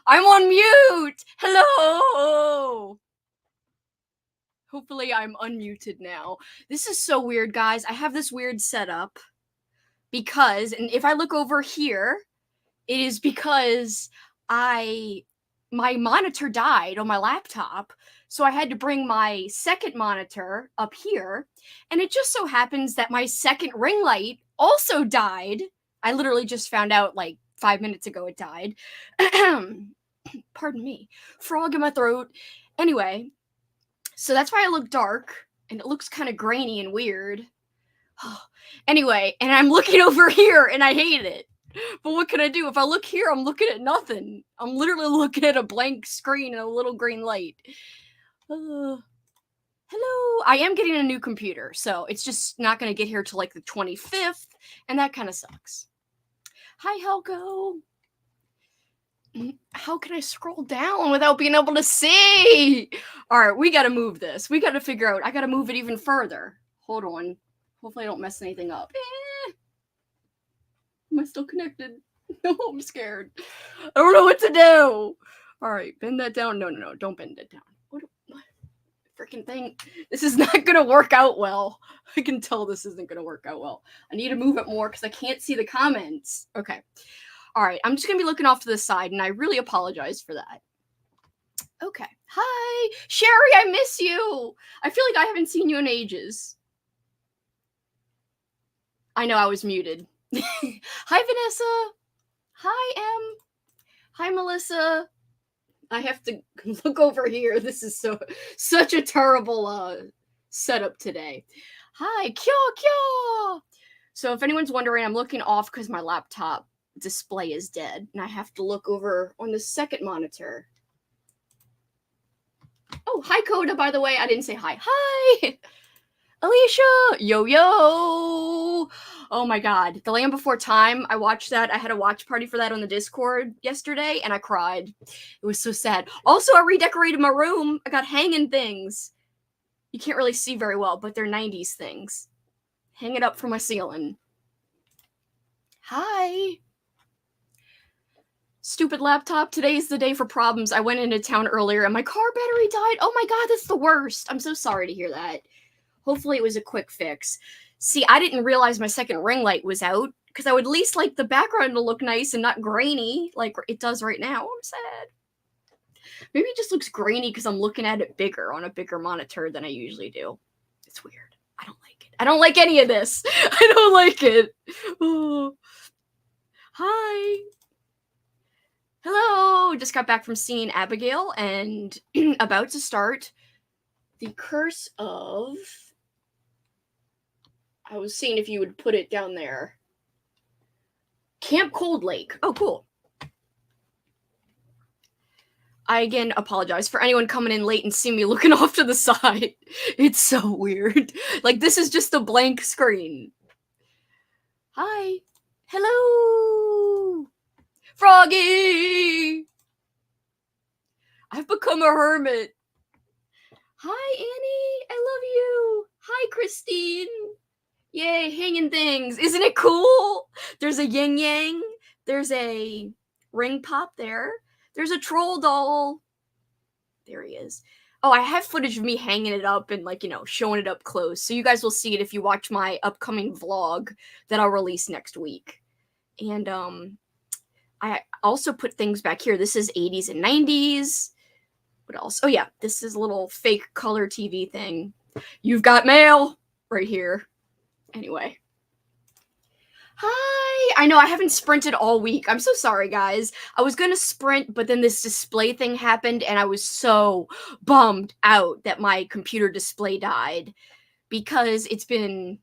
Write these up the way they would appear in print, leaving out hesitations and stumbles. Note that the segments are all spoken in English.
I'm on mute! Hello! Hopefully I'm unmuted now. This is so weird, guys. I have this weird setup because, and if I look over here, it is because my monitor died on my laptop, so I had to bring my second monitor up here, and it just so happens that my second ring light also died. I literally just found out like 5 minutes ago it died. Pardon me. Frog in my throat. Anyway, so that's why I look dark, and it looks kind of grainy and weird. Anyway, and I'm looking over here, and I hate it. But what can I do? If I look here, I'm looking at nothing. I'm literally looking at a blank screen and a little green light. Hello. I am getting a new computer, so it's just not going to get here till like the 25th, and that kind of sucks. Hi, Helgo. How can I scroll down without being able to see? All right, we got to move this. We got to figure out. I got to move it even further. Hold on. Hopefully I don't mess anything up. Am I still connected? No, I'm scared. I don't know what to do. All right, bend that down. No, don't bend it down. What freaking thing? This is not gonna work out well. I can tell this isn't gonna work out well. I need to move it more because I can't see the comments. Okay. All right, I'm just gonna be looking off to the side, and I really apologize for that. Okay. Hi, Sherry. I miss you. I feel like I haven't seen you in ages. I know I was muted. Hi, Vanessa. Hi, Em. Hi, Melissa. I have to look over here. This is such a terrible setup today. Hi, Kyo. So if anyone's wondering, I'm looking off because my laptop display is dead, and I have to look over on the second monitor. Oh, hi, Coda, by the way. I didn't say hi. Hi! Alicia! Yo! Oh my god. The Land Before Time, I watched that. I had a watch party for that on the Discord yesterday, and I cried. It was so sad. Also, I redecorated my room. I got hanging things. You can't really see very well, but they're 90s things. Hang it up from my ceiling. Hi! Stupid laptop. Today's the day for problems. I went into town earlier, and my car battery died. Oh my god, that's the worst. I'm so sorry to hear that. Hopefully it was a quick fix. See, I didn't realize my second ring light was out, because I would at least like the background to look nice and not grainy like it does right now. I'm sad. Maybe it just looks grainy because I'm looking at it bigger on a bigger monitor than I usually do. It's weird. I don't like it. I don't like any of this. I don't like it. Oh. Hi. Hello. Just got back from seeing Abigail and about to start The Curse of... I was seeing if you would put it down there. Camp Cold Lake. Oh, cool. I again apologize for anyone coming in late and seeing me looking off to the side. It's so weird. Like, this is just a blank screen. Hi. Hello. Froggy. I've become a hermit. Hi, Annie. I love you. Hi, Christine. Yay, hanging things. Isn't it cool? There's a yin yang. There's a ring pop there. There's a troll doll. There he is. Oh, I have footage of me hanging it up and, like, showing it up close. So you guys will see it if you watch my upcoming vlog that I'll release next week. And I also put things back here. This is 80s and 90s. What else? Oh, yeah. This is a little fake color TV thing. You've got mail right here. Anyway. Hi! I know I haven't sprinted all week. I'm so sorry, guys. I was gonna sprint, but then this display thing happened, and I was so bummed out that my computer display died because it's been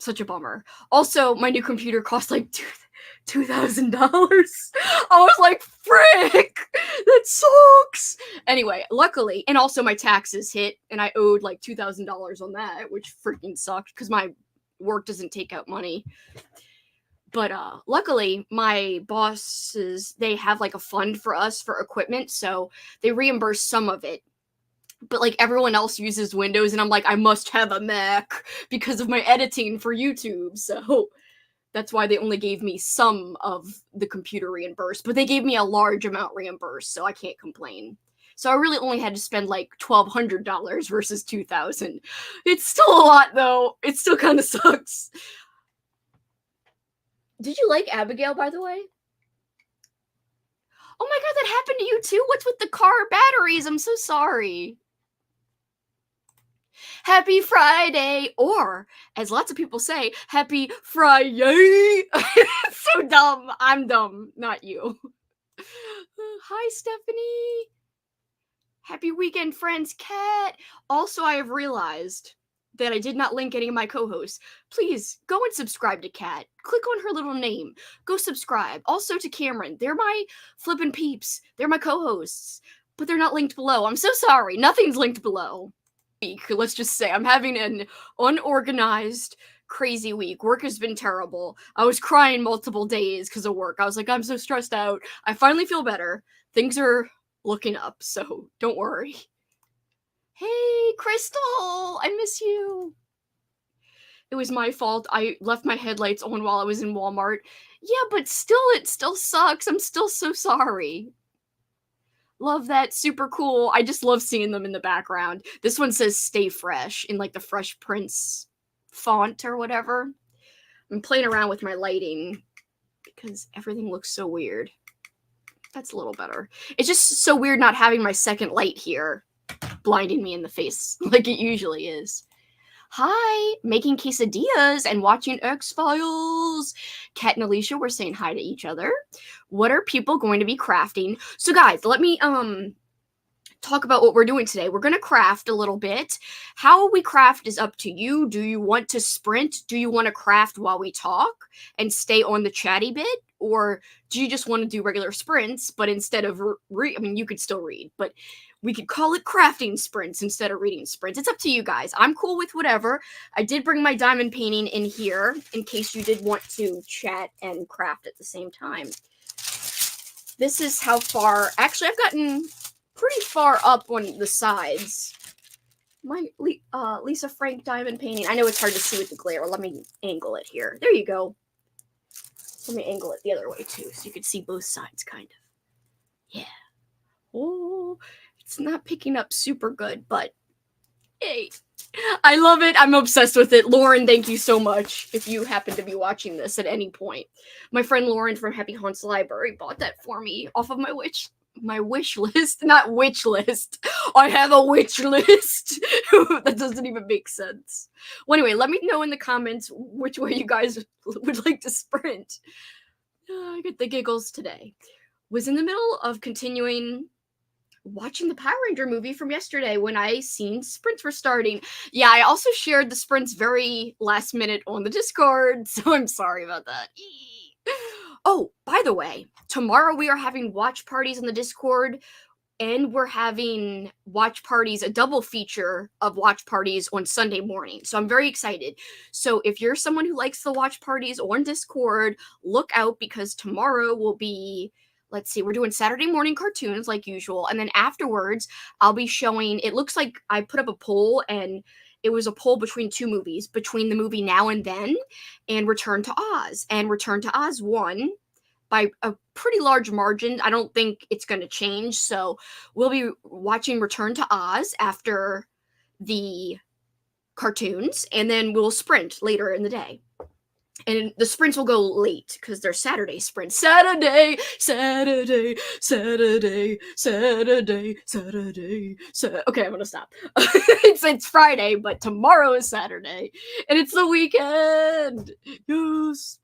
such a bummer. Also, my new computer cost like $2,000. I was like, frick! That sucks! Anyway, luckily, and also my taxes hit, and I owed like $2,000 on that, which freaking sucked because my work doesn't take out money. But luckily, my bosses, they have like a fund for us for equipment, so they reimburse some of it. But like everyone else uses Windows, and I'm like, I must have a Mac because of my editing for YouTube. So That's why they only gave me some of the computer reimbursed, but they gave me a large amount reimbursed, so I can't complain. So I really only had to spend like $1,200 versus $2,000. It's still a lot though. It still kind of sucks. Did you like Abigail, by the way? Oh my god, that happened to you too? What's with the car batteries? I'm so sorry. Happy Friday, or as lots of people say, Happy Friday. It's so dumb. I'm dumb, not you. Hi, Stephanie. Happy weekend, friends. Cat. Also, I have realized that I did not link any of my co-hosts. Please go and subscribe to Kat. Click on her little name. Go subscribe. Also to Cameron. They're my flippin' peeps. They're my co-hosts. But they're not linked below. I'm so sorry. Nothing's linked below. Let's just say I'm having an unorganized, crazy week. Work has been terrible. I was crying multiple days because of work. I was like, I'm so stressed out. I finally feel better. Things are looking up, so don't worry. Hey, Crystal! I miss you. It was my fault. I left my headlights on while I was in Walmart. Yeah, but still, it still sucks. I'm still so sorry. Love that. Super cool. I just love seeing them in the background. This one says Stay Fresh in like the Fresh Prince font or whatever. I'm playing around with my lighting because everything looks so weird. That's a little better. It's just so weird not having my second light here blinding me in the face like it usually is. Hi, making quesadillas and watching X-Files. Kat and Alicia were saying hi to each other. What are people going to be crafting? So guys, let me talk about what we're doing today. We're going to craft a little bit. How we craft is up to you. Do you want to sprint? Do you want to craft while we talk and stay on the chatty bit? Or do you just want to do regular sprints, but instead of I mean, you could still read, but we could call it crafting sprints instead of reading sprints. It's up to you guys. I'm cool with whatever. I did bring my diamond painting in here in case you did want to chat and craft at the same time. This is how far, actually I've gotten pretty far up on the sides. My Lisa Frank diamond painting. I know it's hard to see with the glare. Let me angle it here. There you go. Let me angle it the other way too, so you can see both sides, kind of. Yeah. Oh, it's not picking up super good, but hey, I love it. I'm obsessed with it. Lauren, thank you so much if you happen to be watching this at any point. My friend Lauren from Happy Haunts Library bought that for me off of my wish list. Not witch list. I have a witch list. That doesn't even make sense. Well, anyway, let me know in the comments which way you guys would like to sprint. I get the giggles today. Was in the middle of continuing watching the Power Ranger movie from yesterday when I seen sprints were starting. Yeah, I also shared the sprints very last minute on the Discord, so I'm sorry about that. Oh, by the way, tomorrow we are having watch parties on the Discord, and we're having watch parties, a double feature of watch parties on Sunday morning. So I'm very excited. So if you're someone who likes the watch parties on Discord, look out because tomorrow will be, let's see, we're doing Saturday morning cartoons like usual. And then afterwards, I'll be showing, it looks like I put up a poll and it was a poll between two movies, between the movie Now and Then and Return to Oz. And Return to Oz won by a pretty large margin. I don't think it's going to change. So we'll be watching Return to Oz after the cartoons, and then we'll sprint later in the day. And the sprints will go late because they're Saturday sprints. Saturday. Okay, I'm gonna stop. It's Friday, but tomorrow is Saturday, and it's the weekend. Yes.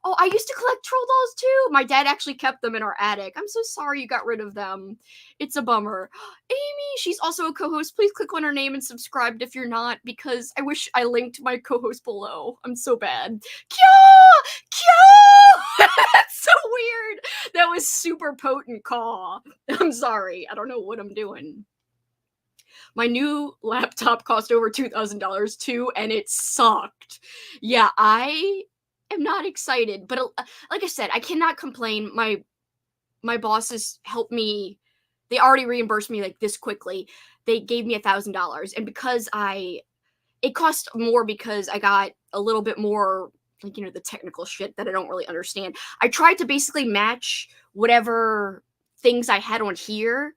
Oh, I used to collect troll dolls too. My dad actually kept them in our attic. I'm so sorry you got rid of them. It's a bummer. Amy, she's also a co-host. Please click on her name and subscribe if you're not, because I wish I linked my co-host below. I'm so bad. Kyo! That's so weird. That was super potent caw. I'm sorry. I don't know what I'm doing. My new laptop cost over $2,000 too, and it sucked. Yeah, I am not excited, but like I said, I cannot complain. My bosses helped me. They already reimbursed me like this quickly. They gave me $1,000, and because it cost more because I got a little bit more like, the technical shit that I don't really understand. I tried to basically match whatever things I had on here,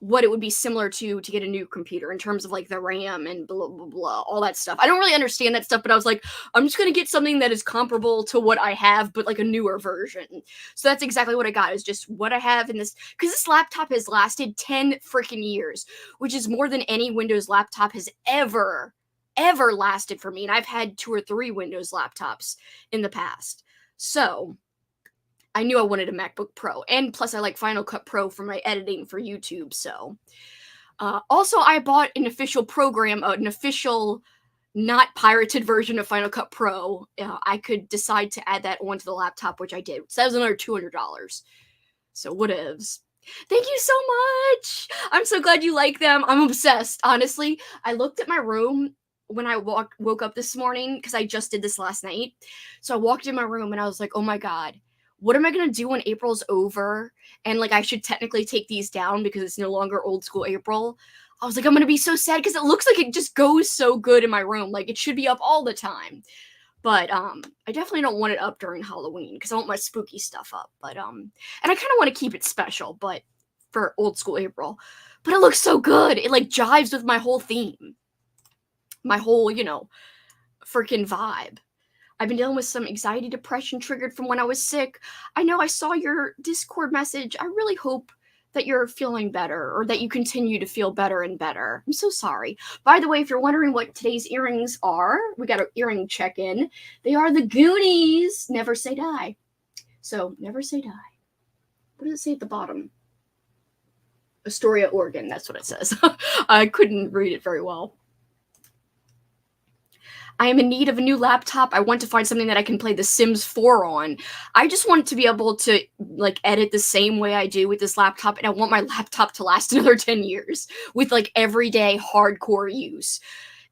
what it would be similar to get a new computer in terms of like the RAM and blah, blah, blah, all that stuff. I don't really understand that stuff, but I was like, I'm just going to get something that is comparable to what I have, but like a newer version. So that's exactly what I got, is just what I have in this, because this laptop has lasted 10 freaking years, which is more than any Windows laptop has ever lasted for me. And I've had 2 or 3 Windows laptops in the past. So I knew I wanted a MacBook Pro, and plus I like Final Cut Pro for my editing for YouTube. So also I bought an official program, an official not pirated version of Final Cut Pro. I could decide to add that onto the laptop, which I did. So that was another $200. So whatevs. Thank you so much. I'm so glad you like them. I'm obsessed. Honestly, I looked at my room when I woke up this morning, because I just did this last night. So I walked in my room and I was like, oh my God, what am I going to do when April's over? And like, I should technically take these down because it's no longer old school April. I was like, I'm going to be so sad because it looks like it just goes so good in my room. Like, it should be up all the time. But I definitely don't want it up during Halloween because I want my spooky stuff up. But and I kind of want to keep it special, but for old school April. But it looks so good. It like jives with my whole theme. My whole, freaking vibe. I've been dealing with some anxiety, depression triggered from when I was sick. I know I saw your Discord message. I really hope that you're feeling better, or that you continue to feel better and better. I'm so sorry. By the way, if you're wondering what today's earrings are, we got an earring check-in. They are the Goonies. Never say die. So, never say die. What does it say at the bottom? Astoria, Oregon. That's what it says. I couldn't read it very well. I am in need of a new laptop. I want to find something that I can play The Sims 4 on. I just want to be able to like edit the same way I do with this laptop, and I want my laptop to last another 10 years with like everyday hardcore use.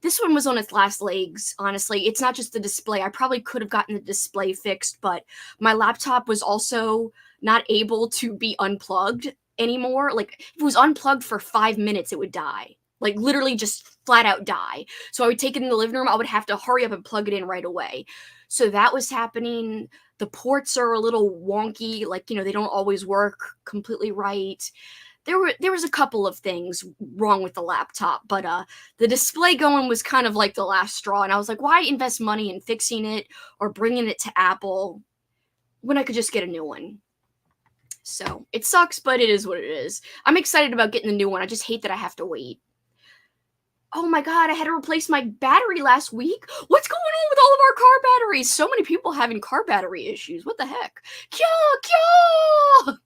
This one was on its last legs, honestly. It's not just the display. I probably could have gotten the display fixed, but my laptop was also not able to be unplugged anymore. Like, if it was unplugged for 5 minutes, it would die. Like, literally just flat out die. So I would take it in the living room. I would have to hurry up and plug it in right away. So that was happening. The ports are a little wonky. Like, they don't always work completely right. There was a couple of things wrong with the laptop, but the display going was kind of like the last straw. And I was like, why invest money in fixing it or bringing it to Apple when I could just get a new one? So it sucks, but it is what it is. I'm excited about getting the new one. I just hate that I have to wait. Oh my God, I had to replace my battery last week. What's going on with all of our car batteries? So many people having car battery issues. What the heck? Kya!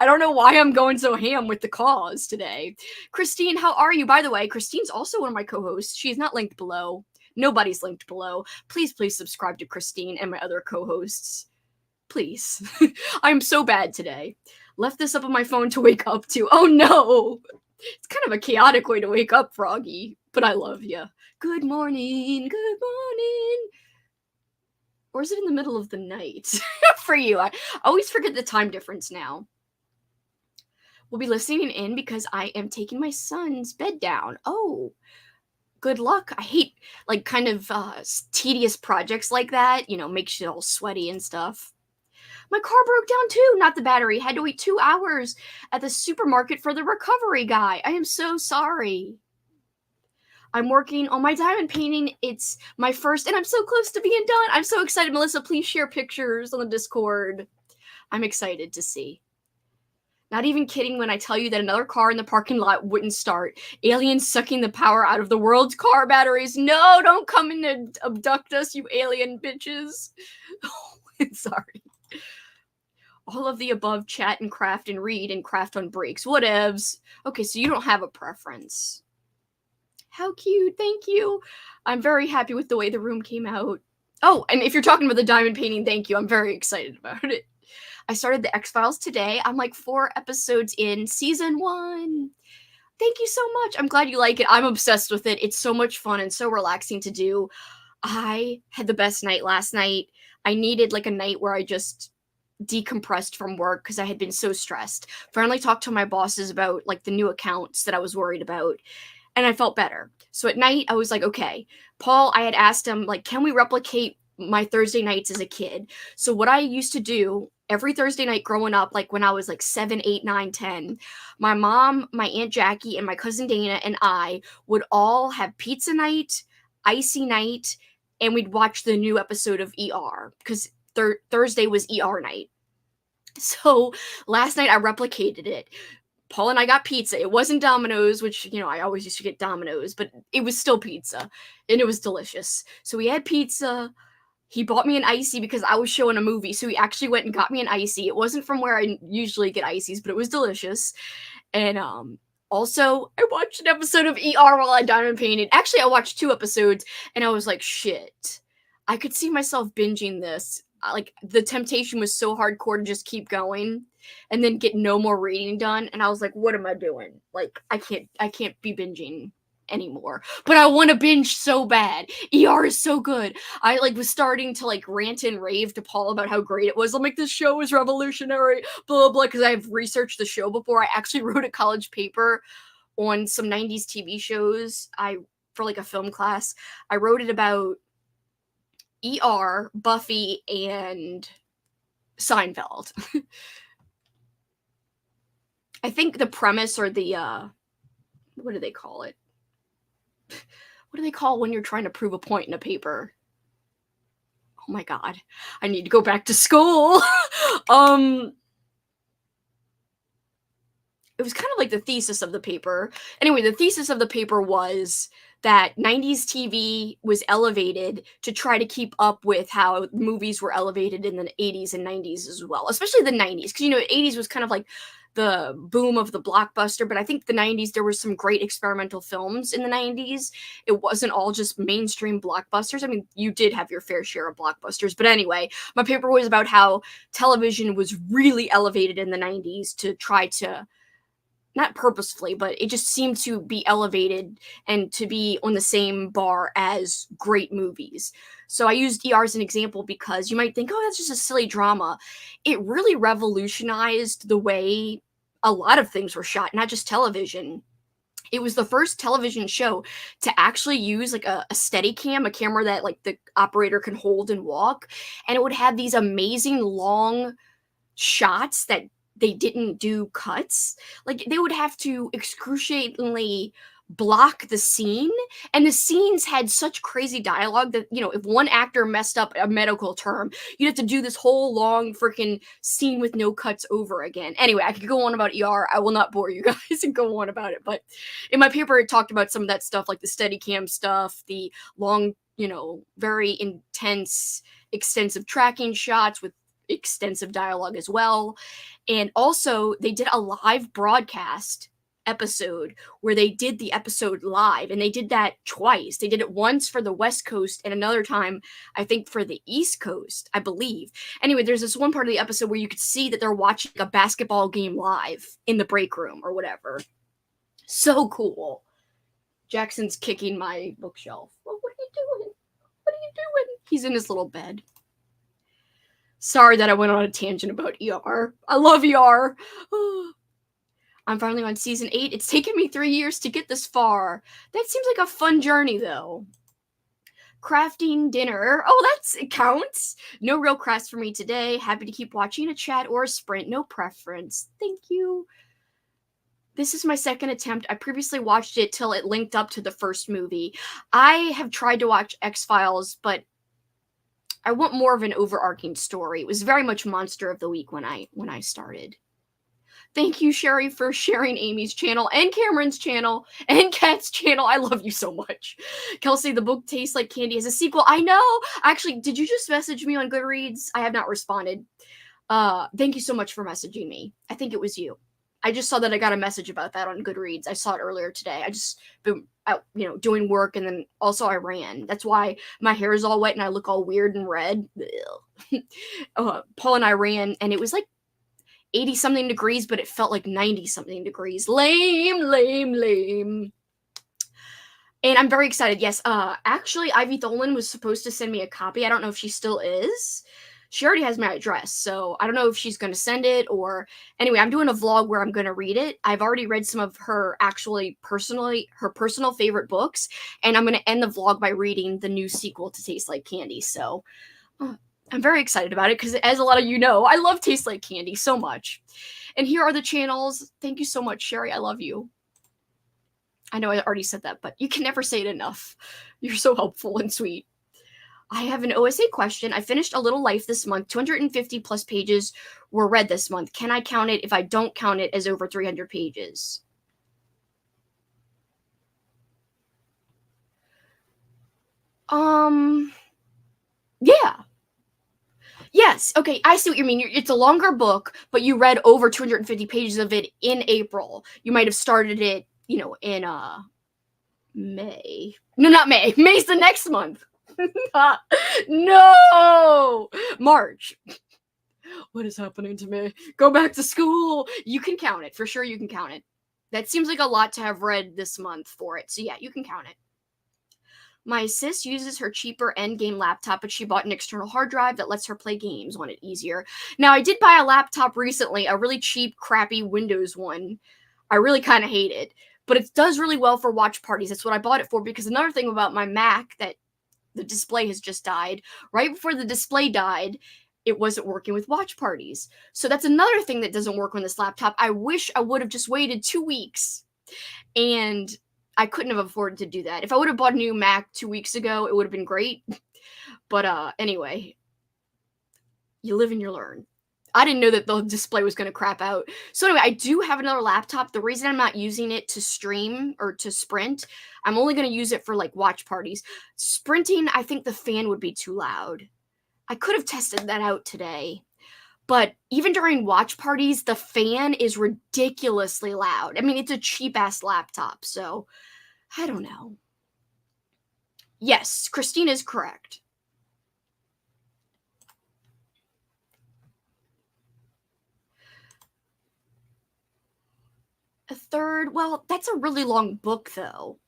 I don't know why I'm going so ham with the cause today. Christine, how are you? By the way, Christine's also one of my co-hosts. She's not linked below. Nobody's linked below. Please subscribe to Christine and my other co-hosts. Please. I'm so bad today. Left this up on my phone to wake up to. Oh no! It's kind of a chaotic way to wake up, Froggy, but I love you. Good morning, good morning. Or is it in the middle of the night? For you. I always forget the time difference now. We'll be listening in because I am taking my son's bed down. Oh, good luck. I hate, like, kind of tedious projects like that. Makes you all sweaty and stuff. My car broke down too, not the battery. Had to wait 2 hours at the supermarket for the recovery guy. I am so sorry. I'm working on my diamond painting. It's my first, and I'm so close to being done. I'm so excited. Melissa, please share pictures on the Discord. I'm excited to see. Not even kidding when I tell you that another car in the parking lot wouldn't start. Aliens sucking the power out of the world's car batteries. No, don't come in and abduct us, you alien bitches. Sorry. All of the above, chat and craft and read and craft on breaks. Whatevs. Okay, so you don't have a preference. How cute. Thank you. I'm very happy with the way the room came out. Oh, and if you're talking about the diamond painting, thank you. I'm very excited about it. I started the X-Files today. I'm like 4 episodes in season 1. Thank you so much. I'm glad you like it. I'm obsessed with it. It's so much fun and so relaxing to do. I had the best night last night. I needed like a night where I just decompressed from work because I had been so stressed. Finally talked to my bosses about like the new accounts that I was worried about, and I felt better. So at night I was like, okay, Paul, I had asked him like, can we replicate my Thursday nights as a kid. So what I used to do every Thursday night growing up, like when I was like 7, 8, 9, 10, my mom, my Aunt Jackie, and my cousin Dana and I would all have pizza night, icy night, and we'd watch the new episode of ER because Thursday was ER night. So last night I replicated it. Paul and I got pizza. It wasn't Domino's, which, I always used to get Domino's, but it was still pizza, and it was delicious. So we had pizza. He bought me an icy because I was showing a movie, so he actually went and got me an icy. It wasn't from where I usually get ices, but it was delicious. And also, I watched an episode of ER while I diamond painted. Actually, I watched 2 episodes, and I was like, shit. I could see myself binging this. Like, the temptation was so hardcore to just keep going and then get no more reading done. And I was like, what am I doing? Like, I can't be binging anymore. But I want to binge so bad. ER is so good. I was starting to rant and rave to Paul about how great it was. I'm like, this show is revolutionary, blah, blah, blah, because I've researched the show before. I actually wrote a college paper on some 90s TV shows. For a film class, I wrote it about ER, Buffy, and Seinfeld. I think the premise or the, what do they call it? What do they call when you're trying to prove a point in a paper? Oh my god. I need to go back to school. It was kind of like the thesis of the paper. Anyway, the thesis of the paper was that 90s TV was elevated to try to keep up with how movies were elevated in the 80s and 90s as well, especially the 90s, because 80s was kind of like the boom of the blockbuster, but I think the 90s, there were some great experimental films in the 90s. It wasn't all just mainstream blockbusters. I mean, you did have your fair share of blockbusters, but anyway, my paper was about how television was really elevated in the 90s to try to, not purposefully, but it just seemed to be elevated and to be on the same bar as great movies. So I used ER as an example because you might think, oh, that's just a silly drama. It really revolutionized the way a lot of things were shot, not just television. It was the first television show to actually use a steady cam, a camera that the operator can hold and walk. And it would have these amazing long shots that they didn't do cuts. They would have to excruciatingly block the scene, and the scenes had such crazy dialogue that if one actor messed up a medical term, you'd have to do this whole long freaking scene with no cuts over again. Anyway, I could go on about ER. I will not bore you guys and go on about it, but in my paper it talked about some of that stuff, like the Steadicam stuff, the long, very intense, extensive tracking shots with extensive dialogue as well. And also they did a live broadcast episode where they did the episode live, and they did that twice. They did it once for the West Coast and another time I think for the East Coast, I believe. Anyway, there's this one part of the episode where you could see that they're watching a basketball game live in the break room or whatever. So cool. Jackson's kicking my bookshelf. Well, what are you doing? What are you doing? He's in his little bed. Sorry that I went on a tangent about ER. I love ER. I'm finally on season 8. It's taken me 3 years to get this far. That seems like a fun journey, though. Crafting dinner. Oh, it counts. No real crafts for me today. Happy to keep watching a chat or a sprint. No preference. Thank you. This is my second attempt. I previously watched it till it linked up to the first movie. I have tried to watch X-Files, but I want more of an overarching story. It was very much Monster of the Week when I started. Thank you, Sherry, for sharing Amy's channel and Cameron's channel and Kat's channel. I love you so much. Kelsi, the book tastes like candy as a sequel. I know. Actually, did you just message me on Goodreads? I have not responded. Thank you so much for messaging me. I think it was you. I just saw that I got a message about that on Goodreads. I saw it earlier today. I just been out, doing work, and then also I ran. That's why my hair is all wet and I look all weird and red. Paul and I ran, and it was 80 something degrees, but it felt like 90 something degrees. Lame, lame, lame. And I'm very excited. Yes, actually, Ivy Tholen was supposed to send me a copy. I don't know if she still is. She already has my address, so I don't know if she's going to send it or... Anyway, I'm doing a vlog where I'm going to read it. I've already read some of her her personal favorite books, and I'm going to end the vlog by reading the new sequel to Taste Like Candy. So Uh, I'm very excited about it because, as a lot of you know, I love Tastes Like Candy so much. And here are the channels. Thank you so much, Sherry. I love you. I know I already said that, but you can never say it enough. You're so helpful and sweet. I have an OSA question. I finished A Little Life this month. 250 plus pages were read this month. Can I count it if I don't count it as over 300 pages? Yeah. Yes. Okay, I see what you mean. It's a longer book, but you read over 250 pages of it in April. You might have started it, in May. No, not May. May's the next month. No! March. What is happening to me? Go back to school. You can count it. For sure you can count it. That seems like a lot to have read this month for it. So yeah, you can count it. My sis uses her cheaper endgame laptop, but she bought an external hard drive that lets her play games on it easier. Now, I did buy a laptop recently, a really cheap, crappy Windows one. I really kind of hate it, but it does really well for watch parties. That's what I bought it for, because another thing about my Mac, that the display has just died. Right before the display died, it wasn't working with watch parties. So that's another thing that doesn't work on this laptop. I wish I would have just waited 2 weeks, and I couldn't have afforded to do that. If I would have bought a new Mac 2 weeks ago, it would have been great. But anyway, you live and you learn. I didn't know that the display was going to crap out. So anyway, I do have another laptop. The reason I'm not using it to stream or to sprint, I'm only going to use it for like watch parties. Sprinting, I think the fan would be too loud. I could have tested that out today. But even during watch parties, the fan is ridiculously loud. I mean, it's a cheap-ass laptop, so I don't know. Yes, Christine is correct. A third, well, that's a really long book, though.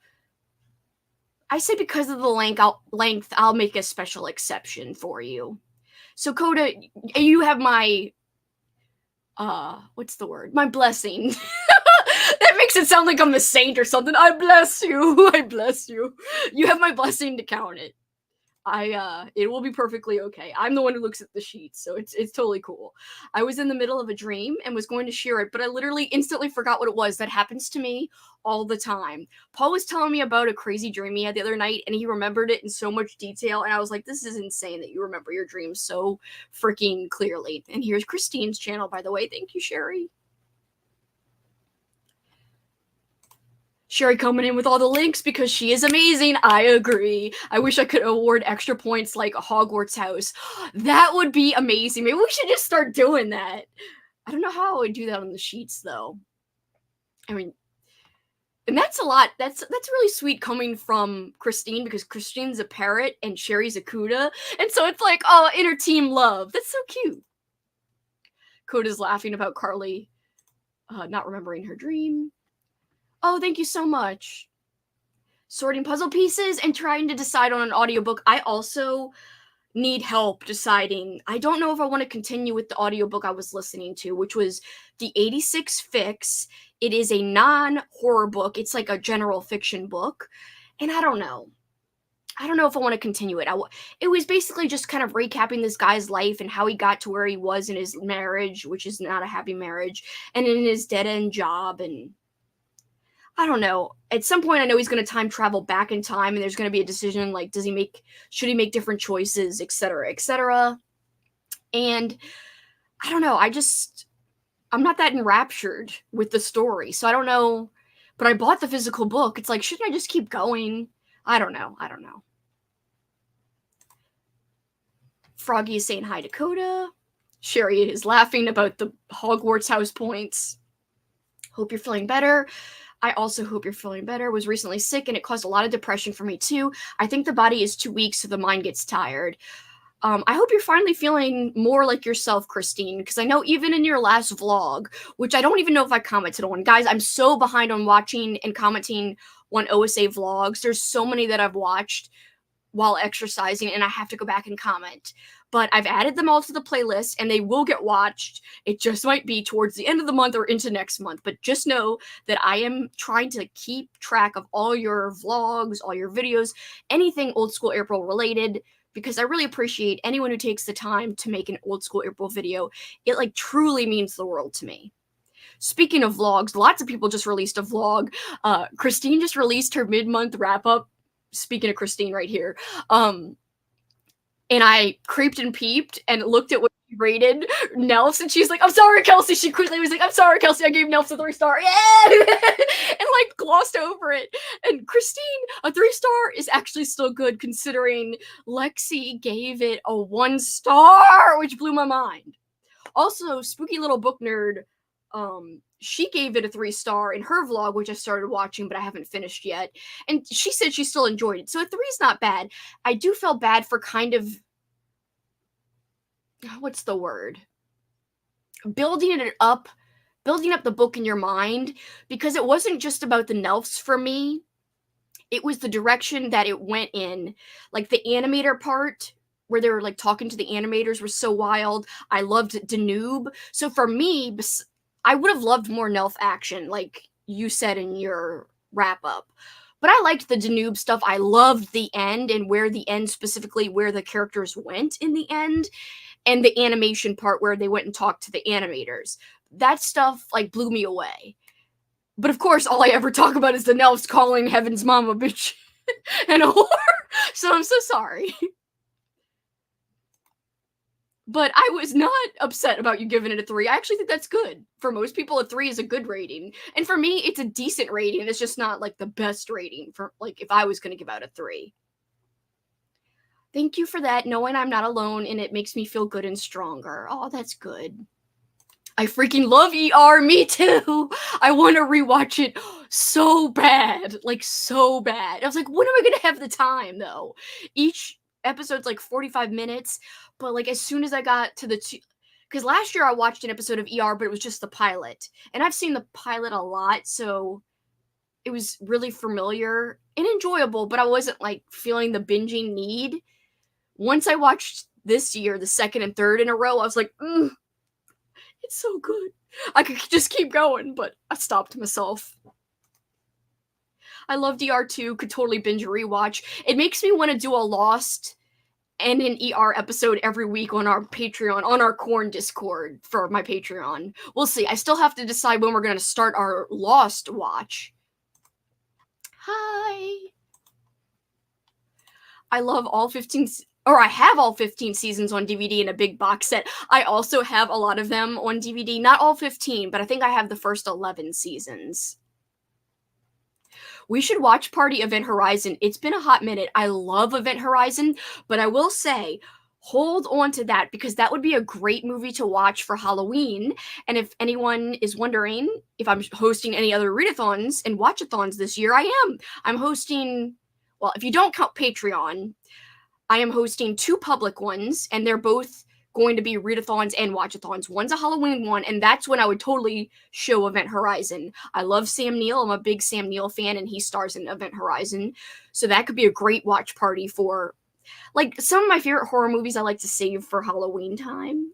I say because of the length, I'll make a special exception for you. So, Coda, you have my, what's the word? My blessing. That makes it sound like I'm a saint or something. I bless you. I bless you. You have my blessing to count it. It will be perfectly okay. I'm the one who looks at the sheets, so it's totally cool. I was in the middle of a dream and was going to share it, but I literally instantly forgot what it was. That happens to me all the time. Paul was telling me about a crazy dream he had the other night, and he remembered it in so much detail, and I was like, this is insane that you remember your dreams so freaking clearly. And here's Christine's channel, by the way. Thank you, Sherry. Sherry coming in with all the links because she is amazing. I agree. I wish I could award extra points like a Hogwarts house. That would be amazing. Maybe we should just start doing that. I don't know how I would do that on the sheets, though. I mean, and that's a lot. That's really sweet coming from Christine, because Christine's a parrot and Sherry's a Cuda. And so it's like, oh, inner team love. That's so cute. Coda's laughing about Carly not remembering her dream. Oh, thank you so much. Sorting puzzle pieces and trying to decide on an audiobook. I also need help deciding. I don't know if I want to continue with the audiobook I was listening to, which was the 86 Fix. It is a non-horror book. It's like a general fiction book. And I don't know. I don't know if I want to continue it. It was basically just kind of recapping this guy's life and how he got to where he was in his marriage, which is not a happy marriage, and in his dead-end job, and I don't know. At some point, I know he's going to time travel back in time, and there's going to be a decision like, should he make different choices, etc., etc. And I don't know. I'm not that enraptured with the story, so I don't know. But I bought the physical book. It's like, shouldn't I just keep going? I don't know. Froggy is saying hi to Coda. Sherry is laughing about the Hogwarts house points. Hope you're feeling better. I also hope you're feeling better. Was recently sick, and it caused a lot of depression for me too. I think the body is too weak, so the mind gets tired. I hope you're finally feeling more like yourself, Christine, because I know even in your last vlog, which I don't even know if I commented on. Guys, I'm so behind on watching and commenting on OSA vlogs. There's so many that I've watched while exercising, and I have to go back and comment. But I've added them all to the playlist, and they will get watched. It just might be towards the end of the month or into next month. But just know that I am trying to keep track of all your vlogs, all your videos, anything Old School April related, because I really appreciate anyone who takes the time to make an old school April video. It like truly means the world to me. Speaking of vlogs, lots of people just released a vlog. Christine just released her mid-month wrap-up. Speaking of Christine right here. And I creeped and peeped and looked at what she rated Nelfs, and she's like, I'm sorry, Kelsi. She quickly was like, I'm sorry, Kelsi, I gave Nelfs a 3-star. Yeah! And like glossed over it. And Christine, a 3-star is actually still good considering Lexi gave it a 1-star, which blew my mind. Also, Spooky Little Book Nerd, she gave it a 3-star in her vlog, which I started watching, but I haven't finished yet. And she said she still enjoyed it. So a 3 is not bad. I do feel bad for kind of, what's the word? Building up the book in your mind, because it wasn't just about the Nelfs for me. It was the direction that it went in. Like the animator part, where they were like talking to the animators, was so wild. I loved Danube. So for me, I would have loved more Nelf action, like you said in your wrap-up. But I liked the Danube stuff. I loved the end, and where the end, specifically where the characters went in the end, and the animation part where they went and talked to the animators. That stuff like blew me away. But of course, all I ever talk about is the Nelfs calling Heaven's mom a bitch and a whore. So I'm so sorry. But I was not upset about you giving it a 3. I actually think that's good. For most people, a 3 is a good rating. And for me, it's a decent rating. It's just not like the best rating for like if I was going to give out a 3. Thank you for that, knowing I'm not alone, and it makes me feel good and stronger. Oh, that's good. I freaking love ER, me too. I want to rewatch it so bad, like so bad. I was like, when am I going to have the time though? Each episode's like 45 minutes, but like as soon as I got to the because last year I watched an episode of ER, but it was just the pilot, and I've seen the pilot a lot, so it was really familiar and enjoyable, but I wasn't like feeling the binging need. Once I watched this year, the 2nd and 3rd in a row, I was like, it's so good. I could just keep going, but I stopped myself. I love DR2, could totally binge a rewatch. It makes me want to do a Lost and an ER episode every week on our Patreon, on our Corn Discord for my Patreon. We'll see. I still have to decide when we're going to start our Lost watch. Hi. I love all 15... or I have all 15 seasons on DVD in a big box set. I also have a lot of them on DVD. Not all 15, but I think I have the first 11 seasons. We should watch Party Event Horizon. It's been a hot minute. I love Event Horizon, but I will say, hold on to that, because that would be a great movie to watch for Halloween. And if anyone is wondering if I'm hosting any other readathons and watchathons this year, I am. I'm hosting, well, if you don't count Patreon, I am hosting 2 public ones, and they're both going to be readathons and watchathons. One's a Halloween one, and that's when I would totally show Event Horizon. I love Sam Neill. I'm a big Sam Neill fan, and he stars in Event Horizon. So that could be a great watch party for, like, some of my favorite horror movies I like to save for Halloween time.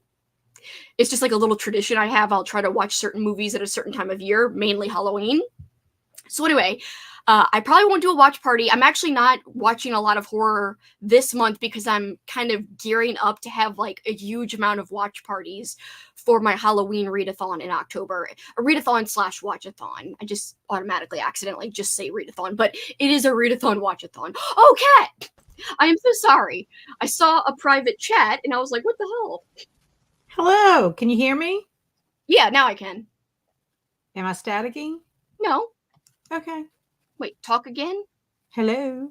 It's just like a little tradition I have. I'll try to watch certain movies at a certain time of year, mainly Halloween. So anyway, I probably won't do a watch party. I'm actually not watching a lot of horror this month because I'm kind of gearing up to have like a huge amount of watch parties for my Halloween readathon in October. A readathon / watchathon. I just automatically accidentally just say readathon, but it is a readathon watchathon. Oh, Cat! I am so sorry. I saw a private chat and I was like, what the hell? Hello, can you hear me? Yeah, now I can. Am I staticky? No. Okay. Wait, talk again? Hello.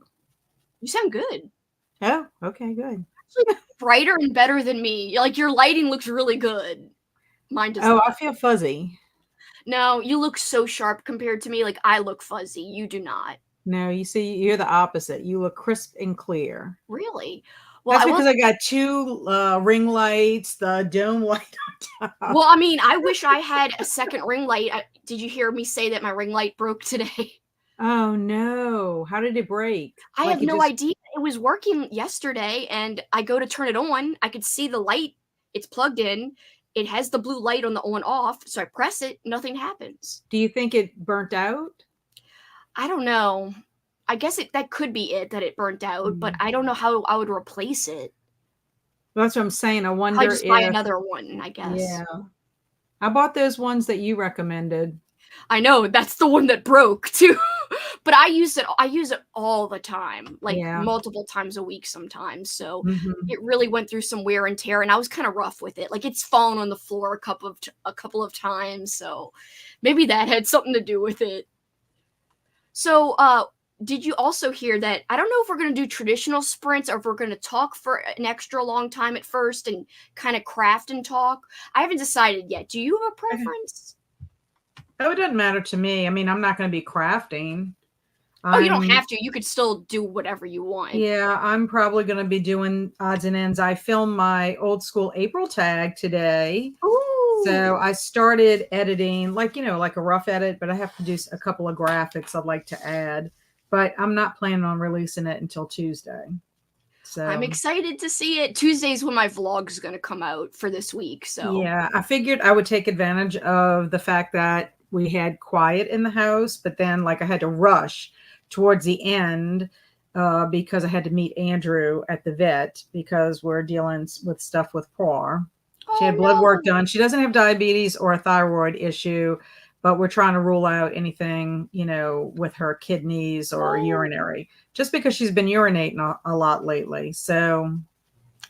You sound good. Oh, okay, good. Actually, brighter and better than me. Like, your lighting looks really good. Mine does not. I feel fuzzy. No, you look so sharp compared to me. Like, I look fuzzy. You do not. No, you see, you're the opposite. You look crisp and clear. Really? Well, That's because I got 2 ring lights, the dome light on top. Well, I mean, I wish I had a second ring light. Did you hear me say that my ring light broke today? Oh, no. How did it break? I have no idea. It was working yesterday, and I go to turn it on. I could see the light. It's plugged in. It has the blue light on the on-off, so I press it. Nothing happens. Do you think it burnt out? I don't know. I guess that could be it, that it burnt out, but Mm. I don't know how I would replace it. That's what I'm saying. I Probably wonder just buy if, another one, I guess. yeah. I bought those ones that you recommended. I know, that's the one that broke too. But I use it all the time, like Yeah. multiple times a week sometimes. So Mhm. it really went through some wear and tear, and I was kind of rough with it. Like it's fallen on the floor a couple of times, so maybe that had something to do with it. So, did you also hear that? I don't know if we're going to do traditional sprints or if we're going to talk for an extra long time at first and kind of craft and talk. I haven't decided yet. Do you have a Okay. preference? Oh, it doesn't matter to me. I mean, I'm not going to be crafting. Oh, you don't I'm have to. You could still do whatever you want. Yeah, I'm probably going to be doing odds and ends. I filmed my old school April tag today. So Ooh. I started editing, like, like a rough edit, but I have to do a couple of graphics I'd like to add. But I'm not planning on releasing it until Tuesday. I'm So, excited to see it. Tuesday's when my vlog's going to come out for this week. So, yeah, I figured I would take advantage of the fact that we had quiet in the house, but then, like, I had to rush towards the end because I had to meet Andrew at the vet because we're dealing with stuff with Paul. She oh had blood work no. done. She doesn't have diabetes or a thyroid issue, but we're trying to rule out anything, with her kidneys or Oh, urinary, just because she's been urinating a lot lately. So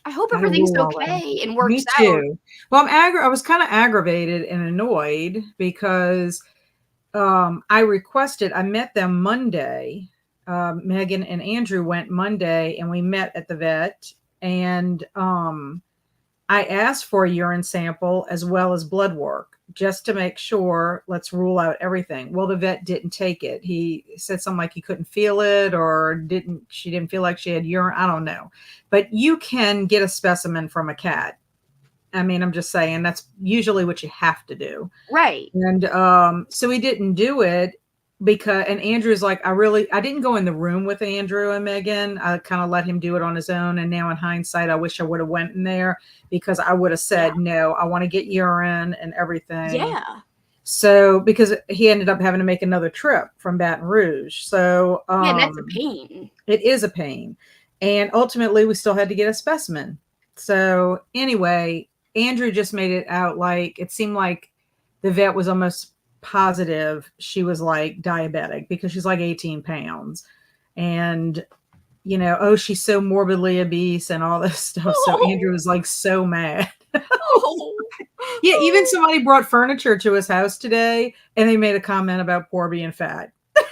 I hope got to everything's rule all that. okay and works Me out. too. Well, I was kind of aggravated and annoyed because I met them Monday. Megan and Andrew went Monday and we met at the vet. And I asked for a urine sample as well as blood work just to make sure, let's rule out everything. Well, the vet didn't take it. He said something like he couldn't feel it or she didn't feel like she had urine. I don't know. But you can get a specimen from a cat. I mean, I'm just saying that's usually what you have to do. Right. And so he didn't do it and Andrew's like, I didn't go in the room with Andrew and Megan. I kind of let him do it on his own. And now in hindsight, I wish I would have went in there because I would have Yeah. said, no, I want to get urine and everything. Yeah. So, because he ended up having to make another trip from Baton Rouge. So, Yeah, and that's a pain. it is a pain. And ultimately, we still had to get a specimen. So, anyway, Andrew just made it out like it seemed like the vet was almost positive she was like diabetic because she's like 18 pounds. And, oh, she's so morbidly obese and all this stuff. So, Andrew Oh. was like so mad. Oh. Yeah, even somebody brought furniture to his house today and they made a comment about poor being fat. And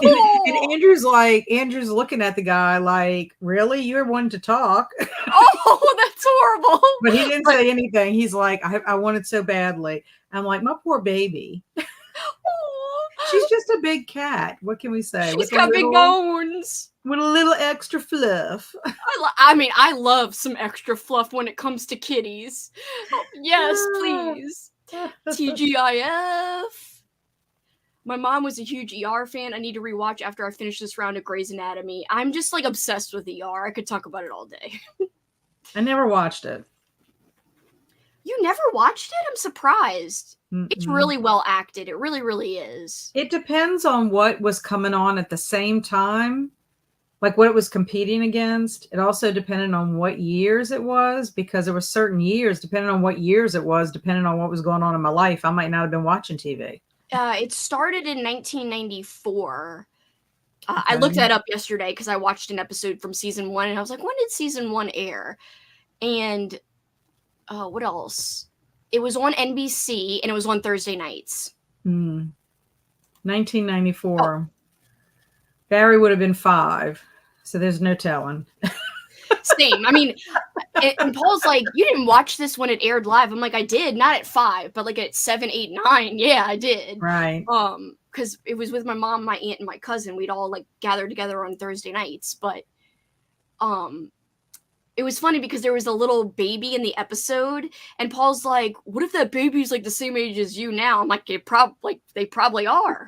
Oh. Andrew's looking at the guy like, really? You're one to talk. Oh, that's horrible. But he didn't But say anything. He's like, I want it so badly. I'm like, my poor baby. She's oh, just a big cat. What can we say? she's got big bones. With a little extra fluff. I mean, I love some extra fluff when it comes to kitties. Oh, yes, please. TGIF. My mom was a huge ER fan. I need to rewatch after I finish this round of Grey's Anatomy. I'm just like obsessed with ER. I could talk about it all day. I never watched it. You never watched it? I'm surprised. It's Mm-mm. really well acted. It really, really is. It depends on what was coming on at the same time, like what it was competing against. It also depended on what years it was, because there were certain years, depending on what years it was, depending on what was going on in my life, I might not have been watching TV. It started in 1994. I Okay. looked that up yesterday because I watched an episode from season 1, and I was like, when did season 1 air? And what else? It was on NBC, and it was on Thursday nights. 1994. Oh. Barry would have been 5, so there's no telling. Same. I mean, and Paul's like, you didn't watch this when it aired live. I'm like, I did, not at 5, but like at 7, 8, 9. Yeah, I did. Right. Because it was with my mom, my aunt, and my cousin. We'd all like gather together on Thursday nights. But it was funny because there was a little baby in the episode, and Paul's like, what if that baby's like the same age as you now? I'm like, they probably are.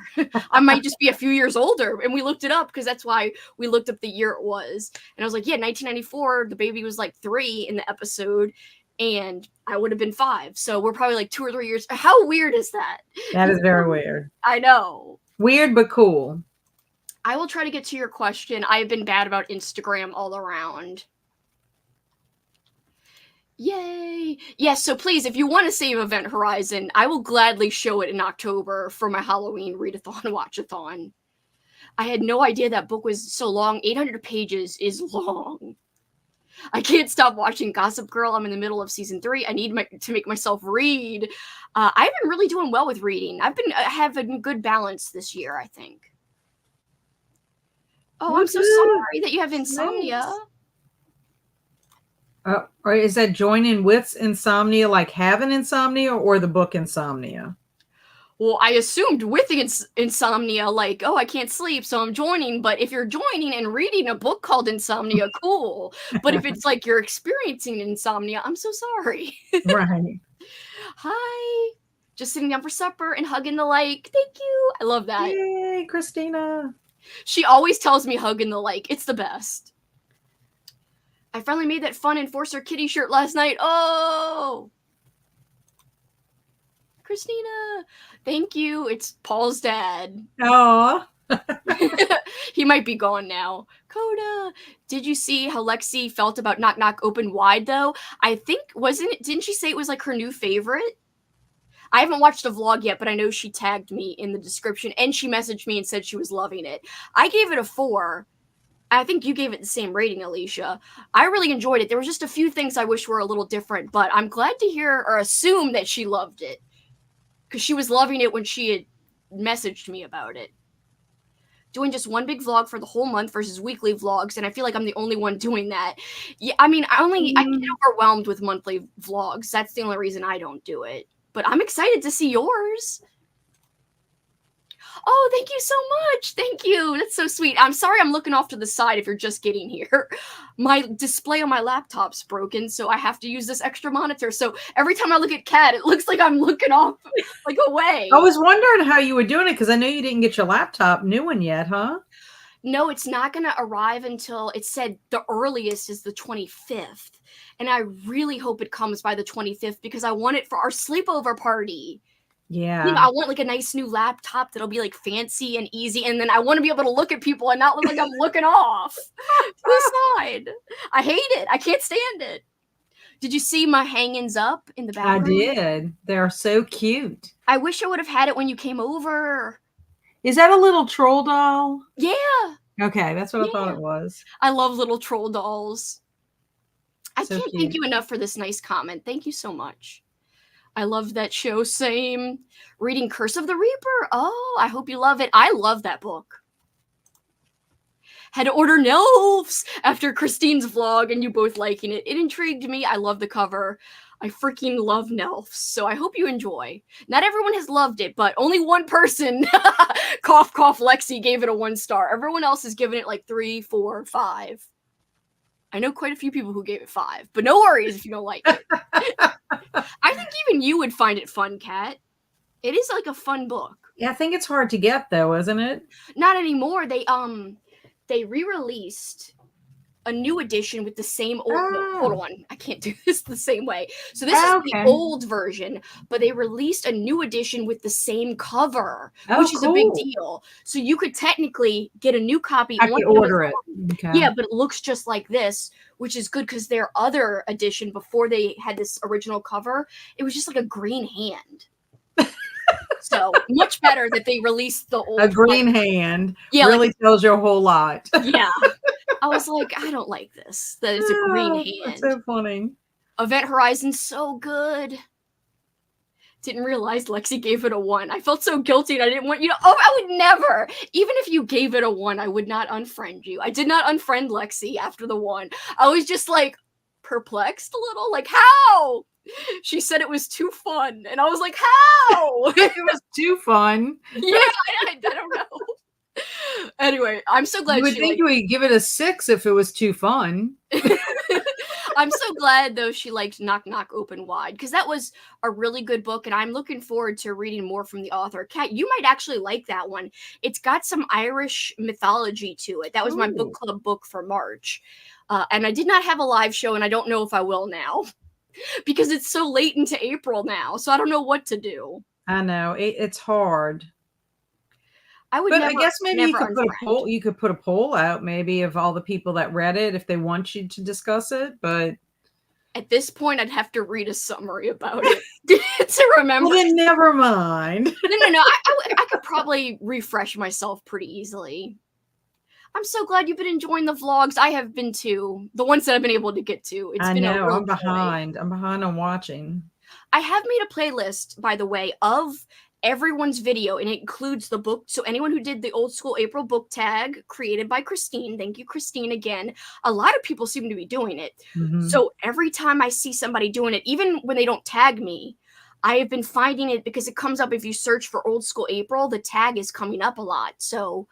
I might just be a few years older. And we looked it up because that's why we looked up the year it was. And I was like, yeah, 1994, the baby was like 3 in the episode, and I would have been 5. So we're probably like 2 or 3 years. How weird is that? That is very weird. I know. Weird, but cool. I will try to get to your question. I've been bad about Instagram all around. Yay! Yes, so please, if you want to save Event Horizon, I will gladly show it in October for my Halloween readathon watchathon. I had no idea that book was so long. 800 pages is long. I can't stop watching Gossip Girl. I'm in the middle of season 3. I need to make myself read. I've been really doing well with reading. I've been having good balance this year, I think. Oh, I'm so sorry that you have insomnia. Or is that joining with insomnia, like having insomnia, or the book Insomnia? Well, I assumed with the insomnia, like, oh, I can't sleep, so I'm joining. But if you're joining and reading a book called Insomnia, cool. But if it's like you're experiencing insomnia, I'm so sorry. Right. Hi. Just sitting down for supper and hugging the like. Thank you. I love that. Yay, Christina. She always tells me hugging the like. It's the best. I finally made that fun Enforcer Kitty shirt last night. Oh! Christina, thank you. It's Paul's dad. Oh. He might be gone now. Coda, did you see how Lexi felt about Knock Knock Open Wide, though? I think, didn't she say it was like her new favorite? I haven't watched a vlog yet, but I know she tagged me in the description, and she messaged me and said she was loving it. I gave it a 4. I think you gave it the same rating, Alicia. I really enjoyed it. There was just a few things I wish were a little different, but I'm glad to hear or assume that she loved it. Because she was loving it when she had messaged me about it. Doing just one big vlog for the whole month versus weekly vlogs, and I feel like I'm the only one doing that. Yeah, I mean, I get overwhelmed with monthly vlogs. That's the only reason I don't do it. But I'm excited to see yours. Oh, thank you so much. Thank you. That's so sweet. I'm sorry I'm looking off to the side if you're just getting here. My display on my laptop's broken, so I have to use this extra monitor. So every time I look at Kat, it looks like I'm looking off, like away. I was wondering how you were doing it because I know you didn't get your laptop new one yet, huh? No, it's not going to arrive until, it said the earliest is the 25th. And I really hope it comes by the 25th because I want it for our sleepover party. Yeah. You know, I want like a nice new laptop that'll be like fancy and easy. And then I want to be able to look at people and not look like I'm looking off to the side. I hate it. I can't stand it. Did you see my hangings up in the background? I did. They're so cute. I wish I would have had it when you came over. Is that a little troll doll? Yeah. Okay, that's what I thought it was. I love little troll dolls. I So can't cute. thank you enough for this nice comment. Thank you so much. I love that show. Same. Reading Curse of the Reaper. Oh, I hope you love it. I love that book. Had to order Nelfs after Christine's vlog and you both liking it. It intrigued me. I love the cover. I freaking love Nelfs, so I hope you enjoy. Not everyone has loved it, but only one person, cough, cough, Lexi, gave it a 1 star. Everyone else has given it like 3, 4, 5. I know quite a few people who gave it 5, but no worries if you don't like it. I think even you would find it fun, Kat. It is like a fun book. Yeah, I think it's hard to get though, isn't it? Not anymore. They re-released a new edition with the same old. Oh. Hold on, I can't do this the same way. So this is the old version, but they released a new edition with the same cover, which is a big deal. So you could technically get a new copy. I could order it. Okay. Yeah, but it looks just like this, which is good because their other edition before they had this original cover, it was just like a green hand. So much better that they released the old. A green hand. Yeah, really like, tells you a whole lot. Yeah. I was like, I don't like this. That is a green hand. That's so funny. Event Horizon's so good. Didn't realize Lexi gave it a 1. I felt so guilty and I didn't want you to. Oh, I would never. Even if you gave it a 1, I would not unfriend you. I did not unfriend Lexi after the 1. I was just like perplexed a little. Like, how? She said it was too fun. And I was like, how? It was too fun. Yeah, I don't know. Anyway, I'm so glad you would think we'd give it a 6 if it was too fun. I'm so glad though she liked Knock Knock Open Wide because that was a really good book and I'm looking forward to reading more from the author. Kat, you might actually like that one. It's got some Irish mythology to it. That was my book club book for March. And I did not have a live show and I don't know if I will now because it's so late into April now. So I don't know what to do. I know. It's hard. I would But I guess maybe you never could put a unfriend. poll. You could put a poll out, maybe, of all the people that read it, if they want you to discuss it. But At this point, I'd have to read a summary about it to remember. well, then never mind. No. I could probably refresh myself pretty easily. I'm so glad you've been enjoying the vlogs. I have been too. The ones that I've been able to get to. It's I been a know real I'm joy. behind. I'm behind on watching. I have made a playlist, by the way, of everyone's video, and it includes the book. So anyone who did the old school April book tag created by Christine, thank you, Christine, again. A lot of people seem to be doing it. Mm-hmm. So every time I see somebody doing it, even when they don't tag me, I have been finding it because it comes up if you search for old school April, the tag is coming up a lot. So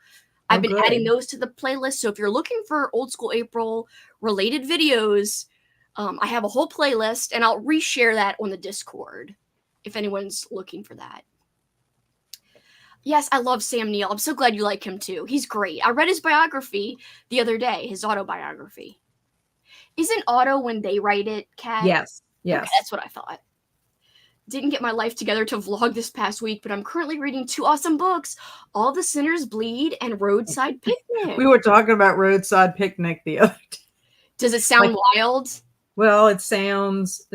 I've been adding those to the playlist. So if you're looking for old school April related videos, I have a whole playlist, and I'll reshare that on the Discord if anyone's looking for that. Yes, I love Sam Neill. I'm so glad you like him too. He's great. I read his biography the other day, his autobiography. Isn't auto when they write it, Kat? Yes. Okay, that's what I thought. Didn't get my life together to vlog this past week, but I'm currently reading 2 awesome books, All the Sinners Bleed and Roadside Picnic. We were talking about Roadside Picnic the other day. Does it sound wild? Well, it sounds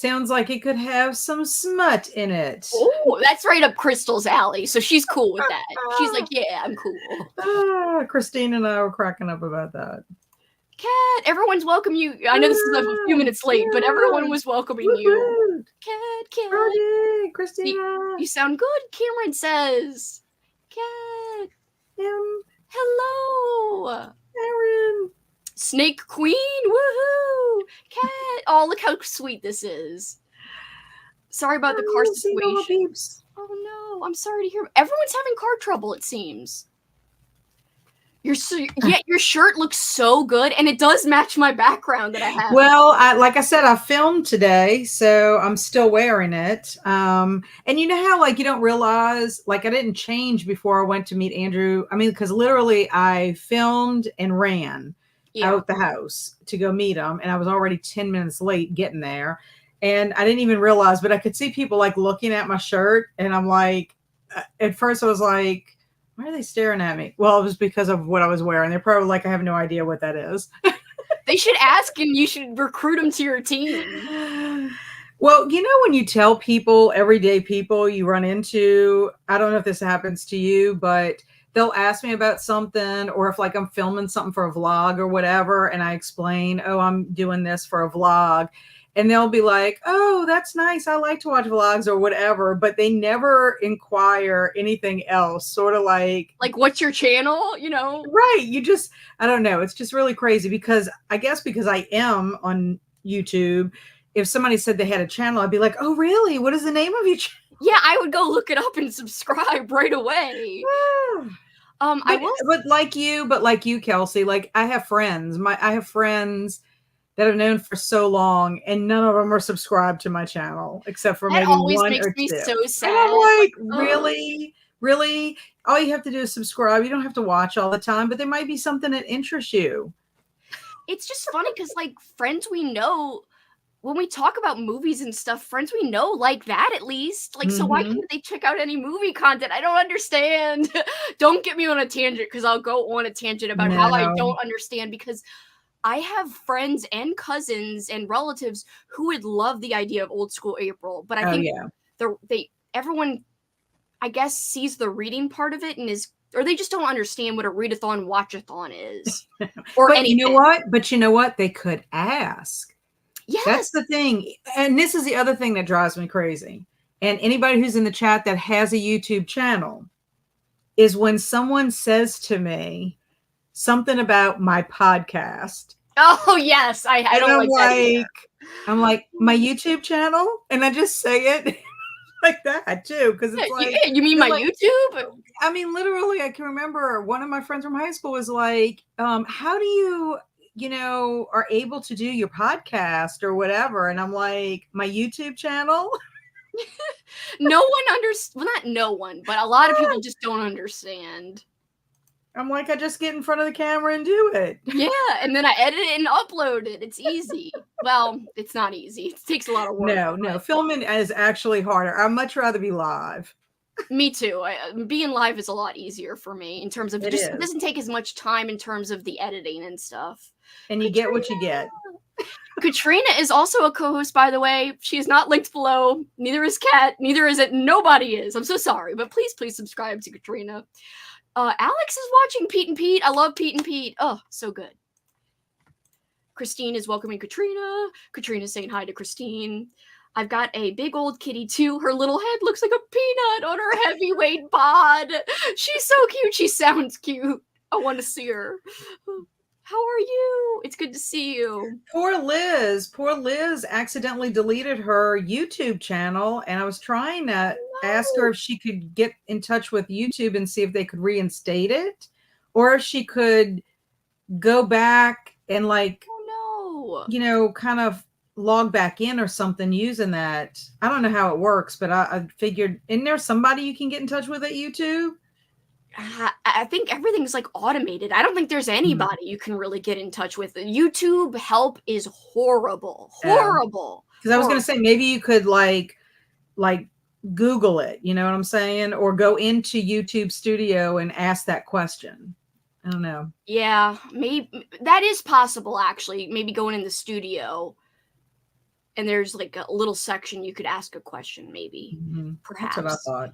like it could have some smut in it. Oh, that's right up Crystal's alley. So she's cool with that. She's like, yeah, I'm cool. Christine and I were cracking up about that. Kat, everyone's welcome you. I know this is a few minutes late, but everyone was welcoming you. Kat. Brody, Christina. You sound good, Cameron says. Kat. Hello. Aaron. Snake Queen, woohoo! Kat. Oh, look how sweet this is. Sorry about the car situation. Oh no, I'm sorry to hear. Everyone's having car trouble, it seems. Your shirt looks so good, and it does match my background that I have. Well, like I said, I filmed today, so I'm still wearing it. And you know how, like, you don't realize, like, I didn't change before I went to meet Andrew. I mean, because literally I filmed and ran out the house to go meet him, and I was already 10 minutes late getting there. And I didn't even realize, but I could see people, like, looking at my shirt, and I'm like, at first I was like, why are they staring at me? Well, it was because of what I was wearing. They're probably like, I have no idea what that is. They should ask, and you should recruit them to your team. Well, you know, when you tell people, everyday people you run into, I don't know if this happens to you, but they'll ask me about something, or if, like, I'm filming something for a vlog or whatever, and I explain, oh, I'm doing this for a vlog. And they'll be like, oh, that's nice. I like to watch vlogs or whatever. But they never inquire anything else. Sort of like, what's your channel? You know? Right. You just, I don't know. It's just really crazy because I guess because I am on YouTube, if somebody said they had a channel, I'd be like, oh, really? What is the name of your channel? Yeah, I would go look it up and subscribe right away. But like you, Kelsi, like I have friends. I have friends that I've known for so long, and none of them are subscribed to my channel, except for maybe one or two. That always makes me so sad. And I'm like, really? All you have to do is subscribe. You don't have to watch all the time, but there might be something that interests you. It's just funny because, like, friends we know, when we talk about movies and stuff, friends we know like that at least. Like, so why can't they check out any movie content? I don't understand. Don't get me on a tangent, because I'll go on a tangent about how I don't understand, because I have friends and cousins and relatives who would love the idea of old school April, but I think everyone, I guess, sees the reading part of it and or they just don't understand what a readathon watchathon is. Or anything. You know what? They could ask. Yes. That's the thing. And this is the other thing that drives me crazy. And anybody who's in the chat that has a YouTube channel, is when someone says to me something about my podcast. Oh, yes. I don't like that. I'm like, my YouTube channel? And I just say it like that, too. Because it's like... Yeah, you mean my YouTube? I mean, literally, I can remember one of my friends from high school was like, how do you, are able to do your podcast or whatever? And I'm like, my YouTube channel? No one well, not no one, but a lot of people just don't understand. I'm like, I just get in front of the camera and do it. Yeah, and then I edit it and upload it. It's easy. Well, it's not easy. It takes a lot of work. No, filming is actually harder. I'd much rather be live. Me too. Being live is a lot easier for me in terms of It it is. doesn't take as much time in terms of the editing and stuff. And you get what Katrina! you get. Katrina is also a co-host, by the way. She is not linked below. Neither is Kat. Neither is it. Nobody is. I'm so sorry, but please subscribe to Katrina. Alex is watching Pete and Pete. I love Pete and Pete. Oh, so good. Christine is welcoming Katrina. Katrina's saying hi to Christine. I've got a big old kitty too. Her little head looks like a peanut on her heavyweight bod. She's so cute. She sounds cute. I want to see her. How are you? It's good to see you. Poor Liz. Poor Liz accidentally deleted her YouTube channel, and I was trying to ask her No. if she could get in touch with YouTube and see if they could reinstate it, or if she could go back and Oh kind of log back in or something using that. I don't know how it works, but I figured, isn't there somebody you can get in touch with at YouTube? no. I think everything's like automated. I don't think there's anybody you can really get in touch with. YouTube help is horrible. Horrible. Because I was going to say maybe you could like Google it, you know what I'm saying? Or go into YouTube Studio and ask that question. I don't know. Yeah, maybe that is possible actually. Maybe going in the studio and there's like a little section you could ask a question, maybe. Perhaps. That's what I thought.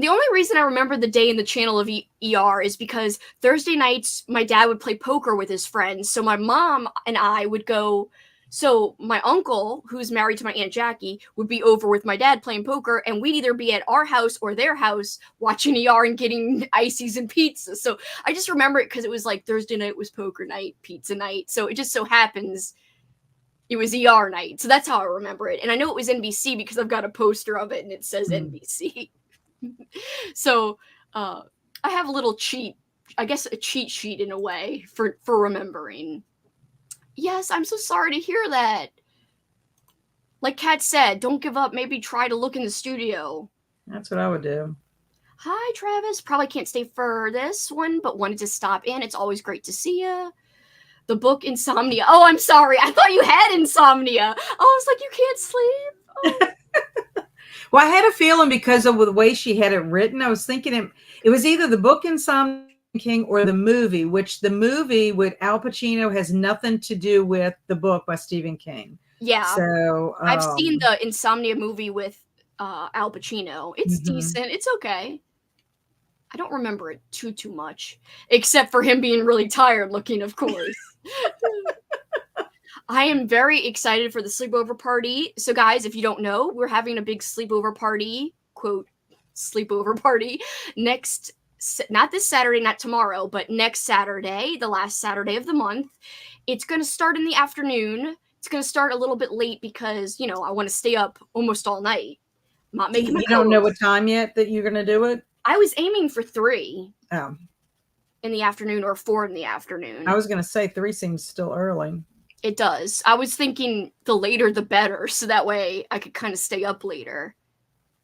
The only reason I remember the day in the channel of ER is because Thursday nights my dad would play poker with his friends. So my mom and I would go. So my uncle, who's married to my Aunt Jackie, would be over with my dad playing poker, and we'd either be at our house or their house watching ER and getting ices and pizza. So I just remember it because it was like Thursday night was poker night, pizza night. So it just so happens it was ER night. So that's how I remember it. And I know it was NBC because I've got a poster of it and it says NBC. So I have a little I guess a cheat sheet in a way for remembering. Yes, I'm so sorry to hear that. Like Kat said, don't give up. Maybe try to look in the studio. That's what I would do. Hi, Travis. Probably can't stay for this one, but wanted to stop in. It's always great to see you. The book Insomnia. Oh, I'm sorry. I thought you had insomnia. I was like, you can't sleep. Oh. Well, I had a feeling because of the way she had it written. I was thinking it was either the book Insomnia King or the movie, which the movie with Al Pacino has nothing to do with the book by Stephen King. Yeah. So I've seen the Insomnia movie with Al Pacino. It's decent. It's okay. I don't remember it too much, except for him being really tired looking, of course. I am very excited for the sleepover party. So, guys, if you don't know, we're having a big sleepover party, quote, sleepover party, not this Saturday, not tomorrow, but next Saturday, the last Saturday of the month. It's going to start in the afternoon. It's going to start a little bit late because, I want to stay up almost all night. I'm not making you don't know what time yet that you're going to do it? I was aiming for 3. Oh. In the afternoon or 4 in the afternoon. I was going to say 3 seems still early. It does. I was thinking the later the better, so that way I could kind of stay up later.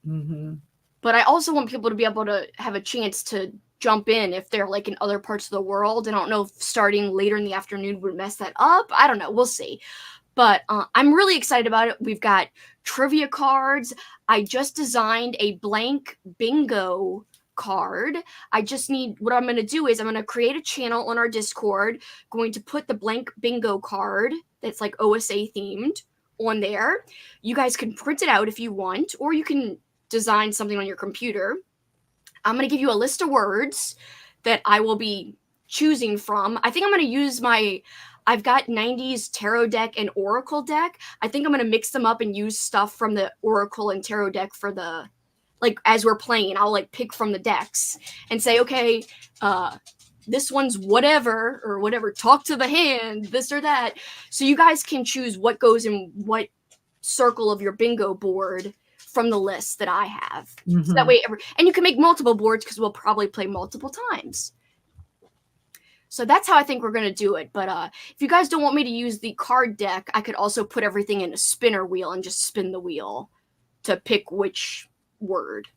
But I also want people to be able to have a chance to jump in if they're like in other parts of the world. I don't know if starting later in the afternoon would mess that up. I don't know. We'll see. But I'm really excited about it. We've got trivia cards. I just designed a blank bingo card. What I'm going to do is I'm going to create a channel on our Discord, going to put the blank bingo card that's like OSA themed on there. You guys can print it out if you want, or you can design something on your computer. I'm going to give you a list of words that I will be choosing from. I think I'm going to use I've got 90s tarot deck and oracle deck. I think I'm going to mix them up and use stuff from the oracle and tarot deck for as we're playing. I'll pick from the decks and say, okay, this one's whatever or whatever, talk to the hand, this or that. So you guys can choose what goes in what circle of your bingo board from the list that I have. So that way, and you can make multiple boards because we'll probably play multiple times. So that's how I think we're going to do it. But if you guys don't want me to use the card deck, I could also put everything in a spinner wheel and just spin the wheel to pick which word.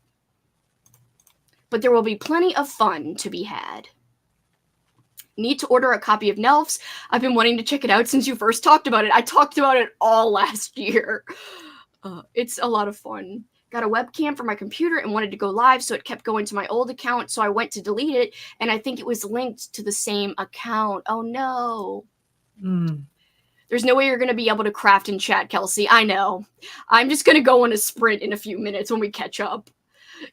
But there will be plenty of fun to be had. Need to order a copy of Nelfs. I've been wanting to check it out since you first talked about it. I talked about it all last year. It's a lot of fun. got a webcam for my computer and wanted to go live, so it kept going to my old account. So I went to delete it, and I think it was linked to the same account. Oh no. There's no way you're going to be able to craft in chat, Kelsi. I know. I'm just going to go on a sprint in a few minutes when we catch up.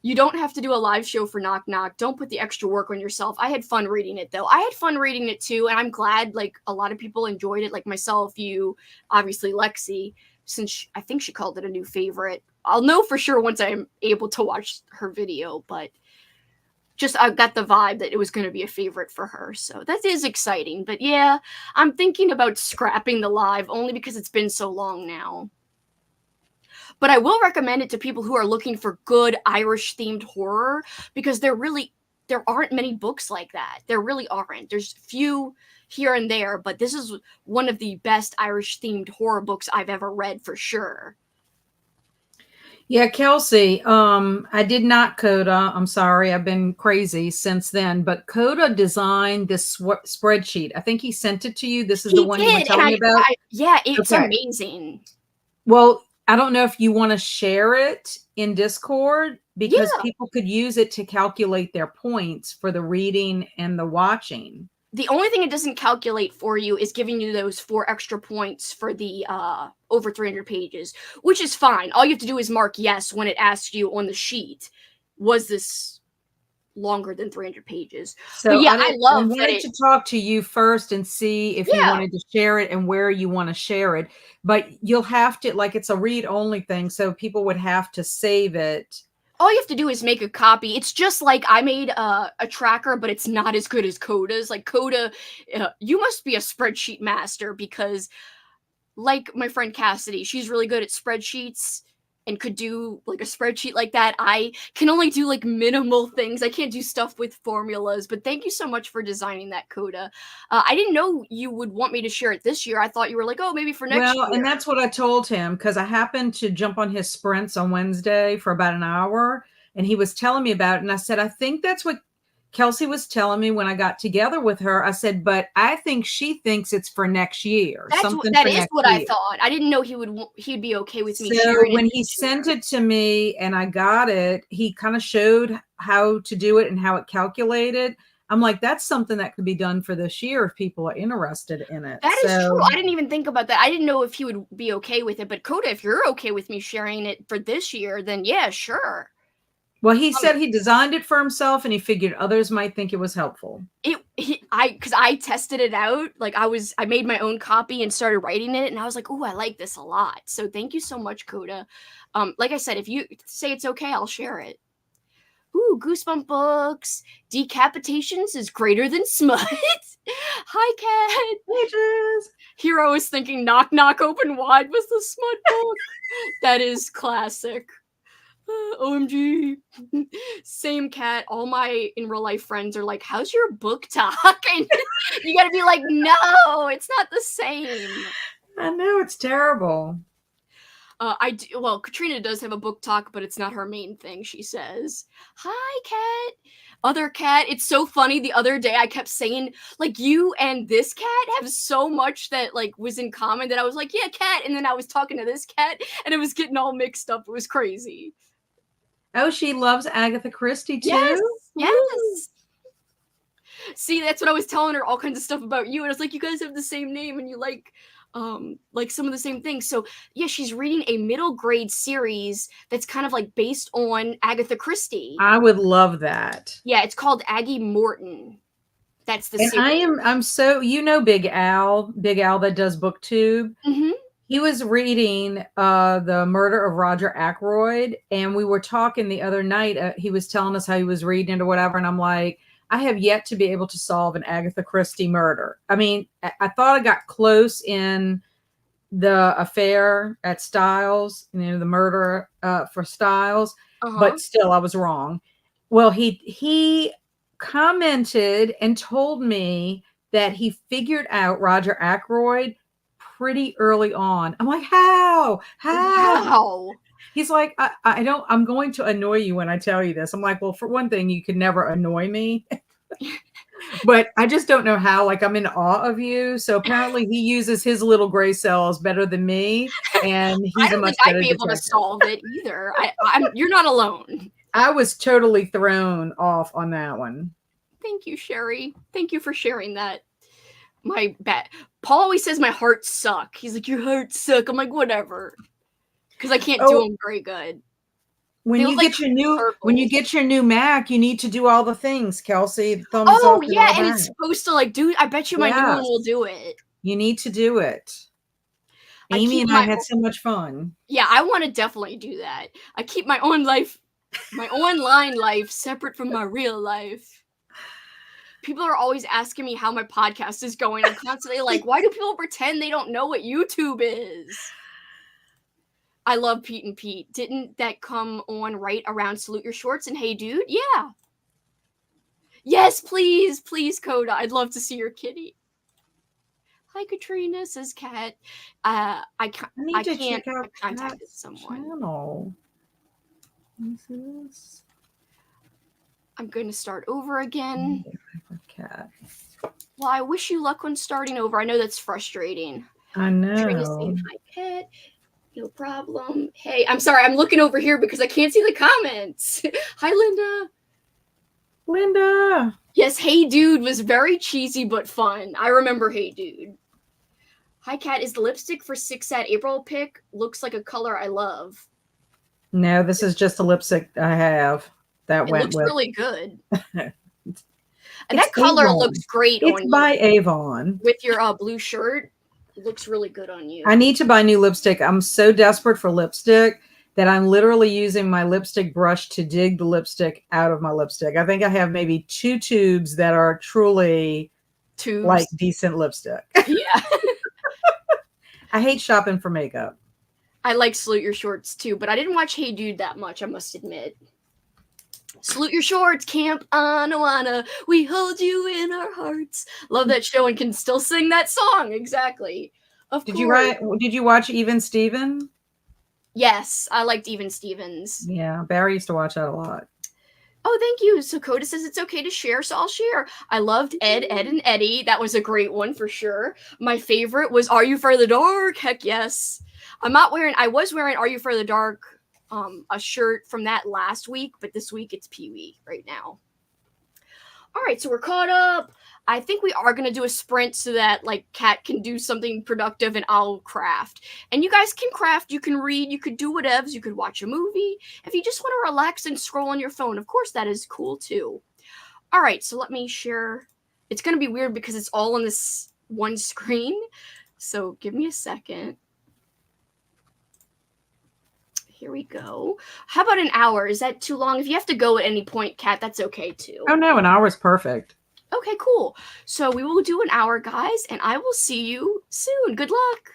You don't have to do a live show for Knock Knock. Don't put the extra work on yourself. I had fun reading it, though. I had fun reading it, too, and I'm glad, like, a lot of people enjoyed it, like myself, you, obviously Lexi, since I think she called it a new favorite. I'll know for sure once I'm able to watch her video, but just I got the vibe that it was going to be a favorite for her. So that is exciting. But yeah, I'm thinking about scrapping the live only because it's been so long now. But I will recommend it to people who are looking for good Irish themed horror because there aren't many books like that. There really aren't. There's few here and there, but this is one of the best Irish themed horror books I've ever read for sure. Yeah, Kelsi, I did not Coda. I'm sorry. I've been crazy since then, but Coda designed this spreadsheet. I think he sent it to you. This is the one you were telling me about. Yeah, it's okay. Amazing. Well, I don't know if you want to share it in Discord because people could use it to calculate their points for the reading and the watching. The only thing it doesn't calculate for you is giving you those 4 extra points for the over 300 pages, which is fine. All you have to do is mark yes when it asks you on the sheet, was this longer than 300 pages? So but yeah, I love I wanted to talk to you first and see if you wanted to share it and where you want to share it. But you'll have to, like, it's a read-only thing, so people would have to save it. All you have to do is make a copy. It's just like I made a tracker, but it's not as good as Coda's. Like Coda, you must be a spreadsheet master because, like my friend Cassidy, she's really good at spreadsheets and could do like a spreadsheet like that. I can only do like minimal things. I can't do stuff with formulas, but thank you so much for designing that, Coda. I didn't know you would want me to share it this year. I thought you were like, oh, maybe for next year. Well, and that's what I told him because I happened to jump on his sprints on Wednesday for about an hour and he was telling me about it. And I said, I think that's what Kelsi was telling me when I got together with her. I said, but I think she thinks it's for next year. That is what I thought. I didn't know he'd be okay with me sharing it. When he sent it to me and I got it, he kind of showed how to do it and how it calculated. I'm like, that's something that could be done for this year if people are interested in it. That is true. I didn't even think about that. I didn't know if he would be okay with it. But Coda, if you're okay with me sharing it for this year, then yeah, sure. Well, he said he designed it for himself and he figured others might think it was helpful. Because I tested it out. Like I made my own copy and started writing it and I was like, oh, I like this a lot. So thank you so much, Coda. Like I said, if you say it's okay, I'll share it. Ooh, Goosebump books. Decapitations is greater than smut. Hi, Cat. Pages. Hero is thinking Knock Knock Open Wide was the smut book. That is classic. OMG. Same, Cat. All my in real life friends are like, how's your book talk? And you gotta be like, no, it's not the same. I know, it's terrible. Well, Katrina does have a book talk, but it's not her main thing, she says. Hi, Cat. Other Cat. It's so funny. The other day I kept saying, like, you and this cat have so much that, like, was in common that I was like, yeah, Cat. And then I was talking to this cat and it was getting all mixed up. It was crazy. Oh, she loves Agatha Christie too? Yes. Yes. See, that's what I was telling her, all kinds of stuff about you. And I was like, you guys have the same name and you like some of the same things. So yeah, she's reading a middle grade series that's kind of like based on Agatha Christie. I would love that. Yeah, it's called Aggie Morton. That's the series. I'm so, Big Al that does BookTube. Mm-hmm. He was reading The Murder of Roger Ackroyd, and we were talking the other night. He was telling us how he was reading it or whatever, and I'm like, I have yet to be able to solve an Agatha Christie murder. I mean, I thought I got close in the affair at Styles, the murder for Styles, but still I was wrong. Well, he commented and told me that he figured out Roger Ackroyd pretty early on. I'm like, how? He's like, I'm going to annoy you when I tell you this. I'm like, well, for one thing, you could never annoy me. But I just don't know how. Like, I'm in awe of you. So apparently he uses his little gray cells better than me, and I he's a don't much think I'd better be able to detective. solve it either. You're not alone. I was totally thrown off on that one. Thank you, Sherry. Thank you for sharing that. My bad. Paul always says my hearts suck. He's like, your hearts suck. I'm like, whatever. Because I can't do Oh, them very good. when They look you like get your new circles. Mac, you need to do all the things, Kelsey. Thumbs Oh up or yeah, thumbs and back. it's supposed to like do. I bet you my new one will Yes, do it. you need to do it. I Amy keep and I my had so much fun. Yeah, I want to definitely do that. I keep my own life, my online life, separate from my real life. People are always asking me how my podcast is going. I'm constantly like, why do people pretend they don't know what YouTube is? I love Pete and Pete. Didn't that come on right around Salute Your Shorts and Hey Dude? Yeah. Yes, please, please, Coda. I'd love to see your kitty. Hi, Katrina, says Kat. I can't. I need to I check out contacted Kat's someone. channel. What's this? I'm going to start over again. Cat. Well, I wish you luck on starting over. I know that's frustrating. I Katrina know. saying hi, Kat. No problem. Hey, I'm sorry. I'm looking over here because I can't see the comments. Hi, Linda. Linda. Yes, Hey Dude was very cheesy but fun. I remember Hey Dude. Hi, Kat. Is the lipstick for 6 at April pick? Looks like a color I love. No, this is just a lipstick I have that It went looks with. really good. It's That color Avon. looks great It's on you by Avon. with your blue shirt. It looks really good on you. I need to buy new lipstick. I'm so desperate for lipstick that I'm literally using my lipstick brush to dig the lipstick out of my lipstick. I think I have maybe 2 tubes that are truly like Tubes. decent lipstick. Yeah. I hate shopping for makeup. I like Salute Your Shorts too, but I didn't watch Hey Dude that much, I must admit. Salute Your Shorts, Camp Anawana. We hold you in our hearts. Love that show and can still sing that song. Exactly. Of course. Did you watch Even Steven? Yes, I liked Even Stevens. Yeah, Barry used to watch that a lot. Oh, thank you. So Coda says it's okay to share, so I'll share. I loved Ed, Ed, and Eddie. That was a great one for sure. My favorite was Are You for the Dark? Heck yes. I was wearing Are You for the Dark, a shirt from that last week, but this week it's Pee Wee right now. All right, so we're caught up. I think we are going to do a sprint so that like Kat can do something productive and I'll craft. And you guys can craft, you can read, you could do whatevs, you could watch a movie. If you just want to relax and scroll on your phone, of course that is cool too. All right, so let me share. It's going to be weird because it's all on this one screen. So give me a second. Here we go. How about an hour? Is that too long? If you have to go at any point, Kat, that's okay too. Oh no, an hour is perfect. Okay, cool. So we will do an hour, guys, and I will see you soon. Good luck.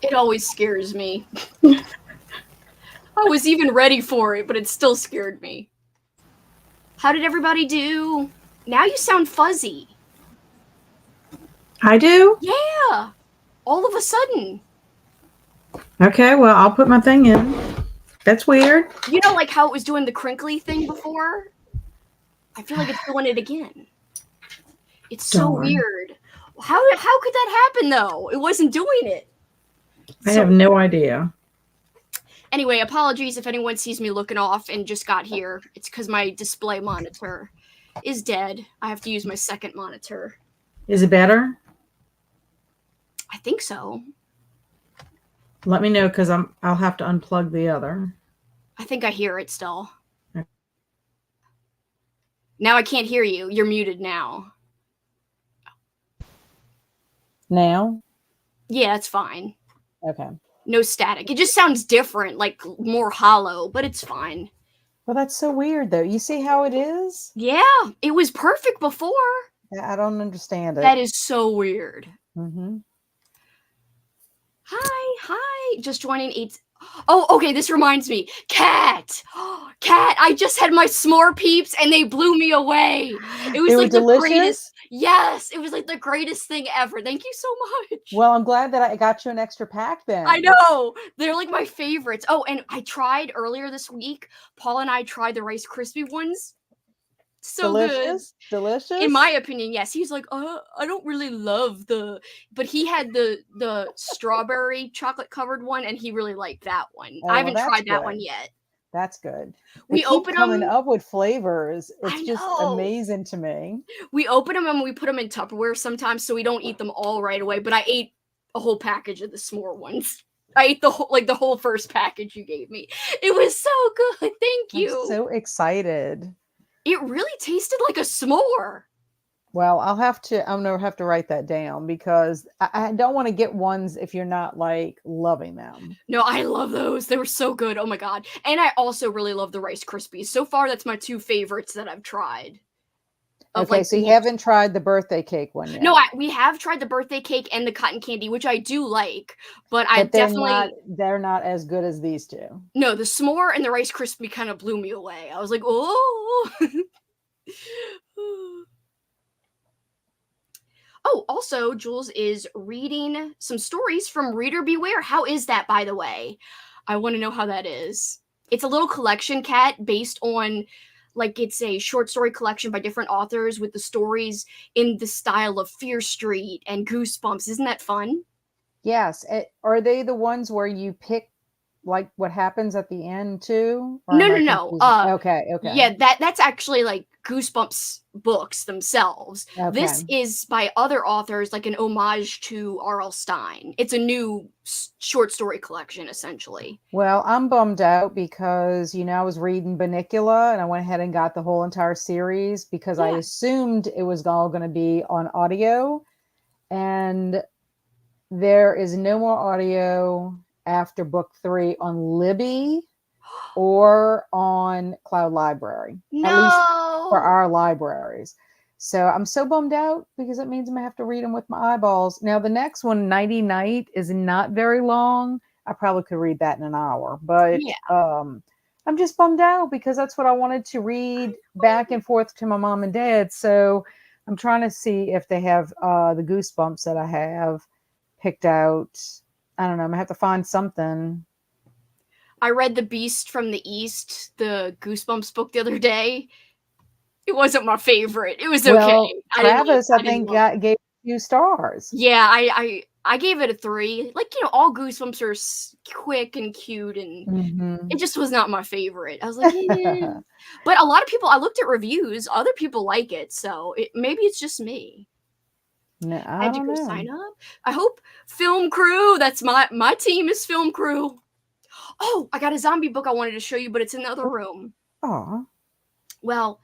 It always scares me. I was even ready for it, but it still scared me. How did everybody do? Now you sound fuzzy. I do? Yeah. All of a sudden. Okay, well, I'll put my thing in. That's weird. You know, like how it was doing the crinkly thing before? I feel like it's doing it again. It's so Darn. weird. How could that happen though? It wasn't doing it. I have no idea. Anyway, apologies if anyone sees me looking off and just got here. It's because my display monitor is dead. I have to use my second monitor. Is it better? I think so. Let me know because I'll have to unplug the other. I think I hear it still. Okay. Now I can't hear you. You're muted now. Now? Yeah, it's fine. Okay. No static. It just sounds different, like more hollow, but it's fine. Well, that's so weird, though. You see how it is? Yeah, it was perfect before. I don't understand it. That is so weird. Mm-hmm. Hi. Just joining 8. Oh, okay, this reminds me. Cat! Cat, I just had my s'more peeps and they blew me away. It was like the greatest. Yes, it was like the greatest thing ever. Thank you so much. Well, I'm glad that I got you an extra pack then. I know. They're like my favorites. Oh, and I tried earlier this week. Paul and I tried the Rice Krispie ones. So delicious. Good. Delicious? In my opinion, yes. He's like, I don't really love but he had the strawberry chocolate covered one and he really liked that one. I haven't tried that one yet. That's good. We open them coming up with flavors. It's just amazing to me. We open them and we put them in Tupperware sometimes so we don't eat them all right away, but I ate a whole package of the s'more ones. I ate the whole first package you gave me. It was so good. Thank you. I'm so excited. It really tasted like a s'more. Well, I'm gonna have to write that down because I don't want to get ones if you're not like loving them. No, I love those. They were so good. Oh my God. And I also really love the Rice Krispies. So far, that's my 2 favorites that I've tried. Okay, so you haven't tried the birthday cake one yet? No, we have tried the birthday cake and the cotton candy, which I do like, but I definitely... They're not as good as these two. No, the s'more and the Rice Krispie kind of blew me away. I was like, oh. Oh, also, Jules is reading some stories from Reader Beware. How is that, by the way? I want to know how that is. It's a little collection, Kat, based on... Like, it's a short story collection by different authors with the stories in the style of Fear Street and Goosebumps. Isn't that fun? Yes. Are they the ones where you pick, like, what happens at the end, too? No. Okay. Yeah, that's actually, like, Goosebumps books themselves. Okay. This is by other authors, like an homage to R.L. Stine. It's a new short story collection, essentially. Well, I'm bummed out because, I was reading Bunnicula and I went ahead and got the whole entire series because I assumed it was all going to be on audio. And there is no more audio after book 3 on Libby or on Cloud Library. No. At least for our libraries. So I'm so bummed out because it means I'm gonna have to read them with my eyeballs. Now the next one, Nighty Night, is not very long. I probably could read that in an hour, but I'm just bummed out because that's what I wanted to read back and forth to my mom and dad. So I'm trying to see if they have the Goosebumps that I have picked out. I don't know. I'm gonna have to find something. I read The Beast from the East, the Goosebumps book the other day. It wasn't my favorite. It was okay. Well, Travis, I think, gave a few stars. Yeah, I gave it a 3. Like, all Goosebumps are quick and cute, and it just was not my favorite. I was like, But a lot of people, I looked at reviews, other people like it, so maybe it's just me. No, I had to go sign up. I hope Film Crew. That's my team is Film Crew. Oh, I got a zombie book I wanted to show you, but it's in the other room. Oh. Well,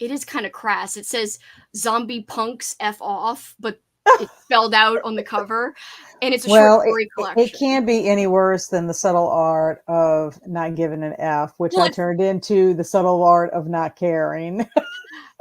it is kind of crass. It says "Zombie Punks F off," but it's spelled out on the cover, and it's a short story collection. It can't be any worse than The Subtle Art of Not Giving an F, which I turned into The Subtle Art of Not Caring.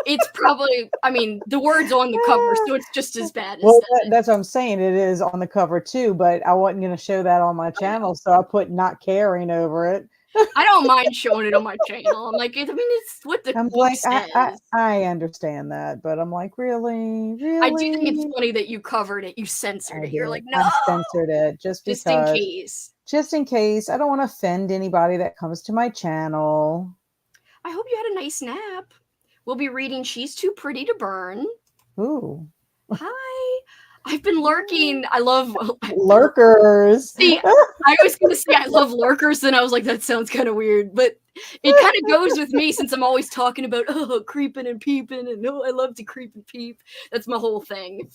It's probably, I mean, the word's on the cover, so it's just as bad as Well, that. that's what I'm saying. It is on the cover too, but I wasn't going to show that on my I know. channel, so I put not caring over it. I don't mind showing it on my channel. I'm like, I mean, it's what the I'm book like, says. I understand that, but I'm like, really, I do think it's really? funny that you covered it, you censored I it. You're did. like, I no, censored it just in because, case. just in case. I don't want to offend anybody that comes to my channel. I hope you had a nice nap. We'll be reading She's Too Pretty to Burn. Ooh, Hi. I've been lurking. I love lurkers. see, I was gonna say I love lurkers, then I was like, that sounds kind of weird, but it kind of goes with me since I'm always talking about creeping and peeping, and I love to creep and peep. That's my whole thing.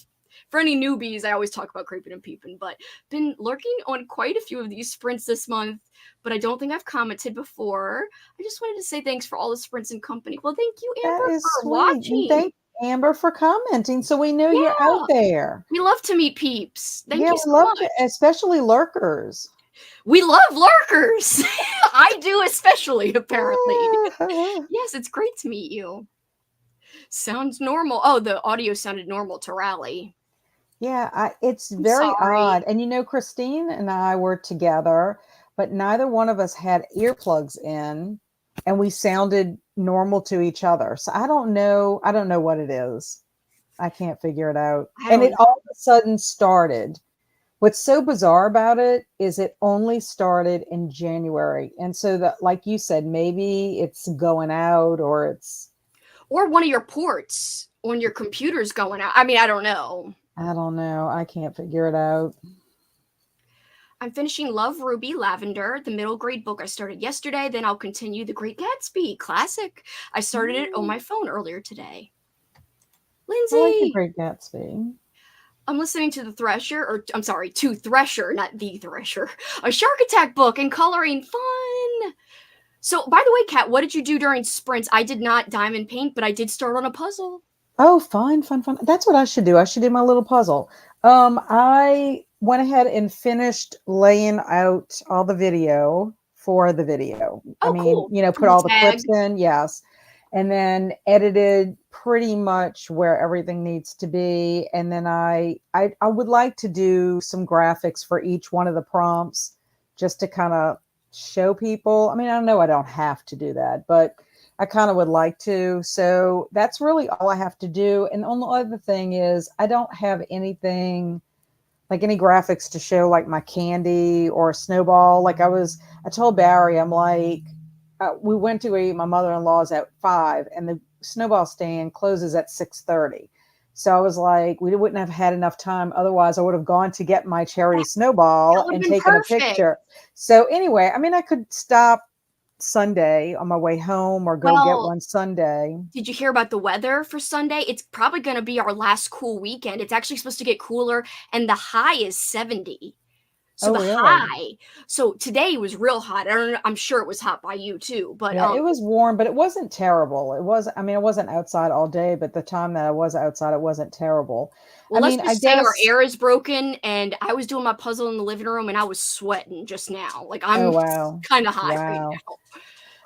For any newbies, I always talk about creeping and peeping, but been lurking on quite a few of these sprints this month, but I don't think I've commented before. I just wanted to say thanks for all the sprints and company. Well, thank you, That Amber, is for sweet. And watching. thank Amber for commenting, so we know you're out Yeah, there. we love to meet peeps. Thank Yeah, you we so love to, much. especially lurkers. We love lurkers. I do especially, apparently. Yes, it's great to meet you. Sounds normal. Oh, the audio sounded normal to Rally. Yeah, it's I'm very sorry. odd. And Christine and I were together, but neither one of us had earplugs in, and we sounded normal to each other. So I don't know. I don't know what it is. I can't figure it out. I And don't it know. all of a sudden started. What's so bizarre about it is it only started in January. And so that, like you said, maybe it's going out or it's, Or one of your ports on your computer's going out. I mean, I don't know. I don't know. I can't figure it out. I'm finishing Love, Ruby, Lavender, the middle grade book I started yesterday. Then I'll continue The Great Gatsby, classic. I started it on my phone earlier today. I like The Lindsay, Great Gatsby. I'm listening to the Thresher, or I'm sorry, to Thresher, not the Thresher, a Shark Attack book and coloring. Fun. So, by the way, Kat, what did you do during sprints? I did not diamond paint, but I did start on a puzzle. Oh, fun, fun, fun. That's what I should do. I should do my little puzzle. I went ahead and finished laying out all the video for the video. I Oh, mean, cool. For put the all the tag. clips in, yes. And then edited pretty much where everything needs to be. And then I would like to do some graphics for each one of the prompts just to kind of show people. I mean, I know I don't have to do that, but I kind of would like to. So that's really all I have to do. And the only other thing is I don't have anything like any graphics to show like my candy or a snowball. I told Barry, I'm like, we went to eat my mother-in-law's at 5 and the snowball stand closes at 6:30. So I was like, we wouldn't have had enough time. Otherwise I would have gone to get my cherry That snowball would have and been taken a perfect. picture. So anyway, I mean, I could stop Sunday on my way home or go get Well, one Sunday. did you hear about the weather for Sunday? It's probably going to be our last cool weekend. It's actually supposed to get cooler, and the high is 70. So Oh, the really? high, so today was real hot. I don't know, I'm sure it was hot by you too, but Yeah, it was warm, but it wasn't terrible. I mean, I wasn't outside all day, but the time that I was outside, it wasn't terrible. I well, let's mean, I just say our guess, air is broken, and I was doing my puzzle in the living room, and I was sweating just now. Like oh, I'm wow. kind of hot right Wow. now.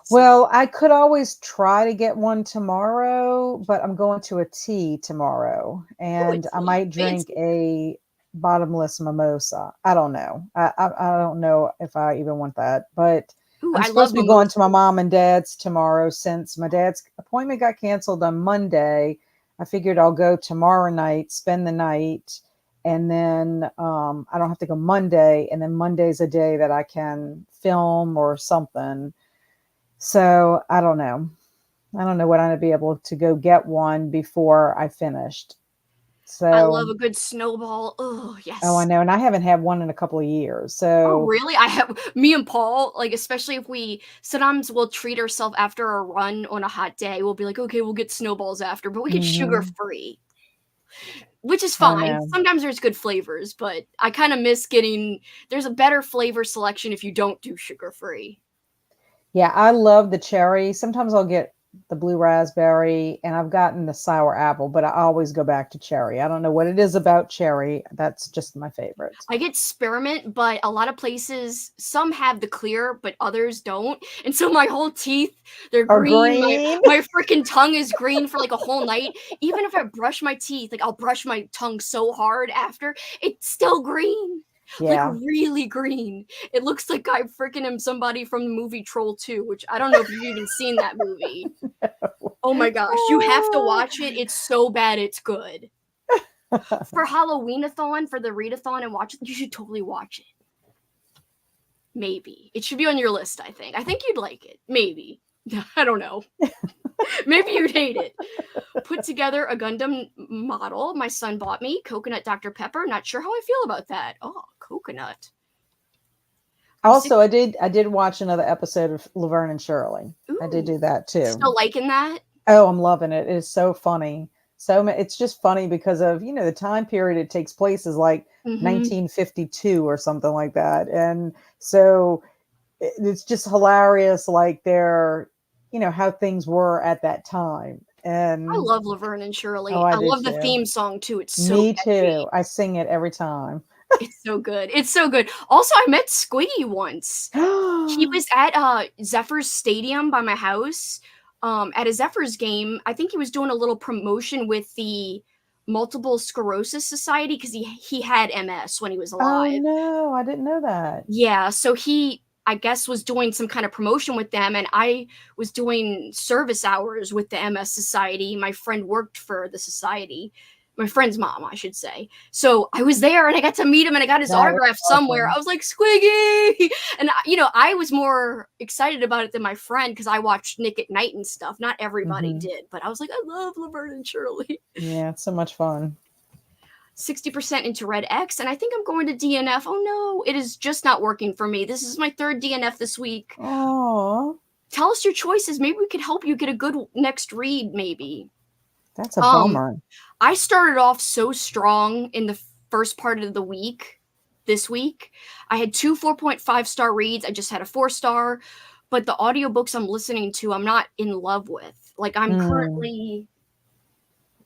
So, Well, I could always try to get one tomorrow, but I'm going to a tea tomorrow ooh, and it's I might drink fancy. a bottomless mimosa. I don't know. I don't know if I even want that, but Ooh, I'm I supposed love to be going to my mimosas. mom and dad's tomorrow since my dad's appointment got canceled on Monday. I figured I'll go tomorrow night, spend the night, and then I don't have to go Monday. And then Monday's a day that I can film or something. So I don't know. I don't know when I'd be able to go get one before I finished. I love So, a good snowball. Oh, oh, I yes. know. And I haven't had one in a couple of years. Oh, So, really? I have me and Paul, like, especially if we sometimes we'll treat ourselves after a run on a hot day. We'll be like, okay, we'll get snowballs after, but we get sugar mhm, free, which is I fine. know. Sometimes there's good flavors, but I kind of miss getting there's a better flavor selection if you don't do sugar free. Yeah, I love the cherry. Sometimes I'll get the blue raspberry, and I've gotten the sour apple, but I always go back to cherry. I don't know what it is about cherry. That's just my favorite. I get spearmint, but a lot of places, some have the clear, but others don't. And so my whole teeth, they're Or green. green. My freaking tongue is green for like a whole night. Even if I brush my teeth, like I'll brush my tongue so hard after, it's still green. Yeah. Like really green. It looks like I freaking am somebody from the movie Troll 2, which I don't know if you've even seen that movie. No. Oh my gosh, you have to watch it. It's so bad, it's good. For Halloween-a-thon, for the Readathon, and watch it, you should totally watch it. Maybe. It should be on your list, I think. I think you'd like it. Maybe. I don't know. Maybe you'd hate it. Put together a Gundam model my son bought me. Coconut Dr. Pepper. Not sure how I feel about that. Oh, coconut. Also, I did watch another episode of Laverne and Shirley. Ooh, I did do that too. Still liking that? Oh, I'm loving it. It is so funny. So it's just funny because of, the time period it takes place is like 1952 or something like that. And so it's just hilarious, like they're, how things were at that time. And I love Laverne and Shirley. Oh, I do love the too. theme song too. It's so Me catchy. too. I sing it every time. It's so good. It's so good. Also, I met Squiggy once. He was at Zephyr's Stadium by my house. At a Zephyr's game. I think he was doing a little promotion with the Multiple Sclerosis Society because he had MS when he was Oh alive. no, I didn't know that. Yeah, so he, I guess, was doing some kind of promotion with them, and I was doing service hours with the MS Society. My friend worked for the society. My friend's mom, I should say. So I was there and I got to meet him and I got his autograph somewhere. I was like, Squiggy! And, I was more excited about it than my friend because I watched Nick at Night and stuff. Not everybody did, but I was like, I love Laverne and Shirley. Yeah, it's so much fun. 60% into Red X, and I think I'm going to DNF. Oh no, it is just not working for me. This is my third DNF this week. Oh. Tell us your choices. Maybe we could help you get a good next read, maybe. That's a bummer. I started off so strong in the first part of the week, this week. I had 2 4.5-star reads. I just had a 4-star. But the audiobooks I'm listening to, I'm not in love with. Like, I'm currently,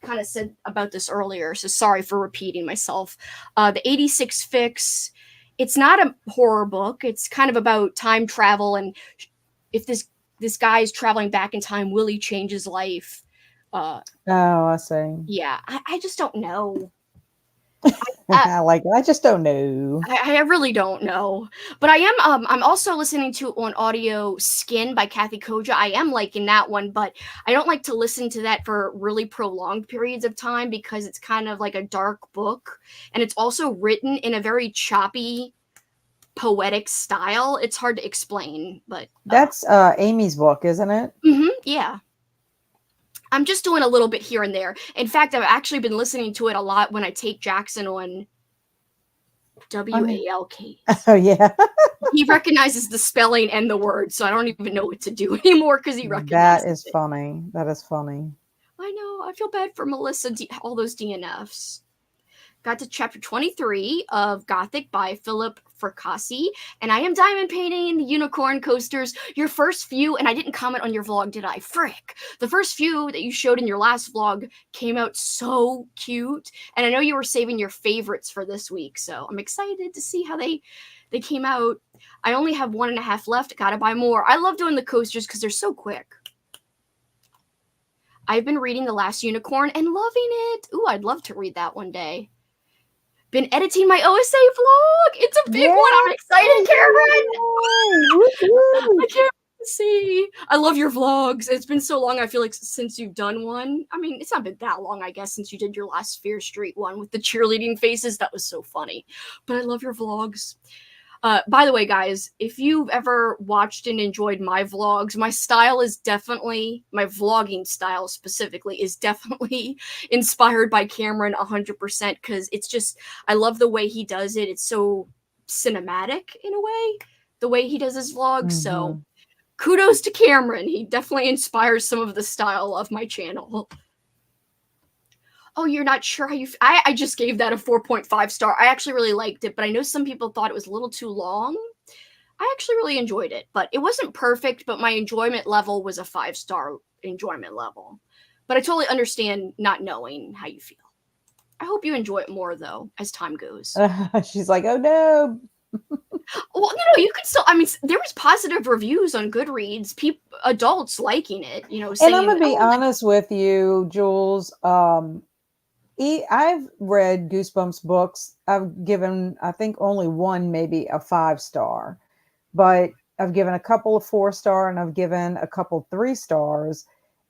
kind of said about this earlier, so sorry for repeating myself. The 86 Fix, it's not a horror book. It's kind of about time travel. And if this guy is traveling back in time, will he change his life? Oh, I see. Yeah, I just don't know. I just don't know. I really don't know. But I am I'm also listening to on audio Skin by Kathy Koja. I am liking that one, but I don't like to listen to that for really prolonged periods of time because it's kind of like a dark book and it's also written in a very choppy poetic style. It's hard to explain, but that's Amy's book, isn't it? Yeah. I'm just doing a little bit here and there. In fact, I've actually been listening to it a lot when I take Jackson on WALK. Oh, yeah. He recognizes the spelling and the word, so I don't even know what to do anymore because he recognizes That is it. funny. That is funny. I know. I feel bad for Melissa, all those DNFs. Got to chapter 23 of Gothic by Philip Fracassi, and I am diamond painting the unicorn coasters. Your first few, and I didn't comment on your vlog, did I? Frick. The first few that you showed in your last vlog came out so cute, and I know you were saving your favorites for this week, so I'm excited to see how they came out. I only have 1.5 left. Gotta buy more. I love doing the coasters because they're so quick. I've been reading The Last Unicorn and loving it. Ooh, I'd love to read that one day. Been editing my OSA vlog. It's a big one. I'm excited, Cameron. I can't see. I love your vlogs. It's been so long, I feel like, since you've done one. I mean, it's not been that long, I guess, since you did your last Fear Street one with the cheerleading faces. That was so funny. But I love your vlogs. By the way, guys, if you've ever watched and enjoyed my vlogs, my style is definitely, my vlogging style specifically, is definitely inspired by Cameron 100% because it's just, I love the way he does it. It's so cinematic in a way, the way he does his vlogs. So kudos to Cameron. He definitely inspires some of the style of my channel. Oh, you're not sure how you... I just gave that a 4.5 star. I actually really liked it, but I know some people thought it was a little too long. I actually really enjoyed it, but it wasn't perfect, but my enjoyment level was a 5-star enjoyment level. But I totally understand not knowing how you feel. I hope you enjoy it more, though, as time goes. She's like, oh no. Well, no, you could still. I mean, there was positive reviews on Goodreads. Adults liking it. And Saying, I'm gonna be "Oh, honest with you, Jules. I've read Goosebumps books. I've given, I think, only one, maybe a 5-star, but I've given a couple of 4-star and I've given a couple 3-stars.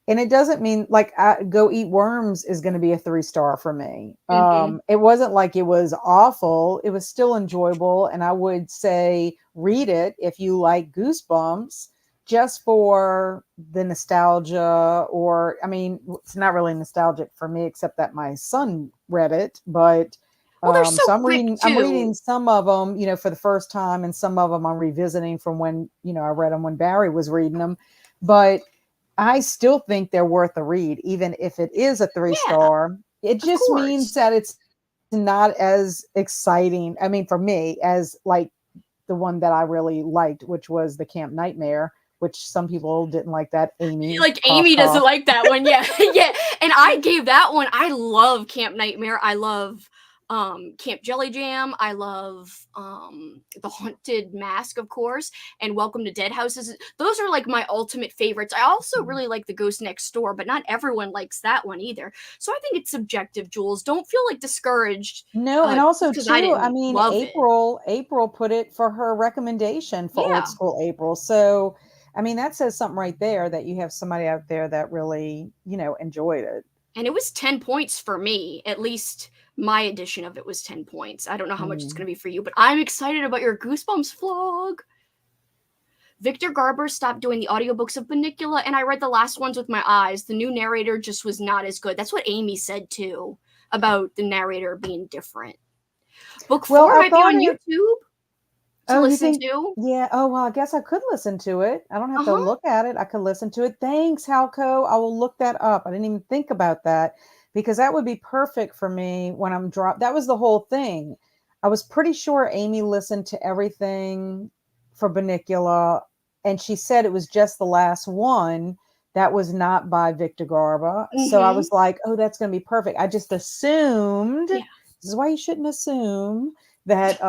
And it doesn't mean like Go Eat Worms is going to be a 3-star for me. mhm. It wasn't like it was awful. It was still enjoyable. And I would say read it if you like Goosebumps just for the nostalgia, or I mean, it's not really nostalgic for me, except that my son read it, but Well, they're so so I'm quick reading too." some of them, for the first time, and some of them I'm revisiting from when, I read them when Barry was reading them. But I still think they're worth a read, even if it is a three Yeah, star. It of just means course. that it's not as exciting. I mean, for me, as like the one that I really liked, which was the Camp Nightmare, which some people didn't like that. Amy, Like cough, Amy doesn't cough. like that one. Yeah, yeah. And I gave that one. I love Camp Nightmare. I love Camp Jelly Jam. I love The Haunted Mask, of course, and Welcome to Dead Houses. Those are like my ultimate favorites. I also really like The Ghost Next Door, but not everyone likes that one either. So I think it's subjective, Jules. Don't feel like discouraged No, and just also because I too, I didn't mean, love it. April put it for her recommendation for Old Yeah. School April. So, I mean, that says something right there, that you have somebody out there that really, enjoyed it. And it was 10 points for me. At least my edition of it was 10 points. I don't know how much it's going Mm. to be for you, but I'm excited about your Goosebumps vlog. Victor Garber stopped doing the audiobooks of Bunnicula, and I read the last ones with my eyes. The new narrator just was not as good. That's what Amy said too, about the narrator being different. Book Well, 4 I might be thought on it. YouTube to Oh, you listen think? to. Yeah. Oh, well, I guess I could listen to it. I don't have Uh to huh. look at it. I could listen to it. Thanks, Halco. I will look that up. I didn't even think about that, because that would be perfect for me when I'm dropped. That was the whole thing. I was pretty sure Amy listened to everything for Bunnicula, and she said it was just the last one that was not by Victor Garba. So I Mm-hmm. was like, oh, that's going to be perfect. I just assumed. Yeah. This is why you shouldn't assume that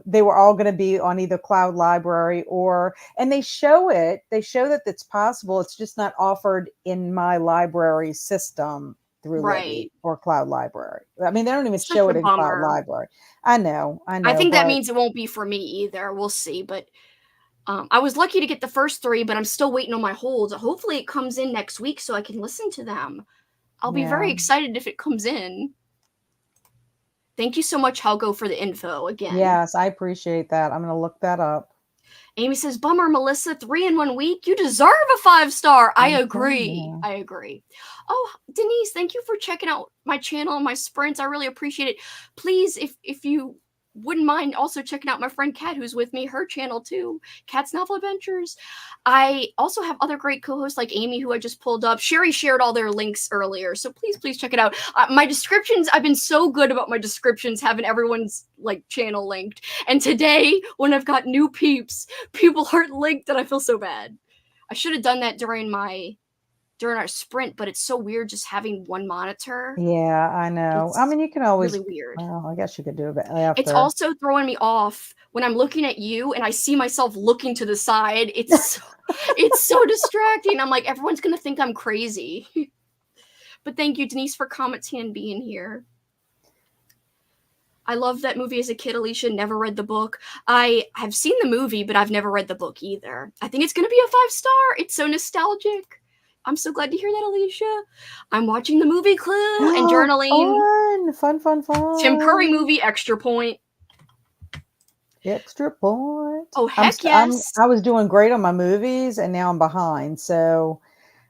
they were all going to be on either Cloud Library or, and they show that it's possible. It's just not offered in my library system through Right. Libby or Cloud Library. I mean, they don't even Such show a it in Cloud bummer. Library. I I know, think that but means it won't be for me either. We'll see. But I was lucky to get the first 3, but I'm still waiting on my holds. Hopefully, it comes in next week so I can listen to them. I'll be yeah. very excited if it comes in. Thank you so much, Helgo, for the info again. Yes, I appreciate that. I'm going to look that up. Amy says, "Bummer, Melissa, 3 in 1 week. You deserve a 5-star." I I'm telling agree. you. I agree. Oh, Denise, thank you for checking out my channel and my sprints. I really appreciate it. Please, if you wouldn't mind also checking out my friend Kat, who's with me, her channel too, Kat's Novel Adventures. I also have other great co-hosts like Amy, who I just pulled up. Sherry shared all their links earlier, so please check it out. My descriptions, I've been so good about my descriptions, having everyone's like channel linked. And today, when I've got new people aren't linked, and I feel so bad. I should have done that during our sprint, but it's so weird just having one monitor. Yeah, I know. I It's mean, you can always, really weird. well, I guess you could do it It's after. also throwing me off when I'm looking at you and I see myself looking to the side. It's so distracting. I'm like, everyone's gonna think I'm crazy. But thank you, Denise, for commenting and being here. I loved that movie as a kid, Alicia. Never read the book. I have seen the movie, but I've never read the book either. I think it's going to be a 5-star. It's so nostalgic. I'm so glad to hear that, Alicia. I'm watching the movie Clue and journaling. Fun. Tim Curry movie, extra point. Extra point. Oh, heck yes. I was doing great on my movies, and now I'm behind. So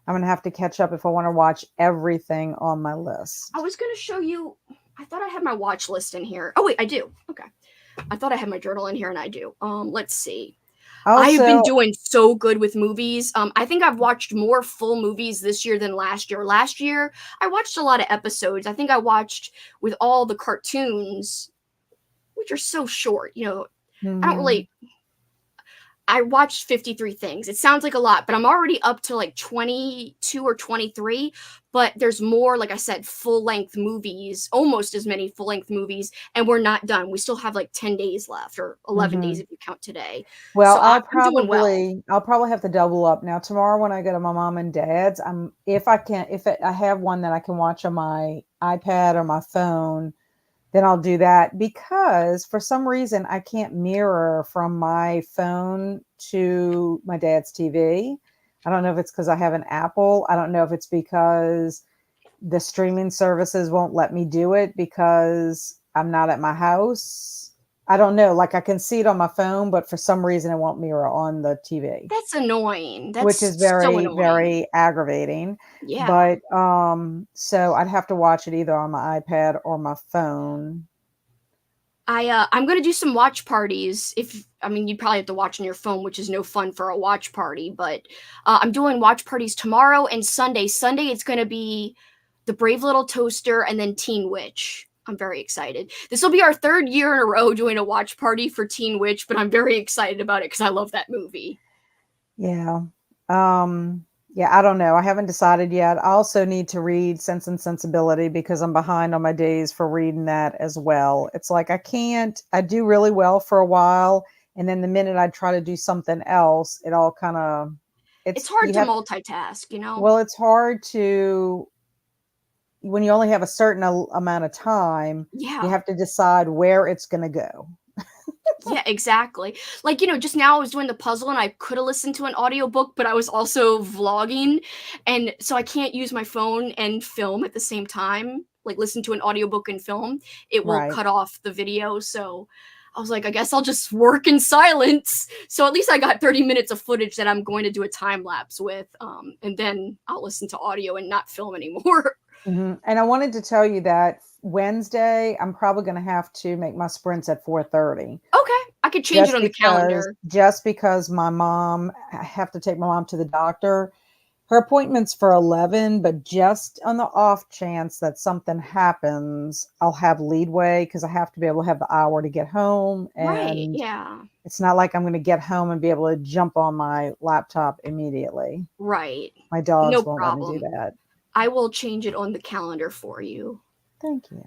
I'm gonna have to catch up if I want to watch everything on my list. I was going to show you. I thought I had my watch list in here. Oh, wait, I do. Okay. I thought I had my journal in here, and I do. Let's see. I have been Also, doing so good with movies. I think I've watched more full movies this year than last year. Last year, I watched a lot of episodes. I think I watched with all the cartoons, which are so short. I don't mhm. really. I watched 53 things. It sounds like a lot, but I'm already up to like 22 or 23. But there's more, like I said, full length movies, almost as many full length movies, and we're not done. We still have like 10 days left, or 11 days Mhm. if you count today. Well, So I'm doing well. I'll probably have to double up. Now tomorrow when I go to my mom and dad's, if I can, I have one that I can watch on my iPad or my phone, then I'll do that, because for some reason I can't mirror from my phone to my dad's TV. I don't know if it's because I have an Apple. I don't know if it's because the streaming services won't let me do it because I'm not at my house. I don't know. Like, I can see it on my phone, but for some reason it won't mirror on the TV, That's annoying. which That's is so very, annoying. very aggravating. Yeah. But so I'd have to watch it either on my iPad or my phone. I'm gonna do some watch parties. If I mean, you'd probably have to watch on your phone, which is no fun for a watch party. But I'm doing watch parties tomorrow and Sunday. Sunday it's gonna be The Brave Little Toaster and then Teen Witch. I'm very excited. This will be our third year in a row doing a watch party for Teen Witch, but I'm very excited about it because I love that movie. Yeah. Yeah, I don't know. I haven't decided yet. I also need to read Sense and Sensibility because I'm behind on my days for reading that as well. It's like I do really well for a while, and then the minute I try to do something else, it all kind of It's it's hard you to have multitask, you know? well, it's hard to when you only have a certain amount of time, you Yeah. have to decide where it's going to go. Yeah, exactly. Like, just now I was doing the puzzle and I could have listened to an audiobook, but I was also vlogging. And so I can't use my phone and film at the same time, like listen to an audiobook and film. It will Right. cut off the video. So I was like, I guess I'll just work in silence. So at least I got 30 minutes of footage that I'm going to do a time lapse with. And then I'll listen to audio and not film anymore. And I wanted to tell you that Wednesday, I'm probably going to have to make my sprints at 4:30. Okay. I could change it on the calendar. Just because I have to take my mom to the doctor. Her appointment's for 11, but just on the off chance that something happens, I'll have leadway because I have to be able to have the hour to get home. Right. And Yeah. it's not like I'm going to get home and be able to jump on my laptop immediately. Right. My dogs No won't let me do problem. that. I will change it on the calendar for you. Thank you.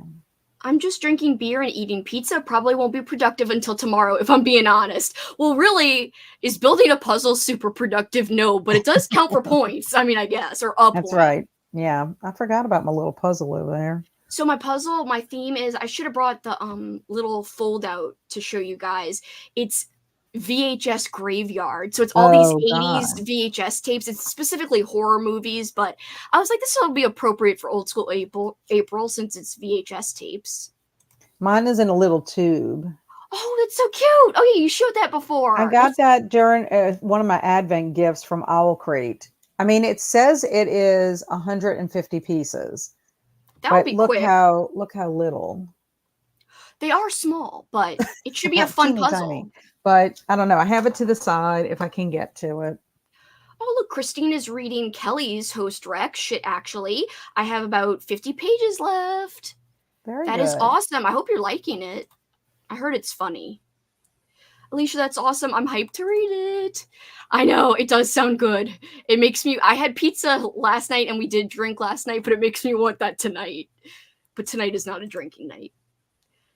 I'm just drinking beer and eating pizza. Probably won't be productive until tomorrow, if I'm being honest. Well, really, is building a puzzle super productive? No, but it does count for points. I mean, I guess, or a That's point. right. Yeah, I forgot about my little puzzle over there. So my puzzle, my theme is I should have brought the little fold out to show you guys. It's VHS graveyard. So it's all these Oh 80s God. VHS tapes. It's specifically horror movies, but I was like, this will be appropriate for old school April since it's VHS tapes. Mine is in a little tube. Oh, that's so cute. Oh, yeah, you showed that I before. got That's that during one of my Advent gifts from Owl Crate. I mean, it says it is 150 pieces, that would but be quick. look how little. They are small, but it should be a fun Teeny tiny. puzzle. But I don't know. I have it to the side if I can get to it. Oh, look, Christine is reading Kelly's Host Rec. Shit, actually. I have about 50 pages left. Very That is good. awesome. I hope you're liking it. I heard it's funny. Alicia, that's awesome. I'm hyped to read it. I know, it does sound good. It makes me. I had pizza last night and we did drink last night, but it makes me want that tonight. But tonight is not a drinking night.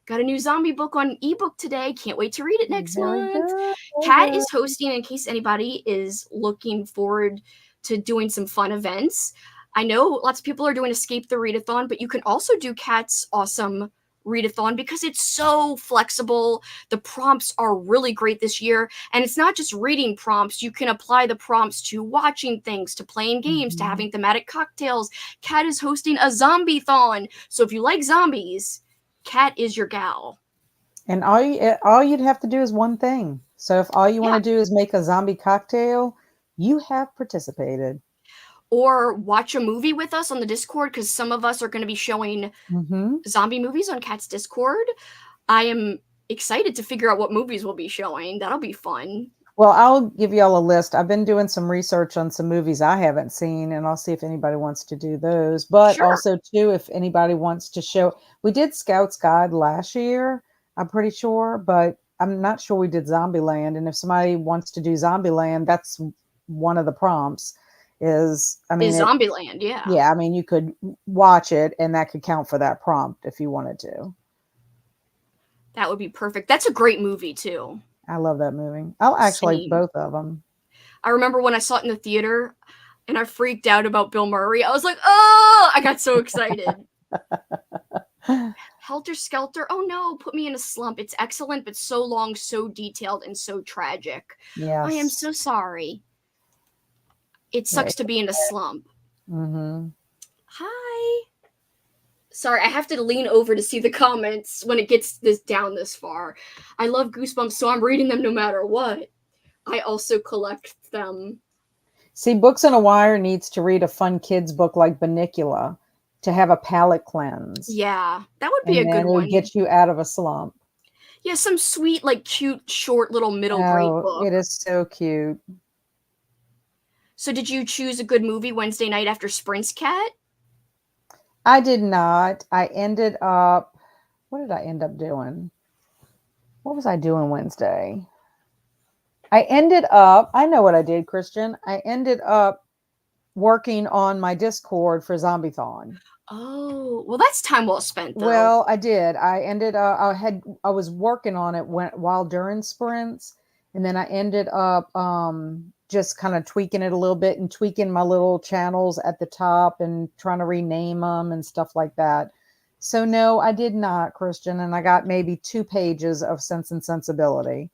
Got a new zombie book on ebook today. Can't wait to read it next Very month. good. Very Kat good. is hosting in case anybody is looking forward to doing some fun events. I know lots of people are doing Escape the Readathon, but you can also do Kat's awesome Readathon because it's so flexible. The prompts are really great this year. And it's not just reading prompts. You can apply the prompts to watching things, to playing games, to Mhm. having thematic cocktails. Kat is hosting a zombie-thon. So if you like zombies, Kat is your gal. And all you'd have to do is one thing. So if all you want Yeah. to do is make a zombie cocktail, you have participated. Or watch a movie with us on the Discord because some of us are going to be showing Mm-hmm. zombie movies on Kat's Discord. I am excited to figure out what movies we'll be showing. That'll be fun. Well, I'll give y'all a list. I've been doing some research on some movies I haven't seen, and I'll see if anybody wants to do those. But Sure. also, too, if anybody wants to show, we did Scout's Guide last year, I'm pretty sure, but I'm not sure we did Zombieland. And if somebody wants to do Zombieland, that's one of the prompts is, I mean, Is Zombieland, yeah. yeah, I mean, you could watch it and that could count for that prompt if you wanted to. That would be perfect. That's a great movie too. I love that movie. I'll actually Same. both of them. I remember when I saw it in the theater and I freaked out about Bill Murray. I was like, oh, I got so excited. Helter Skelter. Oh no, put me in a slump. It's excellent, but so long, so detailed, and so tragic. Yes. I am so sorry. It sucks to be in a slump. Mm-hmm. Hi. Sorry, I have to lean over to see the comments when it gets down this far. I love Goosebumps, so I'm reading them no matter what. I also collect them. See, Books on a Wire needs to read a fun kids book like Bunnicula to have a palate cleanse. Yeah, that would be and a good then it would one. get you out of a slump. Yeah, some sweet, like cute, short little middle grade book. It is so cute. So did you choose a good movie Wednesday night after Sprints Cat? I did not. I ended up, what did I end up doing? What was I doing Wednesday? I know what I did, Christian. I ended up working on my Discord for Zombiethon. Oh, well, that's time well spent, though. Well, I did. I was working on it while during sprints, and then I ended up just kind of tweaking it a little bit and tweaking my little channels at the top and trying to rename them and stuff like that. So no, I did not, Christian, and I got maybe 2 pages of Sense and Sensibility.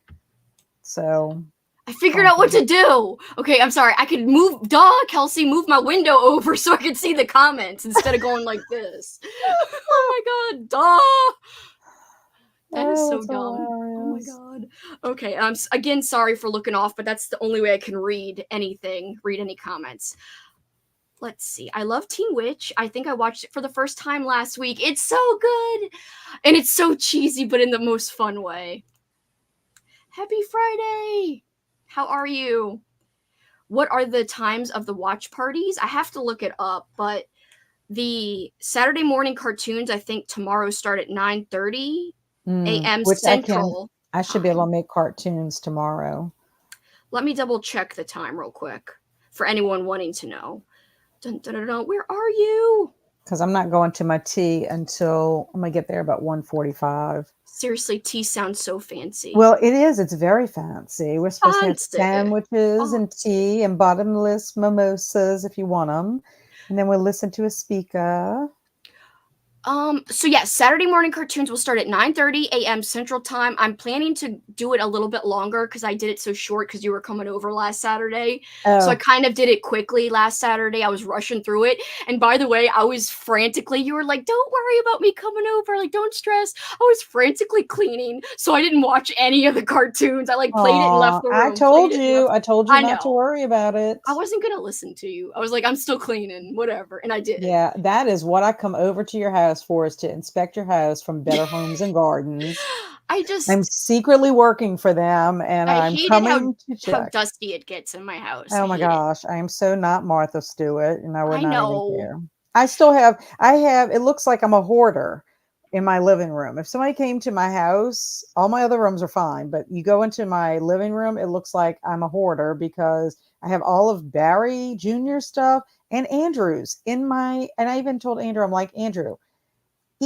So I figured out what to do. Okay, I'm sorry. I could move, Kelsi, move my window over so I could see the comments instead of going like this. Oh my god, That is so dumb. Hilarious. Oh my god. Okay, again, sorry for looking off, but that's the only way I can read any comments. Let's see. I love Teen Witch. I think I watched it for the first time last week. It's so good. And it's so cheesy, but in the most fun way. Happy Friday. How are you? What are the times of the watch parties? I have to look it up, but the Saturday morning cartoons, I think tomorrow start at 9:30 a.m. Central. I should be able to make cartoons tomorrow. Let me double check the time real quick for anyone wanting to know. Dun, dun, dun, dun. Where are you? Because I'm not going to my tea until I'm going to get there about 1:45. Seriously, tea sounds so fancy. Well, it is. It's very fancy. We're supposed to have sandwiches and tea and bottomless mimosas if you want them. And then we'll listen to a speaker. So yeah, Saturday morning cartoons will start at 9:30 a.m. Central Time. I'm planning to do it a little bit longer because I did it so short because you were coming over last Saturday. So I kind of did it quickly last Saturday. I was rushing through it. And by the way, I was frantically, you were like, don't worry about me coming over. Like, don't stress. I was frantically cleaning. So I didn't watch any of the cartoons. I played it and left the room. I told you not to worry about it. I wasn't going to listen to you. I was like, I'm still cleaning, whatever. And I did. Yeah, that is what I come over to your house for, is to inspect your house from Better Homes and Gardens. I'm secretly working for them, and I'm coming to check how dusty it gets in my house. Oh my gosh, I am so not Martha Stewart, and I would not even care. I have, it looks like I'm a hoarder in my living room. If somebody came to my house, all my other rooms are fine, but you go into my living room, it looks like I'm a hoarder because I have all of Barry Jr. stuff and Andrew's in my, and I even told Andrew, I'm like, Andrew,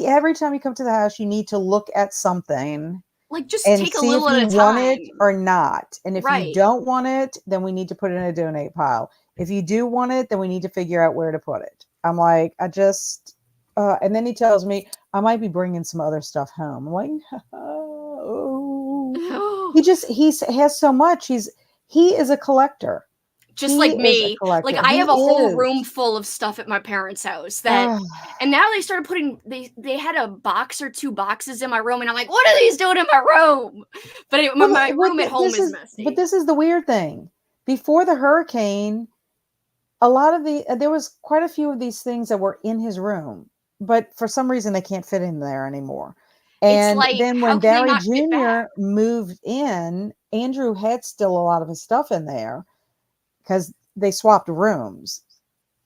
every time you come to the house, you need to look at something, just and take a see little if at you a time. want it or not. And if you don't want it, then we need to put it in a donate pile. If you do want it, then we need to figure out where to put it. I'm like, and then he tells me I might be bringing some other stuff home. I'm like, oh. He has so much. He is a collector. Just like me. Like I have a whole room full of stuff at my parents' house and now they started putting, they had a box or 2 boxes in my room, and I'm like, what are these doing in my room? But anyway, my room at home is messy. But this is the weird thing. Before the hurricane, there was quite a few of these things that were in his room, but for some reason they can't fit in there anymore. And then when Barry Jr. moved in, Andrew had still a lot of his stuff in there, because they swapped rooms.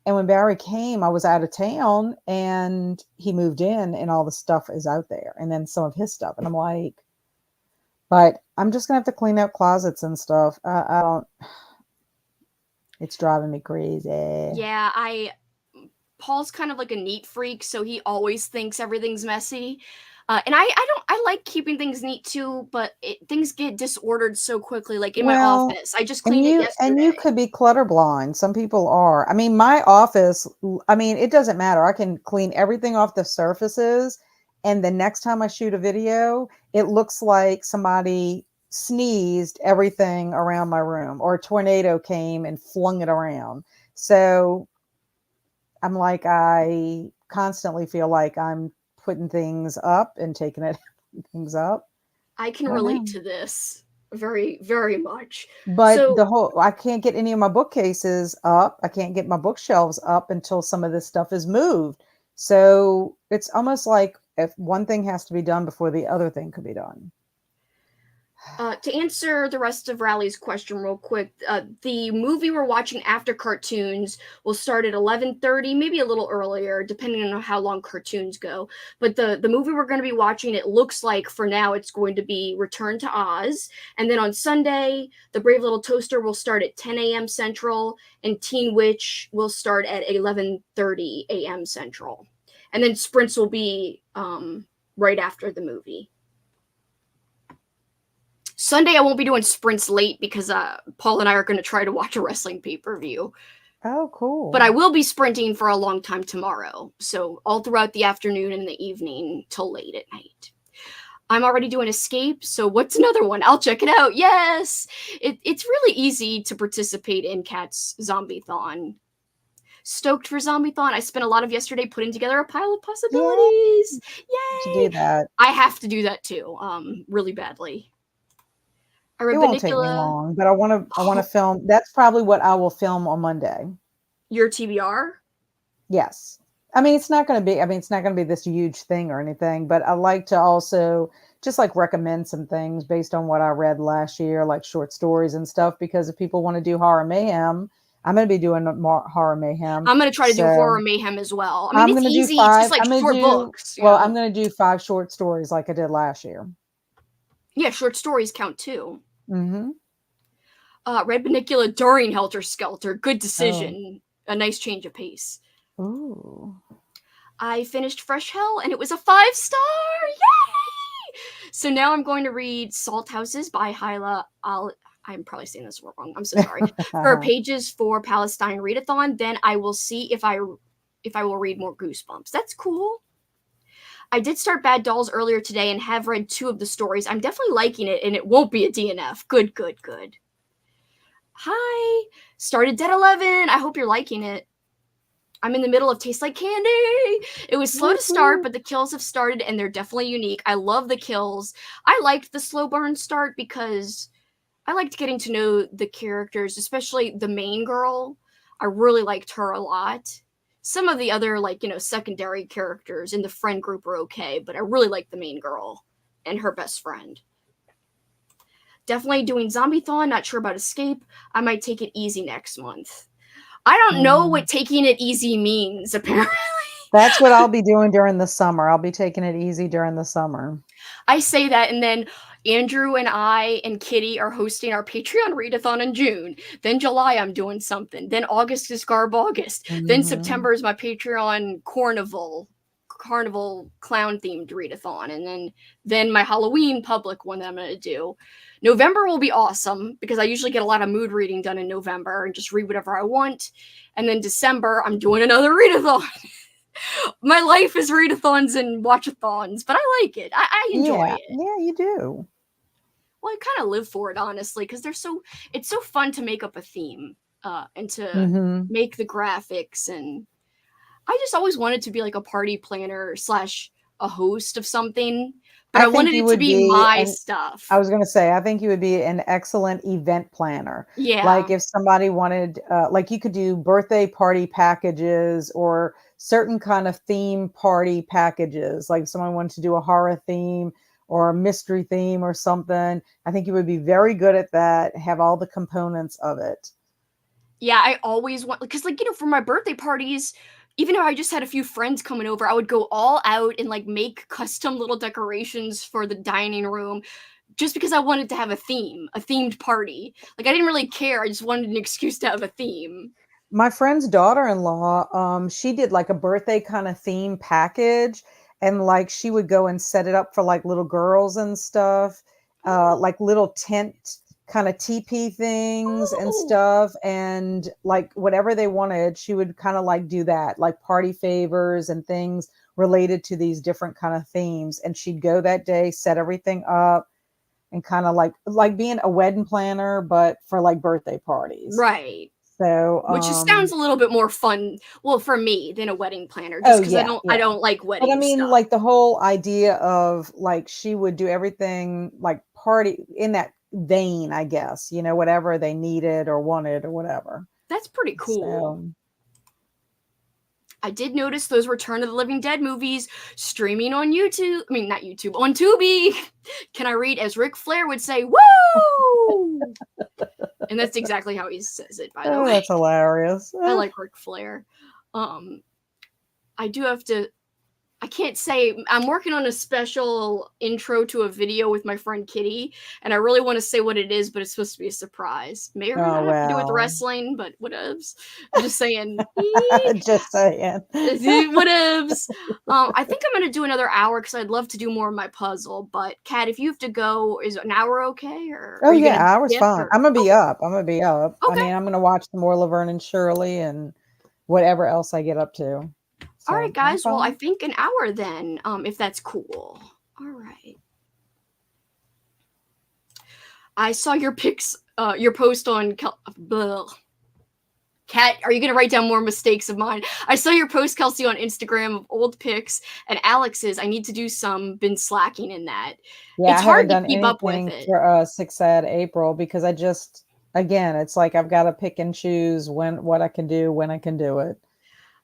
And when Barry came, I was out of town, and he moved in, and all the stuff is out there, and then some of his stuff. And I'm like, But I'm just gonna have to clean out closets and stuff. I don't. It's driving me crazy. Yeah, Paul's kind of like a neat freak, so he always thinks everything's messy. And I like keeping things neat too, but things get disordered so quickly. Like in my Well, office, I just and cleaned it you yesterday. could be clutter blind. Some people are. I mean, my office, I mean, it doesn't matter. I can clean everything off the surfaces, and the next time I shoot a video, it looks like somebody sneezed everything around my room or a tornado came and flung it around. So I'm like, I constantly feel like I'm putting things up and taking it things up. I can I don't relate know. to this very, very much. But So, I can't get any of my bookcases up. I can't get my bookshelves up until some of this stuff is moved. So it's almost like if one thing has to be done before the other thing could be done. to answer the rest of Rally's question real quick, the movie we're watching after cartoons will start at 11:30, maybe a little earlier, depending on how long cartoons go. But the movie we're going to be watching, it looks like for now it's going to be Return to Oz, and then on Sunday, The Brave Little Toaster will start at 10 a.m. Central, and Teen Witch will start at 11:30 a.m. Central, and then sprints will be right after the movie. Sunday, I won't be doing sprints late because Paul and I are going to try to watch a wrestling pay-per-view. Oh, cool. But I will be sprinting for a long time tomorrow. So all throughout the afternoon and the evening till late at night. I'm already doing Escape, so what's another one? I'll check it out. Yes! It's really easy to participate in Cat's Zombie-thon. Stoked for Zombie-thon. I spent a lot of yesterday putting together a pile of possibilities. To Yay! do that. I have to do that too, really badly. I read It won't take me Banicula. long, but I want to film. That's probably what I will film on Monday. Your TBR? Yes. I mean, it's not going to be, I mean, it's not going to be this huge thing or anything, but I like to also just like recommend some things based on what I read last year, like short stories and stuff, because if people want to do horror mayhem, I'm going to be doing more horror mayhem. I'm gonna try to do horror So mayhem as well. I mean, I'm it's going to do easy. It's just like I'm going to short do, books, well, I'm going to do 5 short stories like I did last year. Yeah, short stories count too. Mm-hmm. Read Banicula during Helter Skelter. Good Oh. decision. A nice change of pace. Ooh. I finished Fresh Hell and it was a 5-star. Yay! So now I'm going to read Salt Houses by Hyla. I'm probably saying this wrong. I'm so sorry. For pages for Palestine Readathon, then I will see if I will read more Goosebumps. That's cool. I did start Bad Dolls earlier today and have read 2 of the stories. I'm definitely liking it, and it won't be a DNF. Good, good, good. Hi. Started Dead 11. I hope you're liking it. I'm in the middle of Tastes Like Candy. It was slow to start, but the kills have started, and they're definitely unique. I love the kills. I liked the slow burn start because I liked getting to know the characters, especially the main girl. I really liked her a lot. Some of the other, like, secondary characters in the friend group are okay, but I really like the main girl and her best friend. Definitely doing Zombie-thon, not sure about Escape. I might take it easy next month. I don't know what taking it easy means, apparently. That's what I'll be doing during the summer. I'll be taking it easy during the summer. I say that, and then Andrew and I and Kitty are hosting our Patreon readathon in June. Then July, I'm doing something. Then August is Garb August. Then September is my Patreon carnival clown themed readathon, and then my Halloween public one that I'm gonna do. November will be awesome because I usually get a lot of mood reading done in November and just read whatever I want. And then December, I'm doing another readathon. My life is readathons and watchathons, but I like it. I enjoy it. Yeah, you do. Well, I kind of live for it, honestly, because it's so fun to make up a theme and to make the graphics. And I just always wanted to be like a party planner / a host of something, but I wanted it to be my stuff. I was going to say, I think you would be an excellent event planner. Yeah. Like if somebody wanted, like you could do birthday party packages or certain kind of theme party packages. Like if someone wanted to do a horror theme or a mystery theme or something, I think you would be very good at that, have all the components of it. Yeah, I always want, because for my birthday parties, even though I just had a few friends coming over, I would go all out and like make custom little decorations for the dining room, just because I wanted to have a themed party. Like I didn't really care. I just wanted an excuse to have a theme. My friend's daughter-in-law, she did like a birthday kind of theme package, and like she would go and set it up for like little girls and stuff, like little tent kind of teepee things and Oh, stuff, and like whatever they wanted, she would kind of like do that, like party favors and things related to these different kind of themes. And she'd go that day, set everything up, and kind of like being a wedding planner, but for like birthday parties. right. So, Which just sounds a little bit more fun, well, for me than a wedding planner, just oh because I yeah, don't I yeah. don't like But I wedding mean, stuff. like the whole idea of like she would do everything like party in that vein, I guess, whatever they needed or wanted or whatever. That's pretty cool. So, I did notice those Return of the Living Dead movies streaming on YouTube. I mean, not YouTube, on Tubi. Can I read as Ric Flair would say, "Woo!" And that's exactly how he says it, by the oh, way. that's hilarious. I like Ric Flair. I do have to. I can't say I'm working on a special intro to a video with my friend Kitty, and I really want to say what it is, but it's supposed to be a surprise. May or may Oh not have to do with well. wrestling, but whatevs. I'm just saying. Just saying. Whatevs. I think I'm gonna do another hour because I'd love to do more of my puzzle. But Kat, if you have to go, is an hour okay, or Oh are you yeah, gonna I was dip? fine. Or I'm gonna be okay, up. I'm gonna be up. I okay. mean, I'm gonna watch some more Laverne and Shirley and whatever else I get up to. All right, So I'm guys. Well, I fine. think an hour then, if that's cool. All right. I saw your pics, your post on Kat, are you going to write down more mistakes of mine? I saw your post, Kelsi, on Instagram of old pics and Alex's. I need to do some. Been slacking in that. Yeah, It's I haven't hard to done keep up with anything it. for Six Sad April because I just again, it's like I've got to pick and choose what I can do when I can do it.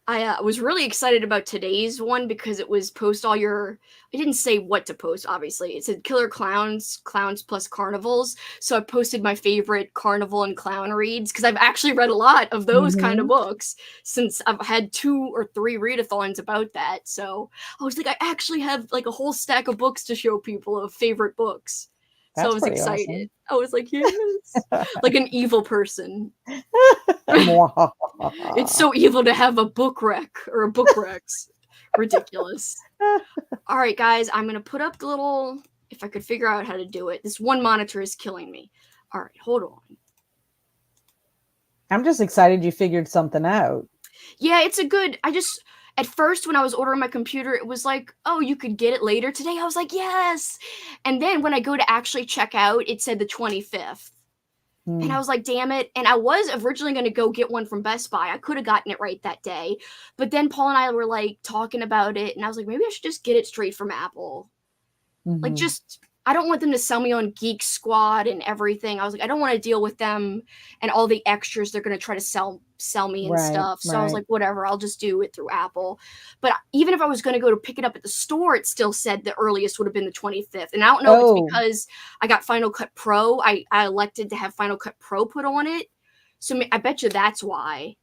I was really excited about today's one because it was post all your. I didn't say what to post, obviously. It said killer clowns, clowns plus carnivals. So I posted my favorite carnival and clown reads because I've actually read a lot of those kind of Hmm. books since I've had 2 or 3 readathons about that. So I was like, I actually have like a whole stack of books to show people of favorite books. So I That's was pretty excited. awesome. I was like, yes, like an evil person. It's so evil to have a book wreck or a book Rex. Ridiculous. All right, guys, I'm gonna put up the little. If I could figure out how to do it, this one monitor is killing me. All right, hold on. I'm just excited you figured something out. Yeah, it's a good. I just at first when I was ordering my computer, it was like, oh, you could get it later today. I was like, yes. And then when I go to actually check out, it said the 25th. And I Hmm. was like, damn it. And I was originally going to go get one from Best Buy. I could have gotten it right that day. But then Paul and I were like talking about it. And I was like, maybe I should just get it straight from Apple. Like, Hmm. just, I don't want them to sell me on Geek Squad and everything. I was like, I don't want to deal with them and all the extras they're going to try to sell me and Right, stuff. So I was right. like, whatever, I'll just do it through Apple. But even if I was going to go to pick it up at the store, it still said the earliest would have been the 25th. And I don't know if it's Oh, because I got Final Cut Pro. I elected to have Final Cut Pro put on it. So I bet you that's why.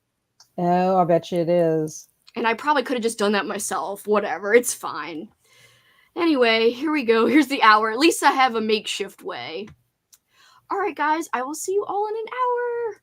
oh, I bet you it is. And I probably could have just done that myself. Whatever, it's fine. Anyway, here we go. Here's the hour. At least I have a makeshift way. All right, guys, I will see you all in an hour.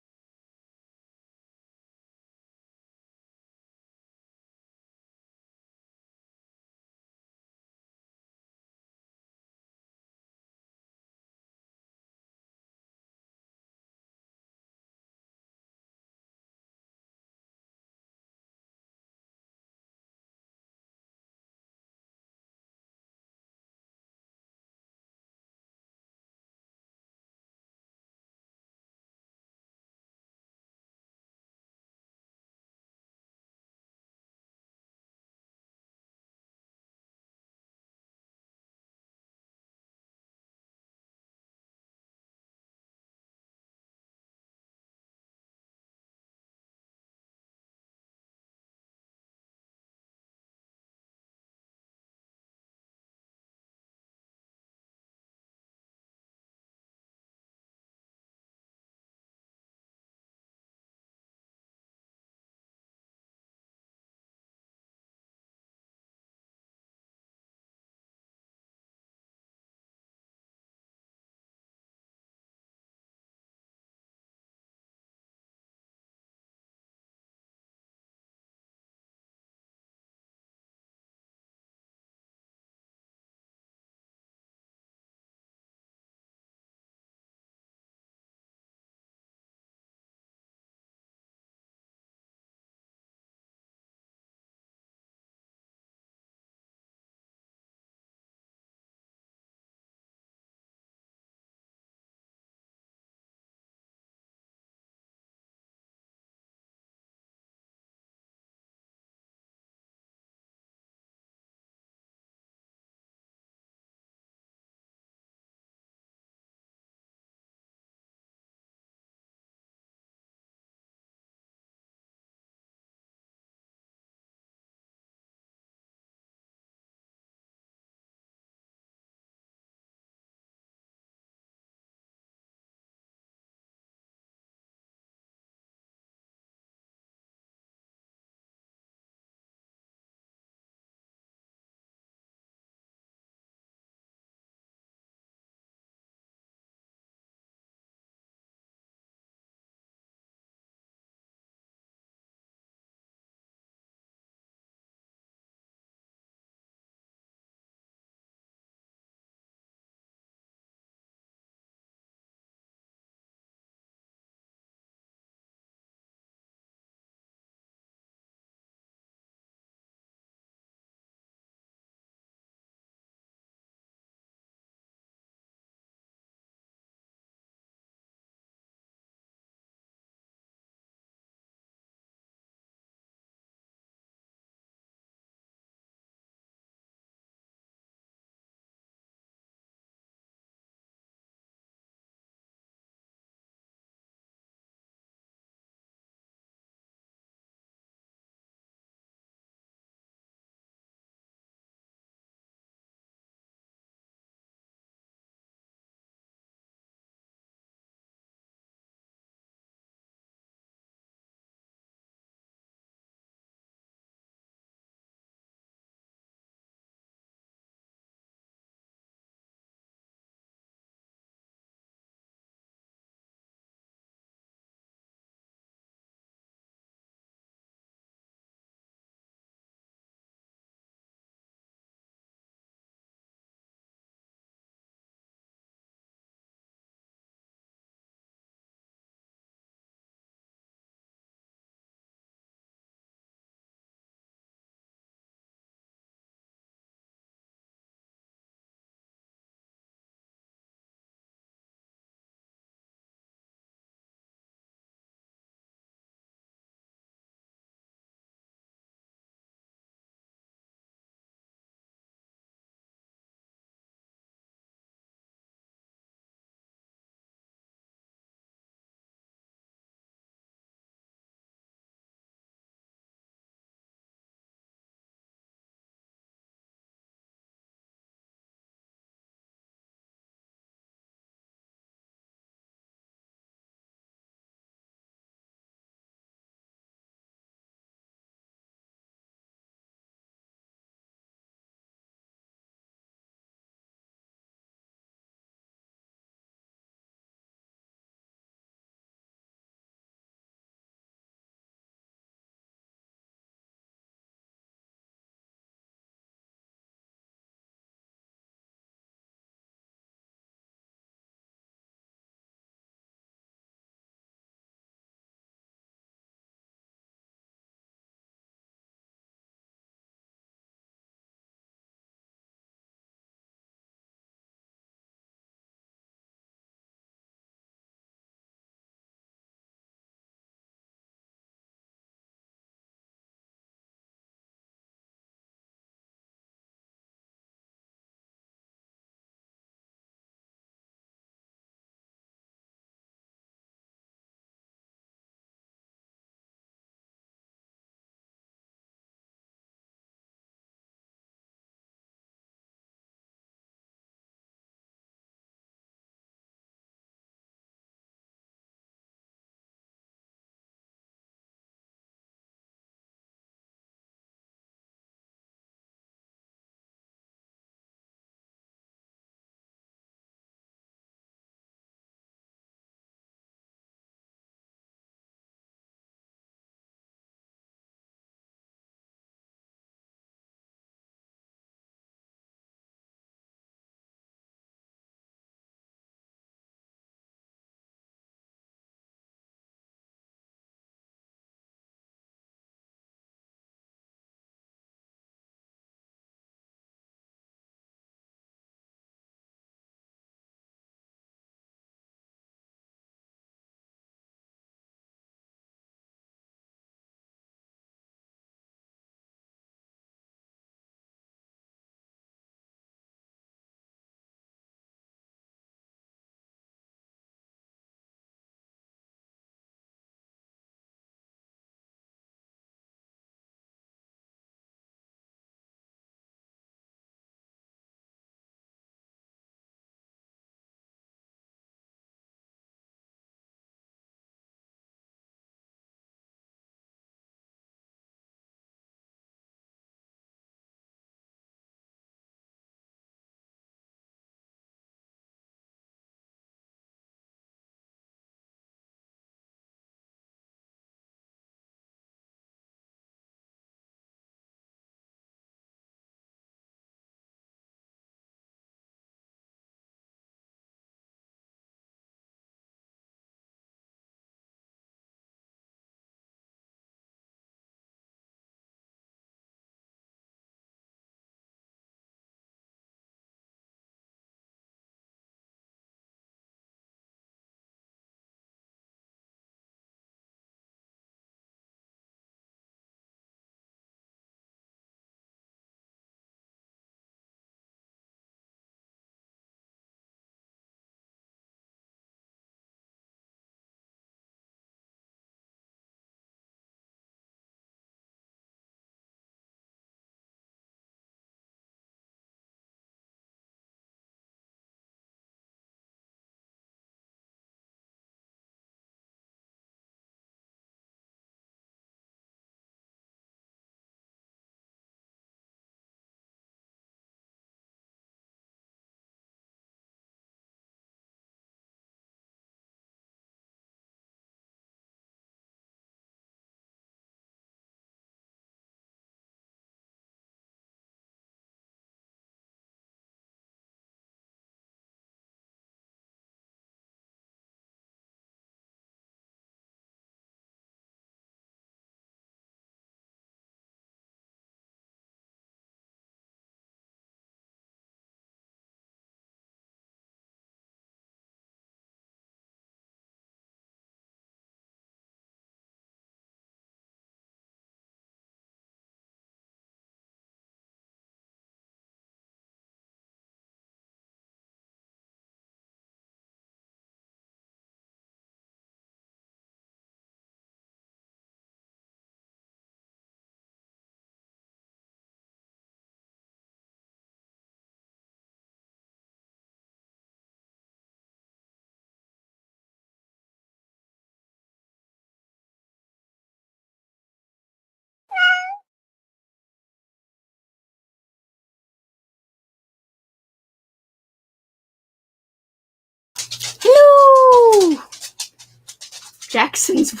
Jackson's.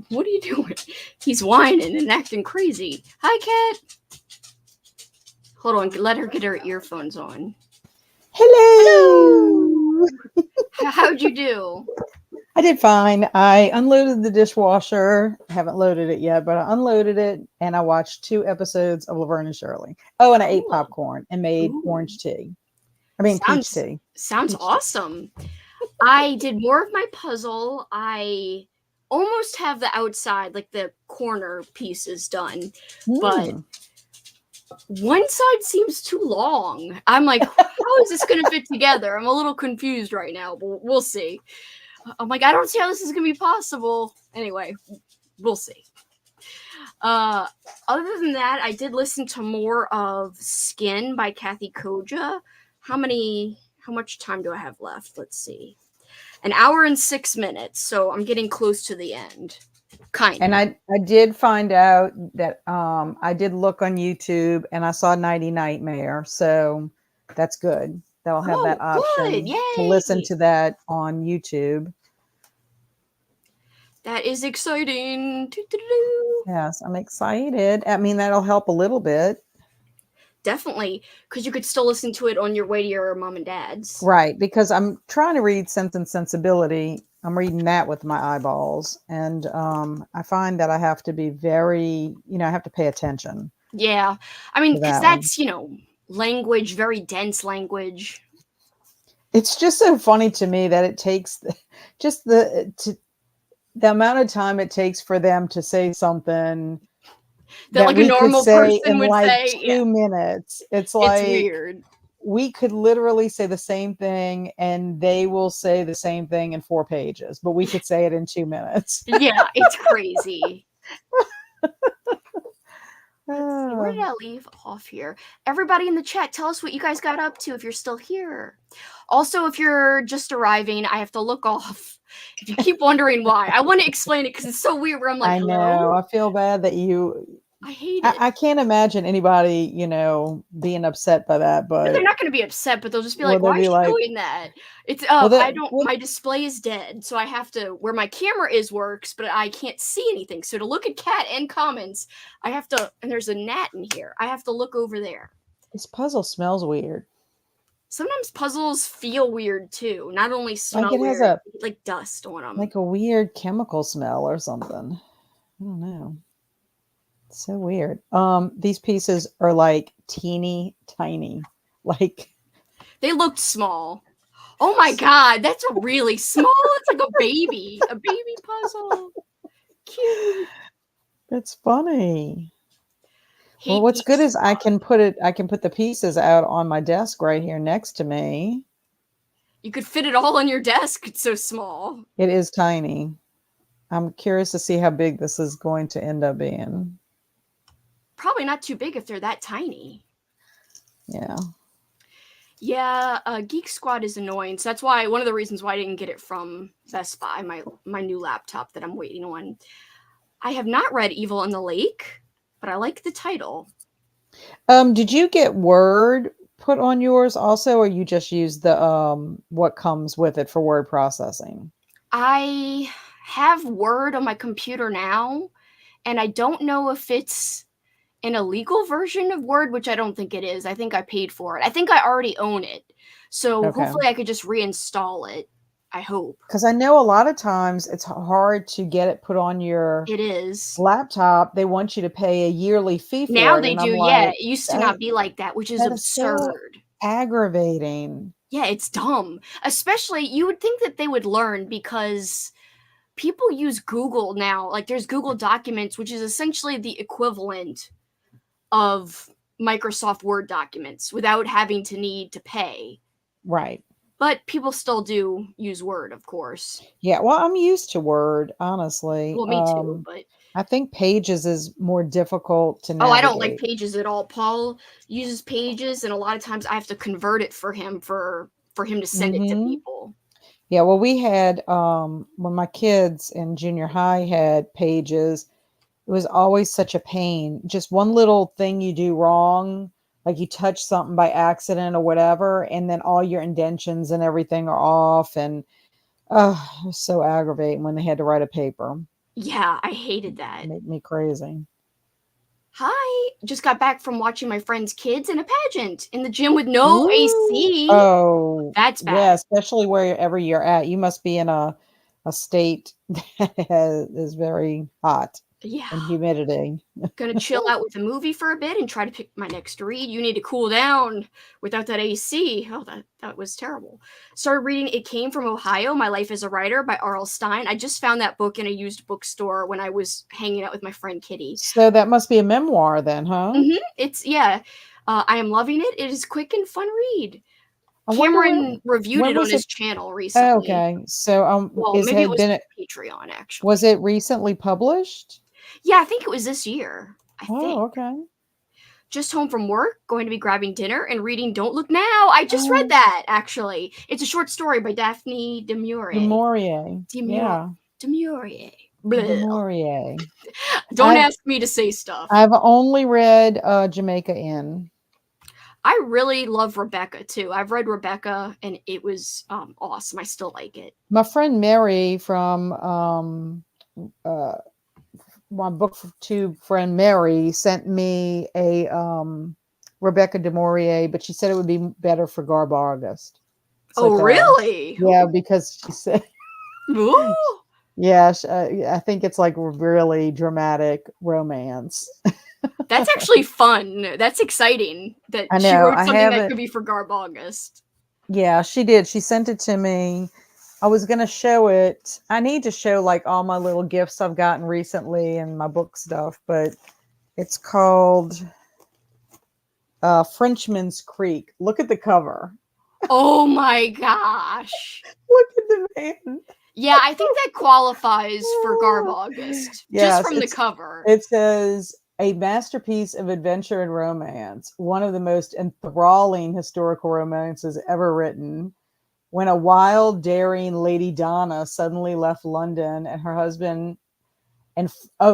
What are you doing? He's whining and acting crazy. Hi, cat. Hold on. Let her get her earphones on. Hello. How'd you do? I did fine. I unloaded the dishwasher. I haven't loaded it yet, but I unloaded it and I watched 2 episodes of Laverne and Shirley. Oh, and I ate Cool. popcorn and made Ooh. orange tea. I mean, peach tea. Sounds Peach tea. awesome. I did more of my puzzle. I almost have the outside, like the corner pieces done, but one side seems too long. I'm like, how is this going to fit together? I'm a little confused right now, but we'll see. I'm like, I don't see how this is going to be possible. Anyway, we'll see. Other than that, I did listen to more of Skin by Kathy Koja. How much time do I have left? Let's see. 1 hour and 6 minutes. So I'm getting close to the end. Kind of. And I did find out that I did look on YouTube and I saw Nighty Nightmare. So that's good. They'll have that option to listen to that on YouTube. That is exciting. Yes, I'm excited. I mean, that'll help a little bit. Definitely, because you could still listen to it on your way to your mom and dad's. Right, because I'm trying to read Sense and Sensibility. I'm reading that with my eyeballs. And I find that I have to be very, I have to pay attention. Yeah. I mean, because that's, language, very dense language. It's just so funny to me that it takes just the amount of time it takes for them to say something that like a normal person would say 2 minutes. It's like, it's weird. We could literally say the same thing and they will say the same thing in 4 pages, but we could say it in 2 minutes. Yeah, it's crazy. Where did I leave off here? Everybody in the chat, tell us what you guys got up to if you're still here. Also, if you're just arriving, I have to look off. If you keep wondering why, I want to explain it because it's so weird where I'm like, I know. I feel bad that I hate it. I can't imagine anybody, being upset by that, but they're not going to be upset, but they'll just be like, why are you doing that? It's my display is dead, so I have to, where my camera works, but I can't see anything. So to look at chat and comments, I have to, and there's a gnat in here. I have to look over there. This puzzle smells weird. Sometimes puzzles feel weird too. Not only smell like it weird, has like dust on them. Like a weird chemical smell or something. I don't know. So weird. These pieces are like teeny tiny. Like they looked small. Oh my god, that's really small. It's like a baby puzzle. Cute. That's funny. Well, what's good is I can put the pieces out on my desk right here next to me. You could fit it all on your desk. It's so small. It is tiny. I'm curious to see how big this is going to end up being. Probably not too big if they're that tiny. Yeah. Yeah, Geek Squad is annoying. So that's why one of the reasons why I didn't get it from Best Buy, my new laptop that I'm waiting on. I have not read Evil in the Lake, but I like the title. Did you get Word put on yours also, or you just use the what comes with it for word processing? I have Word on my computer now, and I don't know if it's an illegal version of Word, which I don't think it is. I think I paid for it. I think I already own it. So hopefully I could just reinstall it. I hope. Because I know a lot of times it's hard to get it put on your laptop. They want you to pay a yearly fee for it. Now they do, yeah. It used to not be like that, which is absurd. So aggravating. Yeah, it's dumb. Especially, you would think that they would learn because people use Google now. Like there's Google Documents, which is essentially the equivalent of Microsoft Word documents without having to need to pay. Right. But people still do use Word, of course. Yeah, well, I'm used to Word, honestly. Well, me too, but I think Pages is more difficult to navigate. Oh, I don't like Pages at all. Paul uses Pages, and a lot of times I have to convert it for him for him to send it to people. Yeah, well, we had when my kids in junior high had Pages, it was always such a pain. Just one little thing you do wrong, like you touch something by accident or whatever, and then all your indentions and everything are off. And Oh, it was so aggravating when they had to write a paper. Yeah, I hated that. Make me crazy. Hi, just got back from watching my friend's kids in a paget in the gym with no Ooh. AC. Oh, That's yeah, bad. especially wherever you're at. You must be in a state that is very hot Yeah. and humidity. Gonna chill out with a movie for a bit and try to pick my next read. You need to cool down without that AC. Oh, that was terrible. Started reading It Came from Ohio, My Life as a Writer by R.L. Stein. I just found that book in a used bookstore when I was hanging out with my friend Kitty. So that must be a memoir then, huh? It's, yeah. I am loving it. It is quick and fun read. I wonder Cameron reviewed when it on was it? his channel Oh, recently. okay. So Well, is maybe it had was been Patreon, actually. was it recently published? Yeah, I think it was this year. I think. Oh, okay. Just home from work, going to be grabbing dinner and reading Don't Look Now. I just read Oh, that, actually. It's a short story by Daphne du Du Maurier. Maurier. Yeah. Du Maurier. Du Bleh. Maurier. Don't ask me to say stuff. I've only read Jamaica Inn. I really love Rebecca, too. I've read Rebecca, and it was awesome. I still like it. My friend Mary from my booktube friend Mary sent me a Rebecca du Maurier, but she said it would be better for Garb August. It's Oh, like really? yeah, because she said Ooh. yeah, I think it's like really dramatic romance. That's actually fun. That's exciting that I she know. wrote I something that haven't. could be for Garb August. Yeah, she did. She sent it to me. I was going to show it. I need to show like all my little gifts I've gotten recently and my book stuff, but it's called Frenchman's Creek. Look at the cover. Oh my gosh. Look at the man. Yeah, I think that qualifies for Garb August. Just Yes, from the cover. it says a masterpiece of adventure and romance, one of the most enthralling historical romances ever written. When a wild, daring Lady Donna suddenly left London and her husband,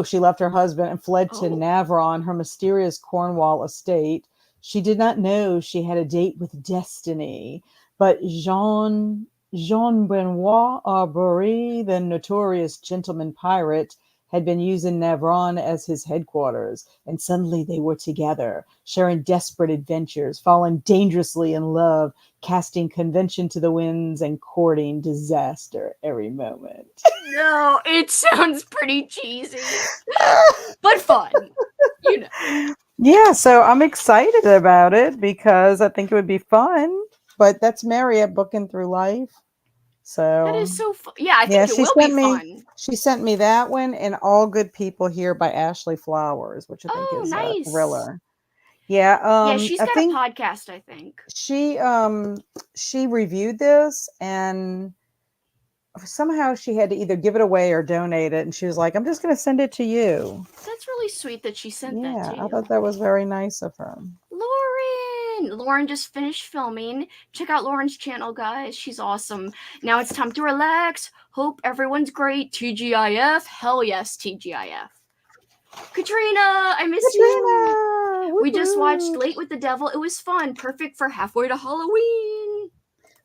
she left her husband and fled to Navron, her mysterious Cornwall estate. She did not know she had a date with destiny, but Jean Benoit Arbery, the notorious gentleman pirate, had been using Navron as his headquarters, and suddenly they were together, sharing desperate adventures, falling dangerously in love, casting convention to the winds, and courting disaster every moment. No, it sounds pretty cheesy. But fun. You know. Yeah, so I'm excited about it because I think it would be fun. But that's Mary at Booking Through Life. So That is so fun. Yeah, I think it will be fun. She sent me that one and All Good People Here by Ashley Flowers, which I think is a nice. thriller. Yeah, yeah, she's got a podcast, I think. She reviewed this and somehow she had to either give it away or donate it, and she was like, I'm just going to send it to you. That's really sweet that she sent that to you. I thought that was very nice of her. Lauren just finished filming. Check out Lauren's channel, guys. She's awesome. Now it's time to relax. Hope everyone's great. TGIF. Hell yes, TGIF. Katrina, I miss you. Woo-hoo. We just watched Late with the Devil. It was fun. Perfect for halfway to Halloween.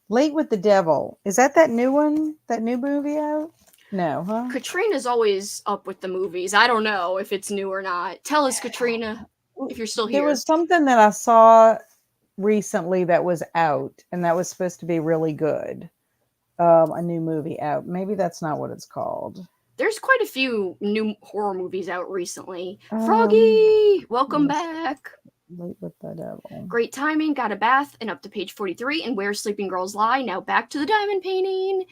Late with the Devil. Is that new one? That new movie out? No, huh? Katrina's always up with the movies. I don't know if it's new or not. Tell us, Katrina, if you're still here. There was something that I saw recently that was out, and that was supposed to be really good. A new movie out. Maybe that's not what it's called. There's quite a few new horror movies out recently. Froggy, welcome back. Late with the Devil. Great timing. Got a bath and up to page 43 and Where Sleeping Girls Lie. Now back to the diamond painting.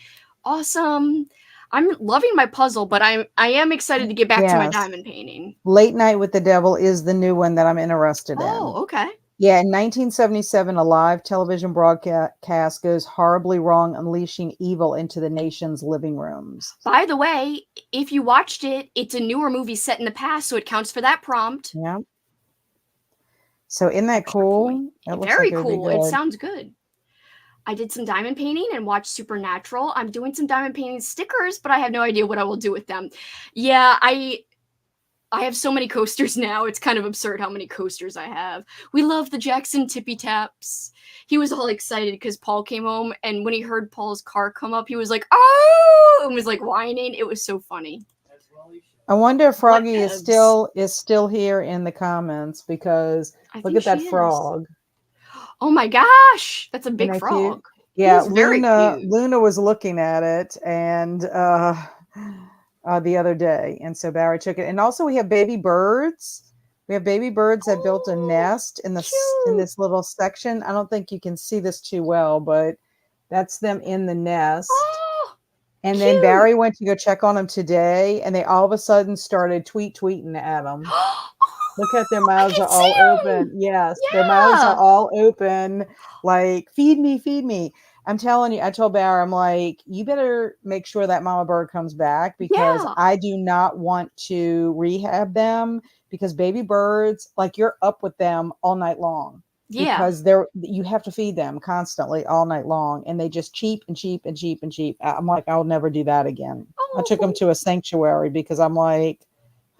Awesome. I'm loving my puzzle, but I am excited to get back to my diamond painting. Late Night with the Devil is the new one that I'm interested in. Oh, okay. Yeah, in 1977, a live television broadcast goes horribly wrong, unleashing evil into the nation's living rooms. By the way, if you watched it, it's a newer movie set in the past, so it counts for that prompt. Yeah. So isn't that cool? Very cool. It sounds good. I did some diamond painting and watched Supernatural. I'm doing some diamond painting stickers, but I have no idea what I will do with them. Yeah, I have so many coasters now. It's kind of absurd how many coasters I have. We love the Jackson Tippy Taps. He was all excited because Paul came home, and when he heard Paul's car come up, he was like, "Oh!" and was like whining. It was so funny. I wonder if Froggy is Whatevs. still here in the comments, because I look think at that she is. frog. Oh my gosh, that's a big Isn't that frog. cute? Yeah, He's very cute. Luna was looking at it, and the other day, and so Barry took it. And also we have baby birds. We have baby birds that built a nest in Cute. this little section. I don't think you can see this too well, but that's them in the nest. Oh, And cute. then Barry went to go check on them today, and they all of a sudden started tweeting at them. Look at their mouths are all open. Yes, their mouths are all open, like, feed me, feed me. I'm telling you, I told Barry, I'm like, you better make sure that mama bird comes back, because Yeah. I do not want to rehab them, because baby birds, like, you're up with them all night long. Yeah. Because you have to feed them constantly all night long, and they just cheep and cheep and cheep and cheep. I'm like, I'll never do that again. I took them to a sanctuary because I'm like,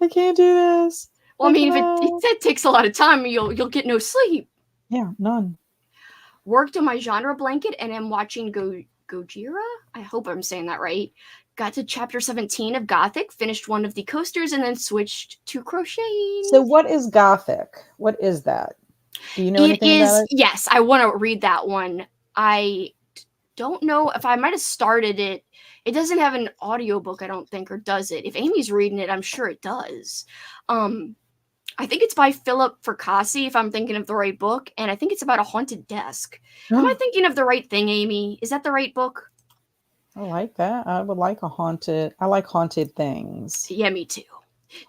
I can't do this. Well, I mean, if that takes a lot of time, you'll get no sleep. Yeah, none. Worked on my genre blanket and am watching Gojira. I hope I'm saying that right. Got to chapter 17 of Gothic, finished one of the coasters, and then switched to crocheting. So what is Gothic? What is that? Do you know anything about it? Yes, I want to read that one. I don't know if I might have started it. It doesn't have an audiobook, I don't think, or does it? If Amy's reading it, I'm sure it does. I think it's by Philip Fracassi, if I'm thinking of the right book, and I think it's about a haunted desk. Am I thinking of the right thing, Amy? Is that the right book? I like that. I like haunted things. Yeah, me too.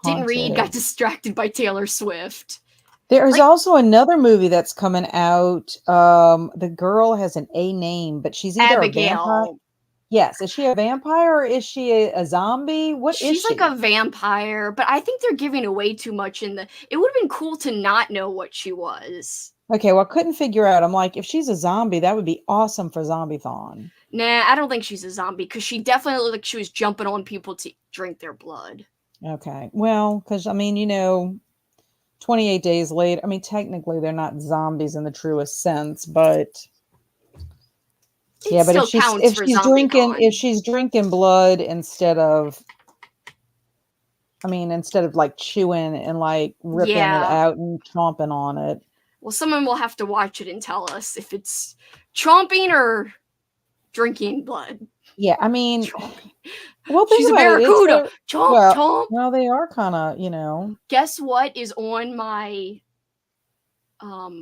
Didn't read, got distracted by Taylor Swift. There is also another movie that's coming out. The girl has an A name, but she's either Abigail. a vampire. Yes. Is she a vampire or is she a zombie? What is she? She's like a vampire, but I think they're giving away too much in the... It would have been cool to not know what she was. Okay, well, I couldn't figure out. I'm like, if she's a zombie, that would be awesome for Zombie-thon. Nah, I don't think she's a zombie, because she definitely looked like she was jumping on people to drink their blood. Okay. Well, because, I mean, 28 days later, I mean, technically they're not zombies in the truest sense, but... Yeah, but if she's drinking blood instead of like chewing and like ripping it out and chomping on it. Well, someone will have to watch it and tell us if it's chomping or drinking blood. Yeah, I mean, well, she's a barracuda. Chomp. Well, they are kind of, Guess what is on my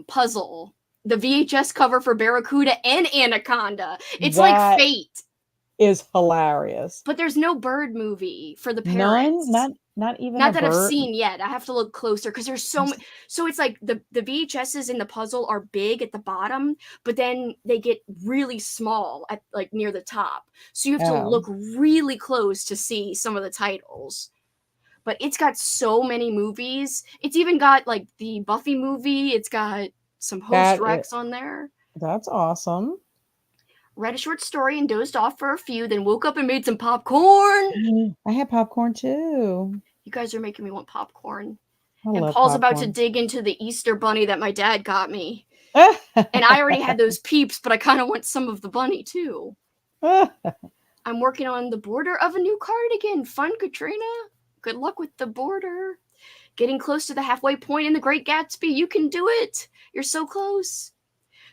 puzzle? The VHS cover for Barracuda and Anaconda. It's like fate. Is hilarious. But there's no bird movie for the parents. Not even not that I've seen yet. I have to look closer because there's so much. So it's like the VHSs in the puzzle are big at the bottom, but then they get really small at like near the top. So you have to look really close to see some of the titles. But it's got so many movies. It's even got like the Buffy movie. It's got some Host Rex on there. That's awesome. Read a short story and dozed off for a few, then woke up and made some popcorn. I had popcorn too. You guys are making me want popcorn. And Paul's about to dig into the Easter bunny that my dad got me. And I already had those peeps, but I kind of want some of the bunny too. I'm working on the border of a new cardigan. Fun, Katrina. Good luck with the border. Getting close to the halfway point in The Great Gatsby. You can do it. You're so close.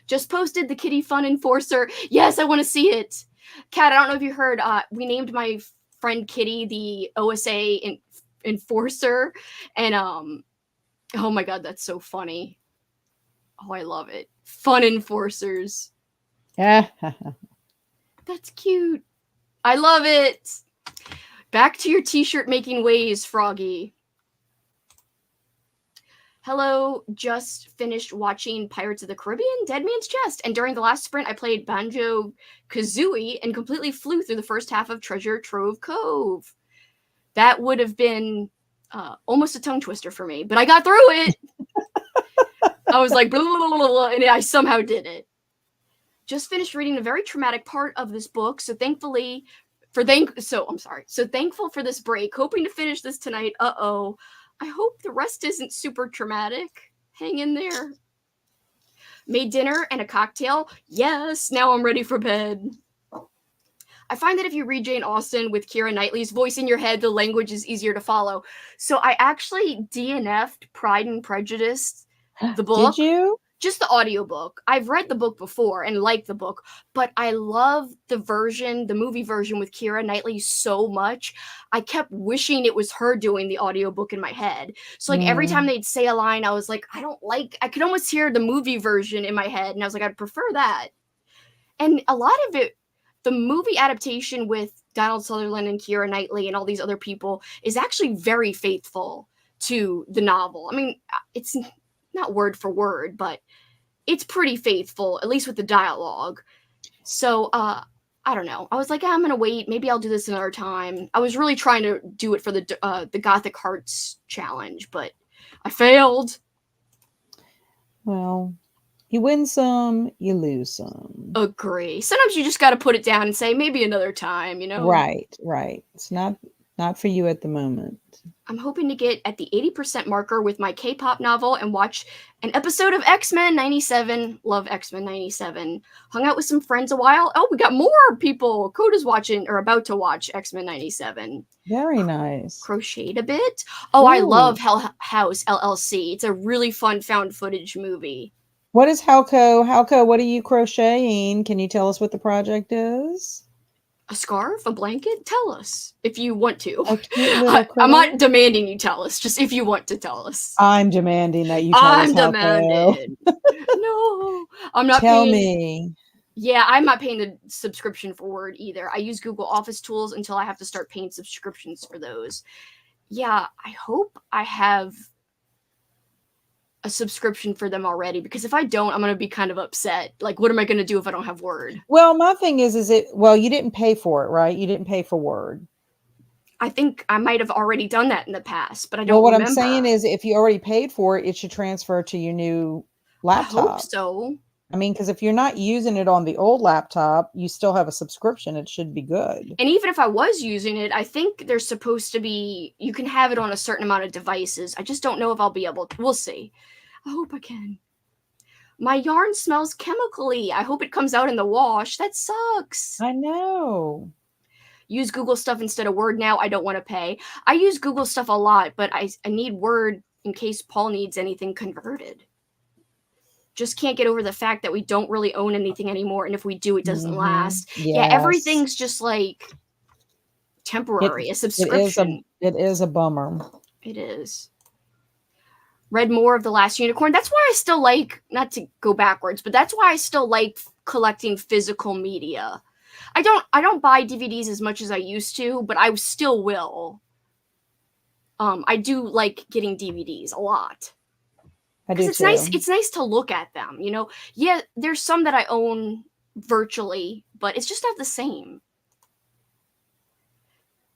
Just posted the Kitty Fun Enforcer. Yes, I want to see it. Kat, I don't know if you heard. We named my friend Kitty the OSA Enforcer. And, oh my God, that's so funny. Oh, I love it. Fun Enforcers. That's cute. I love it. Back to your t-shirt making ways, Froggy. Hello, just finished watching Pirates of the Caribbean, Dead Man's Chest, and during the last sprint, I played Banjo-Kazooie and completely flew through the first half of Treasure Trove Cove. That would have been almost a tongue twister for me, but I got through it. I was like, blah, blah, blah, blah, blah, and I somehow did it. Just finished reading a very traumatic part of this book, so thankful for this break, hoping to finish this tonight. I hope the rest isn't super traumatic. Hang in there. Made dinner and a cocktail. Yes, now I'm ready for bed. I find that if you read Jane Austen with Keira Knightley's voice in your head, the language is easier to follow. So I actually DNF'd Pride and Prejudice, the book. Did you? Just the audiobook. I've read the book before and liked the book, but I love the movie version with Keira Knightley so much. I kept wishing it was her doing the audiobook in my head. So like every time they'd say a line, I was like, I could almost hear the movie version in my head. And I was like, I'd prefer that. And a lot of it, the movie adaptation with Donald Sutherland and Keira Knightley and all these other people is actually very faithful to the novel. I mean, it's not word for word, but it's pretty faithful, at least with the dialogue. So, I don't know. I was like, I'm gonna wait. Maybe I'll do this another time. I was really trying to do it for the Gothic Hearts challenge, but I failed. Well, you win some, you lose some. Agree. Sometimes you just got to put it down and say maybe another time, you know? Right. It's not for you at the moment. I'm hoping to get at the 80% marker with my K-pop novel and watch an episode of X-Men 97. Love X-Men 97. Hung out with some friends a while. Oh, we got more people. Coda's watching or about to watch X-Men 97. Very nice. Crocheted a bit. Oh, I Ooh. love Hell House LLC. It's a really fun found footage movie. What is Halco? Halco, what are you crocheting? Can you tell us what the project is? A scarf? A blanket? Tell us if you want to. A cute little I'm not demanding you tell us, just if you want to tell us. I'm demanding that you tell us, Halco. I'm demanding. No, I'm not Tell paying. me. Yeah, I'm not paying the subscription for Word either. I use Google Office tools until I have to start paying subscriptions for those. Yeah, I hope I have a subscription for them already, because if I don't, I'm going to be kind of upset. Like, what am I going to do if I don't have Word? Well, my thing is you didn't pay for it, right? You didn't pay for Word. I think I might have already done that in the past, but I don't remember. I'm saying is if you already paid for it, it should transfer to your new laptop. I hope so. I mean, because if you're not using it on the old laptop, you still have a subscription. It should be good. And even if I was using it, I think there's supposed to be, you can have it on a certain amount of devices. I just don't know if I'll be able to. We'll see. I hope I can. My yarn smells chemically. I hope it comes out in the wash. That sucks. I know. Use Google stuff instead of Word now. I don't want to pay. I use Google stuff a lot, but I need Word in case Paul needs anything converted. Just can't get over the fact that we don't really own anything anymore, and if we do, it doesn't last. Yes. Yeah, everything's just like temporary. A subscription. It is a bummer. It is. Read more of The Last Unicorn. That's why I still like, not to go backwards, but that's why I still like collecting physical media. I don't buy DVDs as much as I used to, but I still will. I do like getting DVDs a lot. It's nice. It's nice to look at them, you know. Yeah, there's some that I own virtually, but it's just not the same.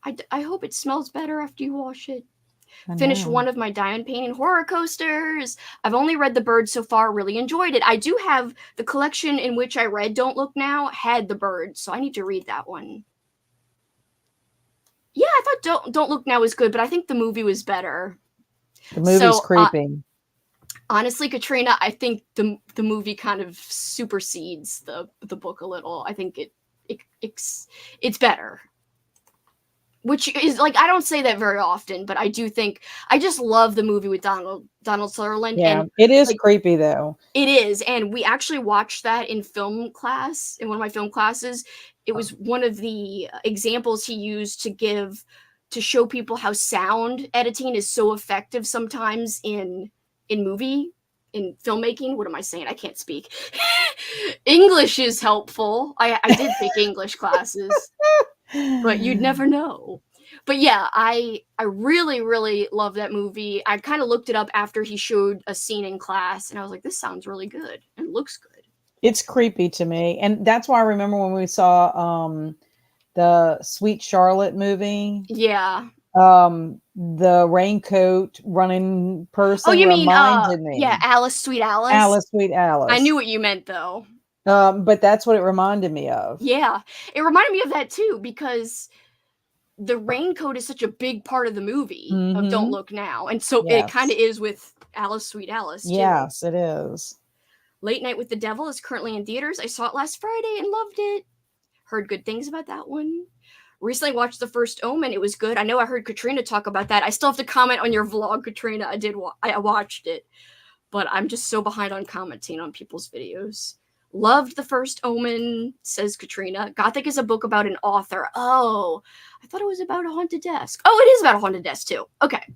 I hope it smells better after you wash it. Finished one of my diamond painting horror coasters. I've only read The Bird so far. Really enjoyed it. I do have the collection in which I read Don't Look Now had The Bird, so I need to read that one. Yeah, I thought Don't Look Now was good, but I think the movie was better. The movie's creepy. Honestly, Katrina, I think the movie kind of supersedes the book a little. I think it's better. Which is, like, I don't say that very often, but I do think, I just love the movie with Donald Sutherland. Yeah, and it is creepy, though. It is, and we actually watched that in film class, in one of my film classes. It was one of the examples he used to show people how sound editing is so effective sometimes in filmmaking. What am I saying? I can't speak. English is helpful. I did take English classes. But you'd never know. But yeah, I really, really love that movie. I kind of looked it up after he showed a scene in class, and I was like, this sounds really good and looks good. It's creepy to me. And that's why I remember when we saw the Sweet Charlotte movie. Yeah. The raincoat running person reminded me. Yeah, Alice, Sweet Alice. Alice, Sweet Alice. I knew what you meant, though. But that's what it reminded me of. Yeah, it reminded me of that too, because the raincoat is such a big part of the movie of Don't Mm-hmm. Look Now. And so it kind of Yes. is with Alice, Sweet Alice, too. Yes, it is. Late Night with the Devil is currently in theaters. I saw it last Friday and loved it. Heard good things about that one. Recently watched The First Omen. It was good. I know I heard Katrina talk about that. I still have to comment on your vlog, Katrina. I watched it, but I'm just so behind on commenting on people's videos. Loved The First Omen, says Katrina. Gothic is a book about an author. Oh, I thought it was about a haunted desk. Oh, it is about a haunted desk too. Okay.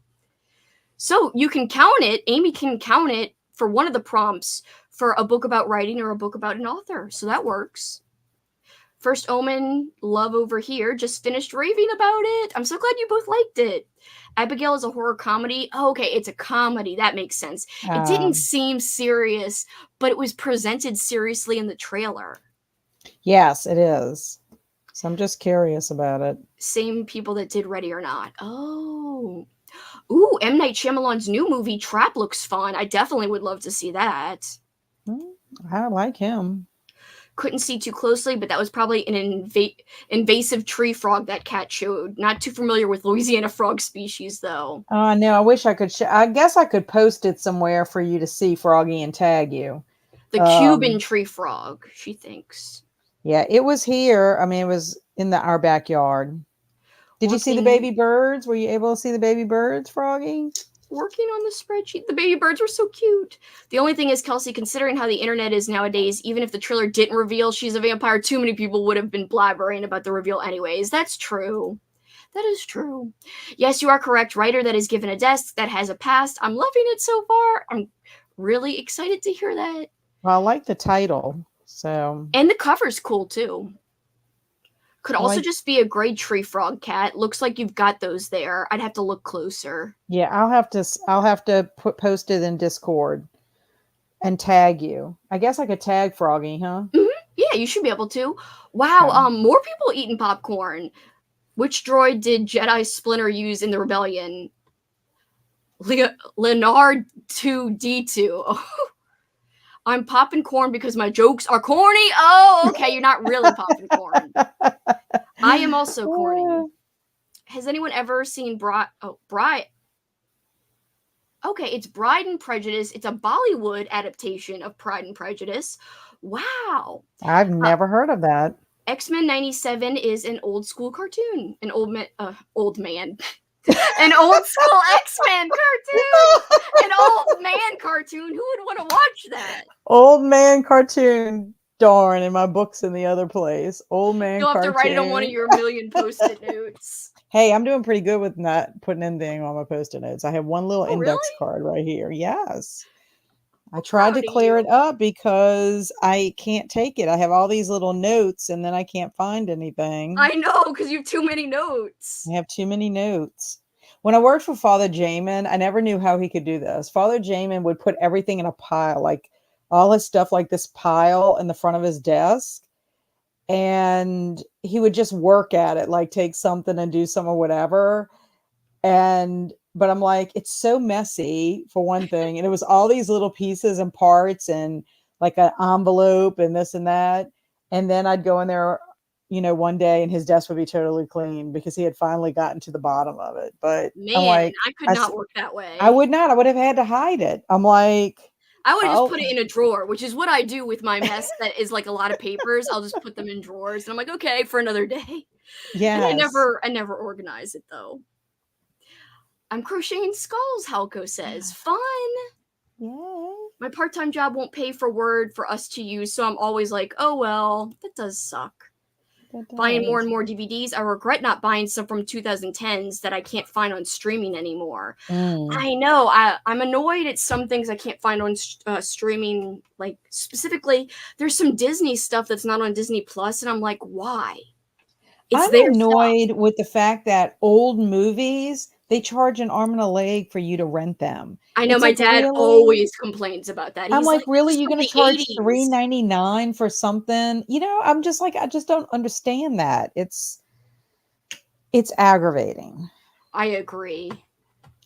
So you can count it. Amy can count it for one of the prompts for a book about writing or a book about an author. So that works. First Omen, love over here. Just finished raving about it. I'm so glad you both liked it. Abigail is a horror comedy. Oh, okay, it's a comedy. That makes sense. It didn't seem serious, but it was presented seriously in the trailer. Yes, it is. So I'm just curious about it. Same people that did Ready or Not. Oh. Ooh, M. Night Shyamalan's new movie, Trap, looks fun. I definitely would love to see that. I like him. Couldn't see too closely, but that was probably an invasive tree frog that cat showed. Not too familiar with Louisiana frog species, though. No, I wish I could. I guess I could post it somewhere for you to see, Froggy, and tag you. The Cuban tree frog, she thinks. Yeah, it was here. I mean, it was in our backyard. Did you see the baby birds? Were you able to see the baby birds, Froggy? Working on the spreadsheet. The baby birds were so cute. The only thing is, Kelsi, considering how the internet is nowadays, even if the trailer didn't reveal she's a vampire, too many people would have been blabbering about the reveal anyways. That's true. That is true. Yes, you are correct. Writer that is given a desk that has a past. I'm loving it so far. I'm really excited to hear that. Well, I like the title. So. And the cover's cool too. Could also just be a gray tree frog cat. Looks like you've got those there. I'd have to look closer. Yeah, I'll have to post it in Discord and tag you. I guess I could tag Froggy, huh? Mm-hmm. Yeah, you should be able to. Wow, okay. More people eating popcorn. Which droid did Jedi Splinter use in the rebellion? Leonard 2D2. I'm popping corn because my jokes are corny. Oh, okay. You're not really popping corn. I am also corny. Has anyone ever seen Bride? Okay, it's Bride and Prejudice. It's a Bollywood adaptation of Pride and Prejudice. Wow. I've never heard of that. X-Men 97 is an old school cartoon. An old man. An old school X-Men cartoon. An old man cartoon. Who would want to watch that? Old man cartoon. Darn, and my book's in the other place. Old man You'll have cartoon. to write it on one of your million post-it notes. Hey, I'm doing pretty good with not putting anything on my post-it notes. I have one little index card right here. Yes. I tried to clear it up because I can't take it. I have all these little notes and then I can't find anything. I know, because you have too many notes. I have too many notes. When I worked for Father Jamin, I never knew how he could do this. Father Jamin would put everything in a pile, like all his stuff, like this pile in the front of his desk. And he would just work at it, like take something and do some or whatever. But I'm like, it's so messy for one thing. And it was all these little pieces and parts and like an envelope and this and that. And then I'd go in there, one day and his desk would be totally clean because he had finally gotten to the bottom of it. But man, I'm like, I could not work that way. I would not. I would have had to hide it. I'm like, I would just put it in a drawer, which is what I do with my mess that is like a lot of papers. I'll just put them in drawers and I'm like, okay, for another day. Yeah. I never organize it though. I'm crocheting skulls, Halko says. Fun. Yeah. My part-time job won't pay for Word for us to use, so I'm always like, oh well, that does suck. Buying more and more DVDs. I regret not buying some from 2010s that I can't find on streaming anymore. I know. I'm annoyed at some things I can't find on streaming. Like specifically, there's some Disney stuff that's not on Disney Plus, and I'm like, why? I'm annoyed with the fact that old movies, they charge an arm and a leg for you to rent them. I know my dad always complains about that. I'm like, really? You're going to charge $3.99 for something? I'm just like, I just don't understand that. It's aggravating. I agree.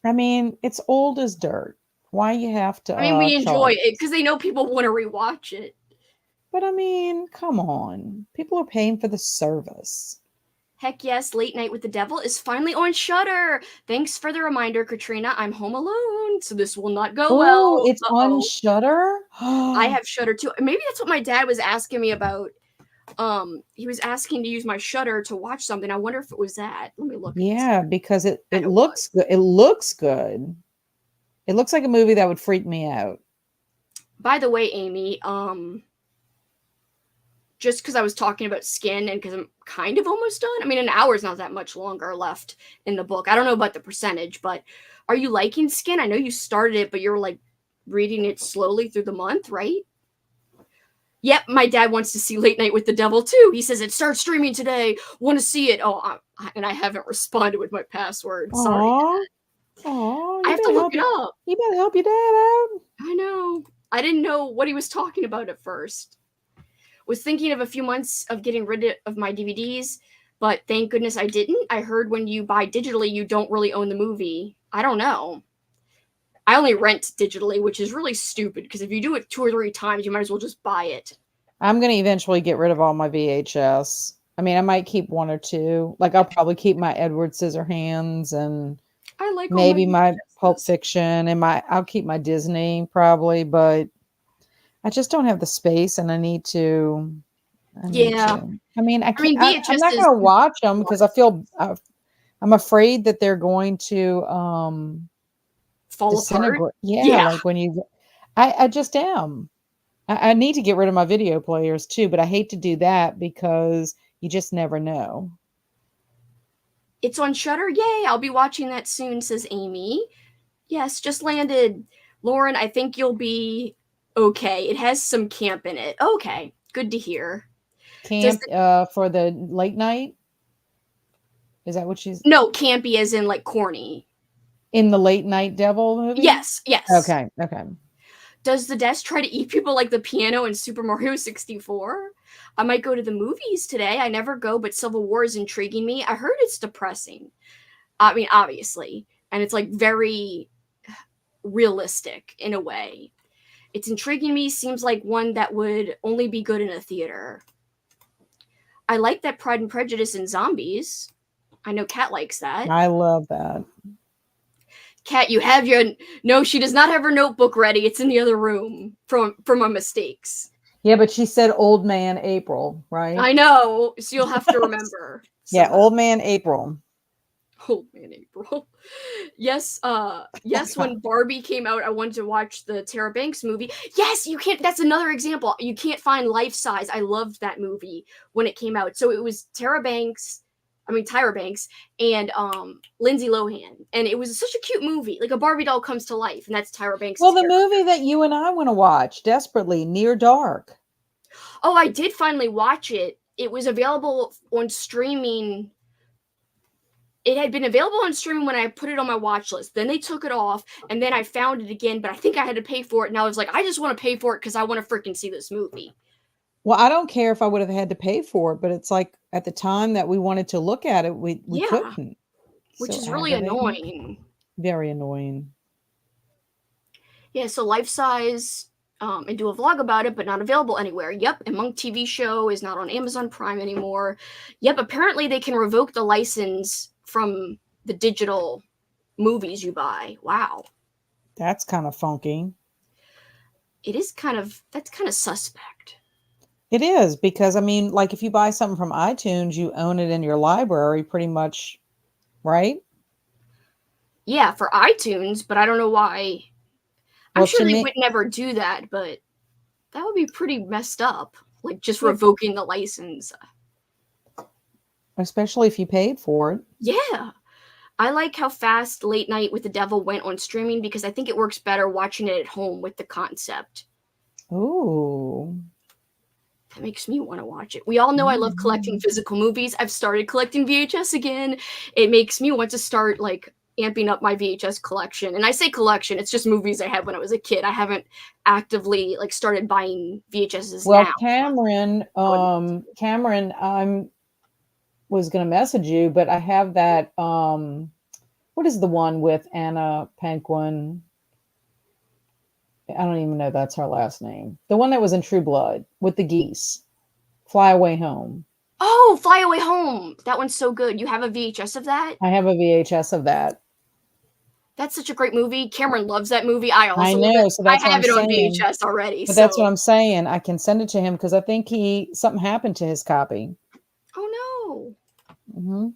I mean, it's old as dirt. Why you have to? I mean, we enjoy it because they know people want to rewatch it. But I mean, come on. People are paying for the service. Heck yes, Late Night with the Devil is finally on Shudder. Thanks for the reminder, Katrina. I'm home alone, so this will not go Oh, well. it's on Uh-oh. Shudder. I have Shudder too. Maybe that's what my dad was asking me about. He was asking to use my Shudder to watch something. I wonder if it was that. Let me look at this. Yeah, because it And it looks good. It looks good. It looks like a movie that would freak me out. By the way, Amy, just because I was talking about skin and because I'm kind of almost done. I mean, an hour's not that much longer left in the book. I don't know about the percentage, but are you liking Skin? I know you started it, but you're like reading it slowly through the month, right? Yep, my dad wants to see Late Night with the Devil too. He says it starts streaming today. Want to see it? Oh, and I haven't responded with my password. Sorry. Aw, aw, I you have to better look help it up. you better help your dad out. I know. I didn't know what he was talking about at first. Was thinking of a few months of getting rid of my DVDs, but thank goodness I didn't. I heard when you buy digitally, you don't really own the movie. I don't know. I only rent digitally, which is really stupid because if you do it 2 or 3 times, you might as well just buy it. I'm going to eventually get rid of all my VHS. I mean, I might keep 1 or 2. Like, I'll probably keep my Edward Scissorhands and I like maybe all my Pulp VHSs. Fiction, and I'll keep my Disney probably, but I just don't have the space, and I need to. Yeah. I mean, I I can't. mean, I'm not VHSs going to watch them because I'm afraid that they're going to fall apart. disintegrate. Yeah, Yeah. like when you. I just am. I need to get rid of my video players too, but I hate to do that because you just never know. It's on Shudder. Yay! I'll be watching that soon, says Amy. Yes, just landed. Lauren, I think you'll be okay. It has some camp in it. Okay. Good to hear. Does Camp for the late night? Is that what she's No, campy as in like corny. in the Late Night Devil movie? Yes, yes. Okay, okay. Does the desk try to eat people like the piano in Super Mario 64? I might go to the movies today. I never go, but Civil War is intriguing me. I heard it's depressing. I mean, obviously. And it's like very realistic in a way. It's intriguing me. Seems like one that would only be good in a theater. I like that Pride and Prejudice and Zombies. I know Kat likes that. I love that. Kat, you have your no. She does not have her notebook ready. It's in the other room from my mistakes. Yeah, but she said Old Man April, right? I know, so you'll have to remember. Yeah, Old Man April. Old Man April. Yes, yes. When Barbie came out, I wanted to watch the Tara Banks movie. Yes, you can't. That's another example. You can't find Life Size. I loved that movie when it came out. So it was Tyra Banks, and Lindsay Lohan, and it was such a cute movie. Like a Barbie doll comes to life, and that's Tyra Banks' Well, the character. movie that you and I want to watch desperately, Near Dark. Oh, I did finally watch it. It was available on streaming. It had been available on streaming when I put it on my watch list. Then they took it off, and then I found it again, but I think I had to pay for it. And I was like, I just want to pay for it because I want to freaking see this movie. Well, I don't care if I would have had to pay for it, but it's like at the time that we wanted to look at it, we Yeah, couldn't. which So is really aggravating. annoying. Very annoying. Yeah, so Life Size, and do a vlog about it, but not available anywhere. Yep, and Monk TV show is not on Amazon Prime anymore. Yep, apparently they can revoke the license from the digital movies you buy. Wow. That's kind of funky. That's kind of suspect. It is because, I mean, like if you buy something from iTunes, you own it in your library pretty much, right? Yeah, for iTunes, but I don't know why. I'm Well, sure to they me, would never do that, but that would be pretty messed up. Like just revoking the license. especially if you paid for it. Yeah. I like how fast Late Night with the Devil went on streaming because I think it works better watching it at home with the concept. Ooh. That makes me want to watch it. We all know I love collecting physical movies. I've started collecting VHS again. It makes me want to start like amping up my VHS collection. And I say collection, it's just movies I had when I was a kid. I haven't actively like started buying VHSs Well, now. Cameron, I'm was going to message you, but I have that, what is the one with Anna Paquin? I don't even know that's her last name. The one that was in True Blood with the geese. Fly Away Home. Oh, Fly Away Home. That one's so good. You have a VHS of that? I have a VHS of that. That's such a great movie. Cameron loves that movie. I I also love know, it. so I that's what have I'm it on saying. VHS already. But that's what So, I'm saying. I can send it to him because I think something happened to his copy. oh no. Hmm.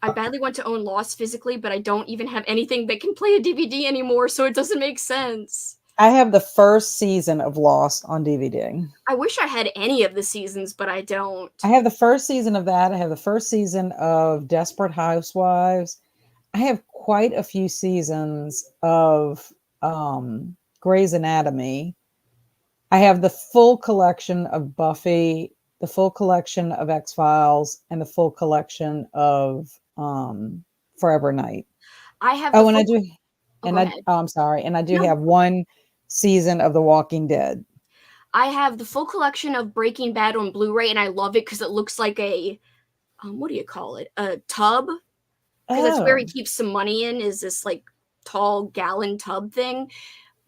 I badly want to own Lost physically, but I don't even have anything that can play a DVD anymore, so it doesn't make sense. I have the first season of Lost on DVD. I wish I had any of the seasons, but I don't. I have the first season of that. I have the first season of Desperate Housewives. I have quite a few seasons of Grey's Anatomy. I have the full collection of Buffy, the full collection of X-Files, and the full collection of Forever Night. I have the Oh, and I full. do, Oh, go ahead. I'm sorry, and I do No, have one season of The Walking Dead. I have the full collection of Breaking Bad on Blu-ray, and I love it because it looks like a what do you call it? A tub, because that's where he Oh, keeps some money in. Is this like tall gallon tub thing?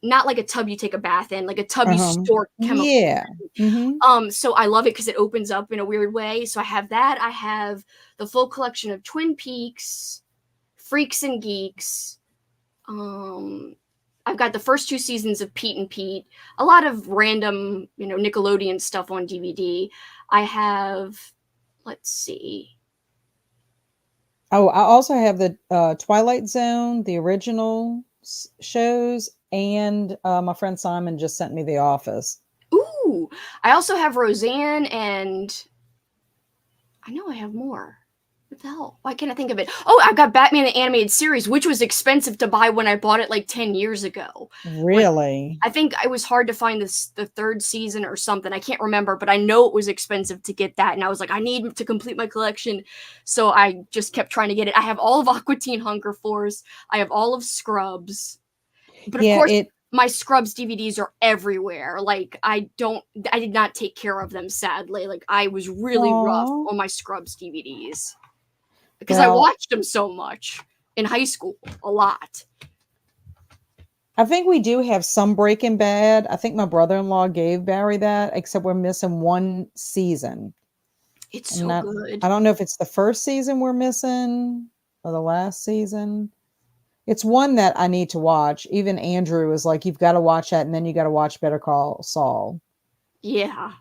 Not like a tub you take a bath in, like a tub you uh-huh. store chemicals. Yeah. Mm-hmm. So I love it because it opens up in a weird way. So I have that. I have the full collection of Twin Peaks, Freaks and Geeks. I've got the first 2 seasons of Pete and Pete. A lot of random, Nickelodeon stuff on DVD. I have, let's see. Oh, I also have the Twilight Zone, the original shows, and my friend Simon just sent me The Office. Ooh, I also have Roseanne, and I know I have more. What the hell? Why can't I think of it? Oh, I got Batman the Animated Series, which was expensive to buy when I bought it like 10 years ago. Really? I think it was hard to find the third season or something. I can't remember, but I know it was expensive to get that. And I was like, I need to complete my collection. So I just kept trying to get it. I have all of Aqua Teen Hunger Force. I have all of Scrubs. But of Yeah, course, my Scrubs DVDs are everywhere. Like, I did not take care of them, sadly. Like, I was really rough Aw. on my Scrubs DVDs because I Well, watched them so much in high school, a lot. I think we do have some Breaking Bad. I think my brother-in-law gave Barry that, except we're missing one season. It's I'm so not, good. I don't know if it's the first season we're missing or the last season. It's one that I need to watch. Even Andrew was like, you've got to watch that, and then you got to watch Better Call Saul. Yeah.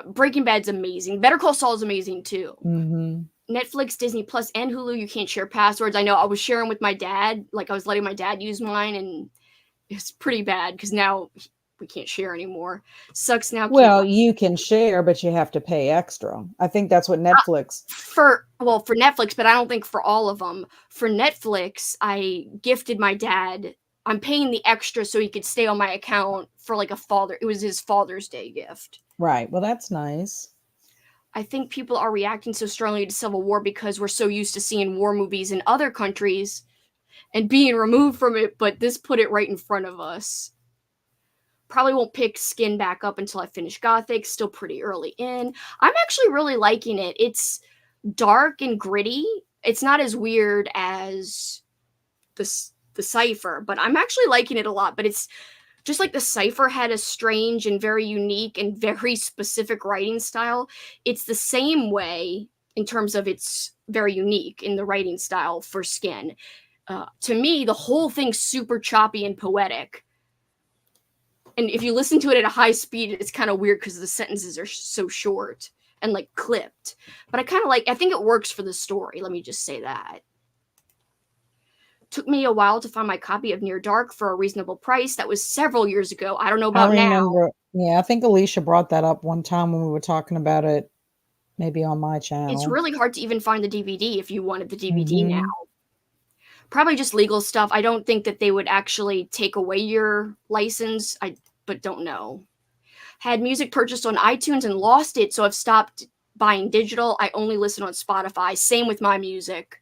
Breaking Bad's amazing. Better Call Saul is amazing too. Mm-hmm. Netflix, Disney Plus, and Hulu, you can't share passwords. I know I was sharing with my dad. Like, I was letting my dad use mine, and it's pretty bad because now we can't share anymore. Sucks now. Can't Well, you can share, but you have to pay extra. I think that's what Netflix. for Netflix, but I don't think for all of them. For Netflix, I gifted my dad. I'm paying the extra so he could stay on my account for like it was his Father's Day gift. Right. Well, that's nice. I think people are reacting so strongly to Civil War because we're so used to seeing war movies in other countries and being removed from it, but this put it right in front of us. Probably won't pick Skin back up until I finish Gothic, still pretty early in. I'm actually really liking it. It's dark and gritty. It's not as weird as the Cypher, but I'm actually liking it a lot. But it's just like the Cypher had a strange and very unique and very specific writing style. It's the same way in terms of it's very unique in the writing style for Skin. To me, the whole thing's super choppy and poetic. And if you listen to it at a high speed, it's kind of weird because the sentences are so short and like clipped. But I think it works for the story. Let me just say that. Took me a while to find my copy of Near Dark for a reasonable price. That was several years ago. I don't know I about now. remember. Yeah, I think Alicia brought that up one time when we were talking about it, maybe on my channel. It's really hard to even find the DVD if you wanted the DVD Mm-hmm. now. Probably just legal stuff. I don't think that they would actually take away your license. But don't know. Had music purchased on iTunes and lost it, so I've stopped buying digital. I only listen on Spotify. Same with my music.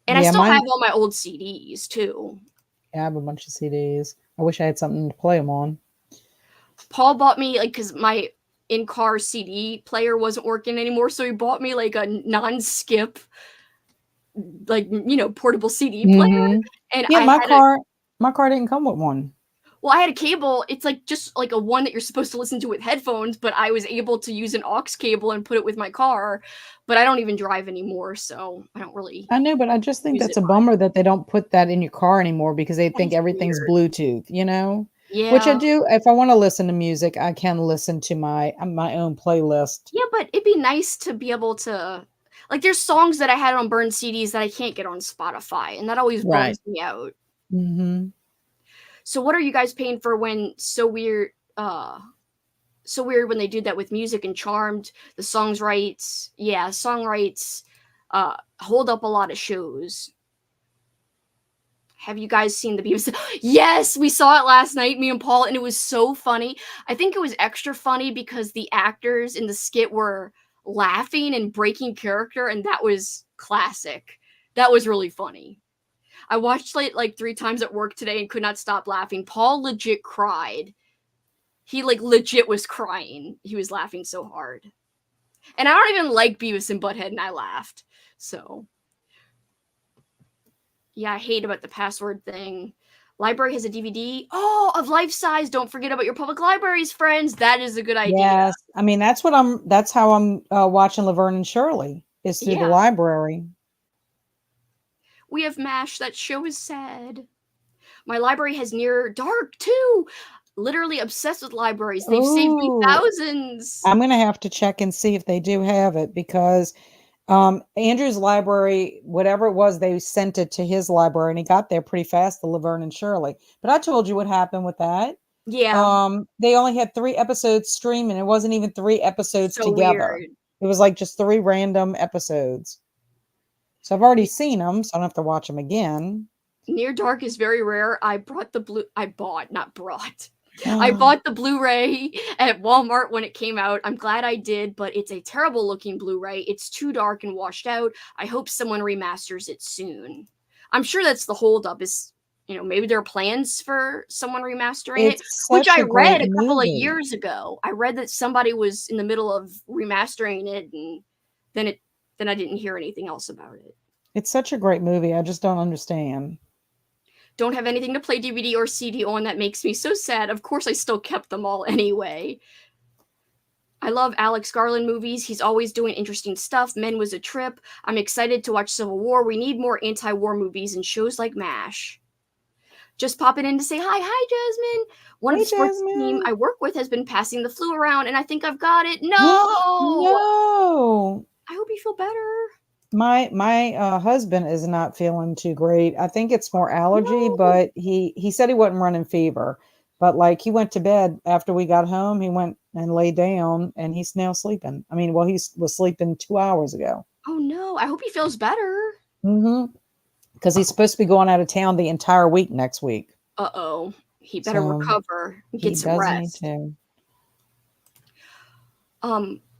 And I still have all my old CDs too. Yeah, I have a bunch of CDs. I wish I had something to play them on. Paul bought me, like, because my in-car CD player wasn't working anymore, so he bought me like a non-skip, like, portable CD player. Mm-hmm. And Yeah, I my had car didn't come with one. Well, I had a cable. It's like just like a one that you're supposed to listen to with headphones, but I was able to use an aux cable and put it with my car. But I don't even drive anymore, so I don't really I know, but I just think use that's it a much. bummer that they don't put that in your car anymore because they That think is everything's weird. Bluetooth, you know? Which I Yeah. do. If I want to listen to music, I can listen to my own playlist. Yeah, but it'd be nice to be able to like there's songs that I had on burned CDs that I can't get on Spotify, and that always Right. bums me out. Hmm. So what are you guys paying for when so weird when they did that with music and Charmed, the songs rights. Yeah, song rights hold up a lot of shows. Have you guys seen the Beavis? Yes, we saw it last night, me and Paul, and it was so funny. I think it was extra funny because the actors in the skit were laughing and breaking character, and that was classic. That was really funny. I watched it like 3 times at work today and could not stop laughing. Paul legit cried. He like legit was crying. He was laughing so hard. And I don't even like Beavis and Butthead, and I laughed. So yeah, I hate about the password thing. Library has a DVD. Oh, of life size. Don't forget about your public libraries, friends. That is a good idea. Yes. I mean, that's how I'm watching Laverne and Shirley is through the Yeah. library. We have MASH. That show is sad. My library has Near Dark too. Literally obsessed with libraries. They've saved me Oh, thousands. I'm going to have to check and see if they do have it because Andrew's library, whatever it was, they sent it to his library and he got there pretty fast, the Laverne and Shirley. But I told you what happened with that. Yeah. They only had 3 episodes streaming. It wasn't even 3 episodes So together. weird. It was like just 3 random episodes. So I've already seen them, so I don't have to watch them again. Near Dark is very rare. I brought the blue. I bought, not brought. I bought the Blu-ray at Walmart when it came out. I'm glad I did, but it's a terrible looking Blu-ray. It's too dark and washed out. I hope someone remasters it soon. I'm sure that's the holdup is, maybe there are plans for someone remastering it, It's which such I a great read a couple of movie. years ago. I read that somebody was in the middle of remastering it, and then I didn't hear anything else about it. It's such a great movie. I just don't understand. Don't have anything to play DVD or CD on. That makes me so sad. Of course, I still kept them all anyway. I love Alex Garland movies. He's always doing interesting stuff. Men was a trip. I'm excited to watch Civil War. We need more anti-war movies and shows like MASH. Just popping in to say hi. Hi, Jasmine. One of Hey, the sports team Jasmine. I work with has been passing the flu around, and I think I've got it. No! No. I hope you feel better. My husband is not feeling too great. I think it's more allergy, No. but he said he wasn't running fever. But like he went to bed after we got home, he went and lay down and he's now sleeping. I mean, well, he was sleeping 2 hours ago. Oh, no. I hope he feels better. Mm-hmm. Because he's supposed to be going out of town the entire week next week. Uh-oh. He better So recover and he get some does need rest. to.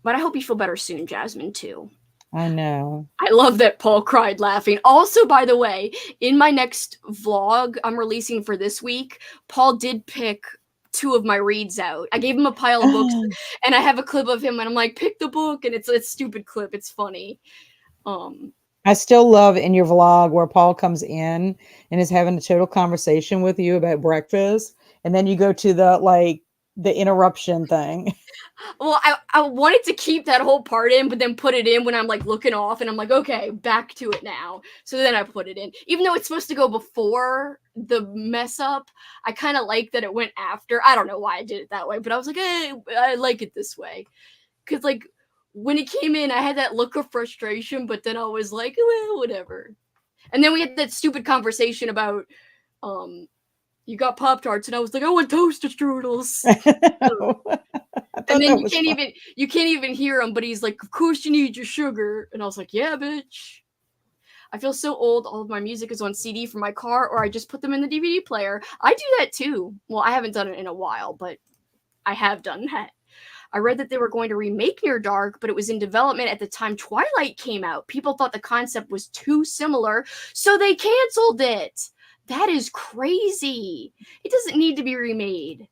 But I hope you feel better soon, Jasmine, too. I know. I love that Paul cried laughing. Also, by the way, in my next vlog I'm releasing for this week, Paul did pick 2 of my reads out. I gave him a pile of books, and I have a clip of him, and I'm like, pick the book, and it's a stupid clip. It's funny. I still love in your vlog where Paul comes in and is having a total conversation with you about breakfast, and then you go to the interruption thing. Well, I wanted to keep that whole part in, but then put it in when I'm like looking off, and I'm like, okay, back to it now. So then I put it in, even though it's supposed to go before the mess up. I kind of like that it went after. I don't know why I did it that way, but I was like, hey, I like it this way, because like when it came in, I had that look of frustration, but then I was like, well, whatever. And then we had that stupid conversation about you got Pop-Tarts, and I was like, I want toaster strudels. And then you can't even hear him, but he's like, of course you need your sugar. And I was like, yeah, bitch. I feel so old. All of my music is on CD for my car, or I just put them in the DVD player. I do that too. Well, I haven't done it in a while, but I have done that. I read that they were going to remake Near Dark, but it was in development at the time Twilight came out. People thought the concept was too similar, so they canceled it. That is crazy. It doesn't need to be remade.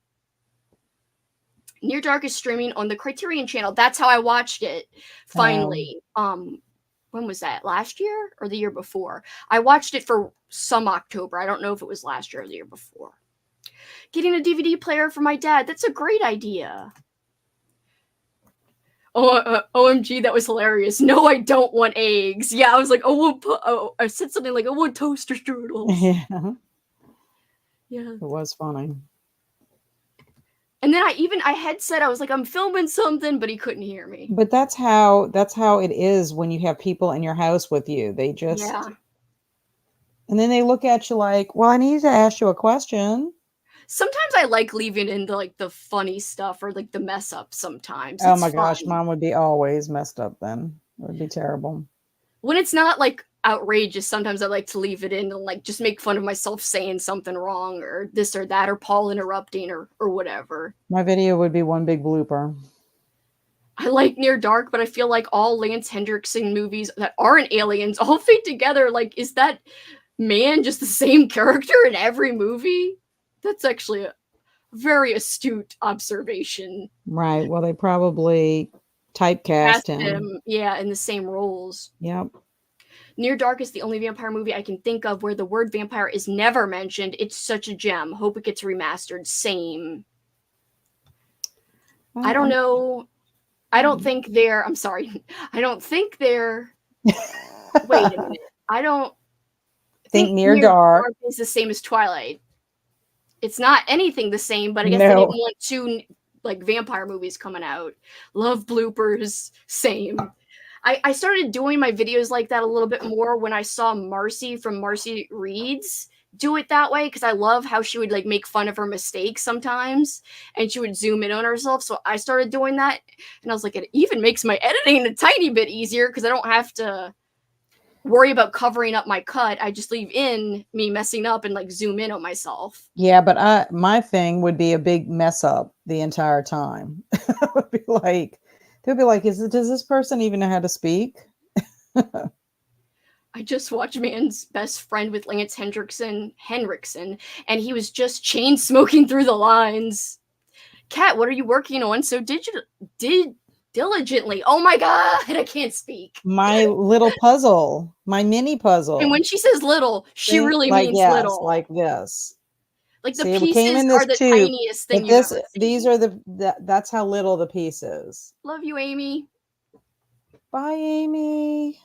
Near Dark is streaming on the Criterion channel. That's how I watched it finally. When was that? Last year or the year before? I watched it for some October. I don't know if it was last year or the year before. Getting a DVD player for my dad. That's a great idea. Oh, OMG, that was hilarious. No, I don't want eggs. Yeah, I was like, I said something like, I want toaster strudels. Yeah. It was funny. And then I had said, I was like, I'm filming something, but he couldn't hear me. But that's how it is when you have people in your house with you. They just, Yeah. and then they look at you like, well, I need to ask you a question. Sometimes I like leaving in the funny stuff or like the mess up sometimes. Oh It's my gosh, fun. mom would be always messed up then. It would be terrible. When it's not like outrageous, sometimes I like to leave it in and like just make fun of myself saying something wrong or this or that or Paul interrupting or whatever. My video would be one big blooper. I like Near Dark, but I feel like all Lance Hendrickson movies that aren't aliens all fit together. Like, is that man just the same character in every movie? That's actually a very astute observation. Right. Well, they probably typecast him. Yeah, in the same roles. Yep. Near Dark is the only vampire movie I can think of where the word vampire is never mentioned. It's such a gem. Hope it gets remastered. Same. I don't know. I don't think they're. I'm sorry. I don't think they're. Wait a minute. I don't think Near Dark is the same as Twilight. It's not anything the same, but I guess they didn't want two like vampire movies coming out. Love bloopers. Same. I started doing my videos like that a little bit more when I saw Marcy from Marcy Reads do it that way, because I love how she would like make fun of her mistakes sometimes and she would zoom in on herself. So I started doing that and I was like, it even makes my editing a tiny bit easier because I don't have to worry about covering up my cut. I just leave in me messing up and like zoom in on myself. Yeah, but my thing would be a big mess up the entire time. It would be like, they'll be like, does this person even know how to speak? I just watched Man's Best Friend with Lance Henriksen, and he was just chain smoking through the lines. Kat, what are you working on so diligently? Oh my god, I can't speak. My little puzzle, my mini puzzle. And when she says little, she really means little. Like this. Like the pieces are the tiniest thing you've ever seen. These are that's how little the piece is. Love you, Amy. Bye, Amy.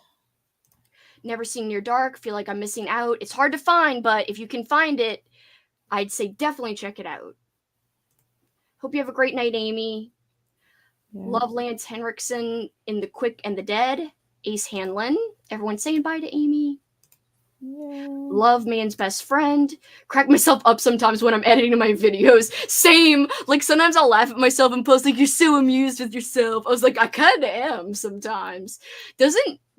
Never seen Near Dark. Feel like I'm missing out. It's hard to find, but if you can find it, I'd say definitely check it out. Hope you have a great night, Amy. Yeah. Love Lance Henriksen in The Quick and the Dead. Ace Hanlon. Everyone saying bye to Amy. Yeah. Love Man's Best Friend. Crack myself up sometimes when I'm editing my videos. Same. Like sometimes I'll laugh at myself and post like, you're so amused with yourself. I was like, I kind of am sometimes.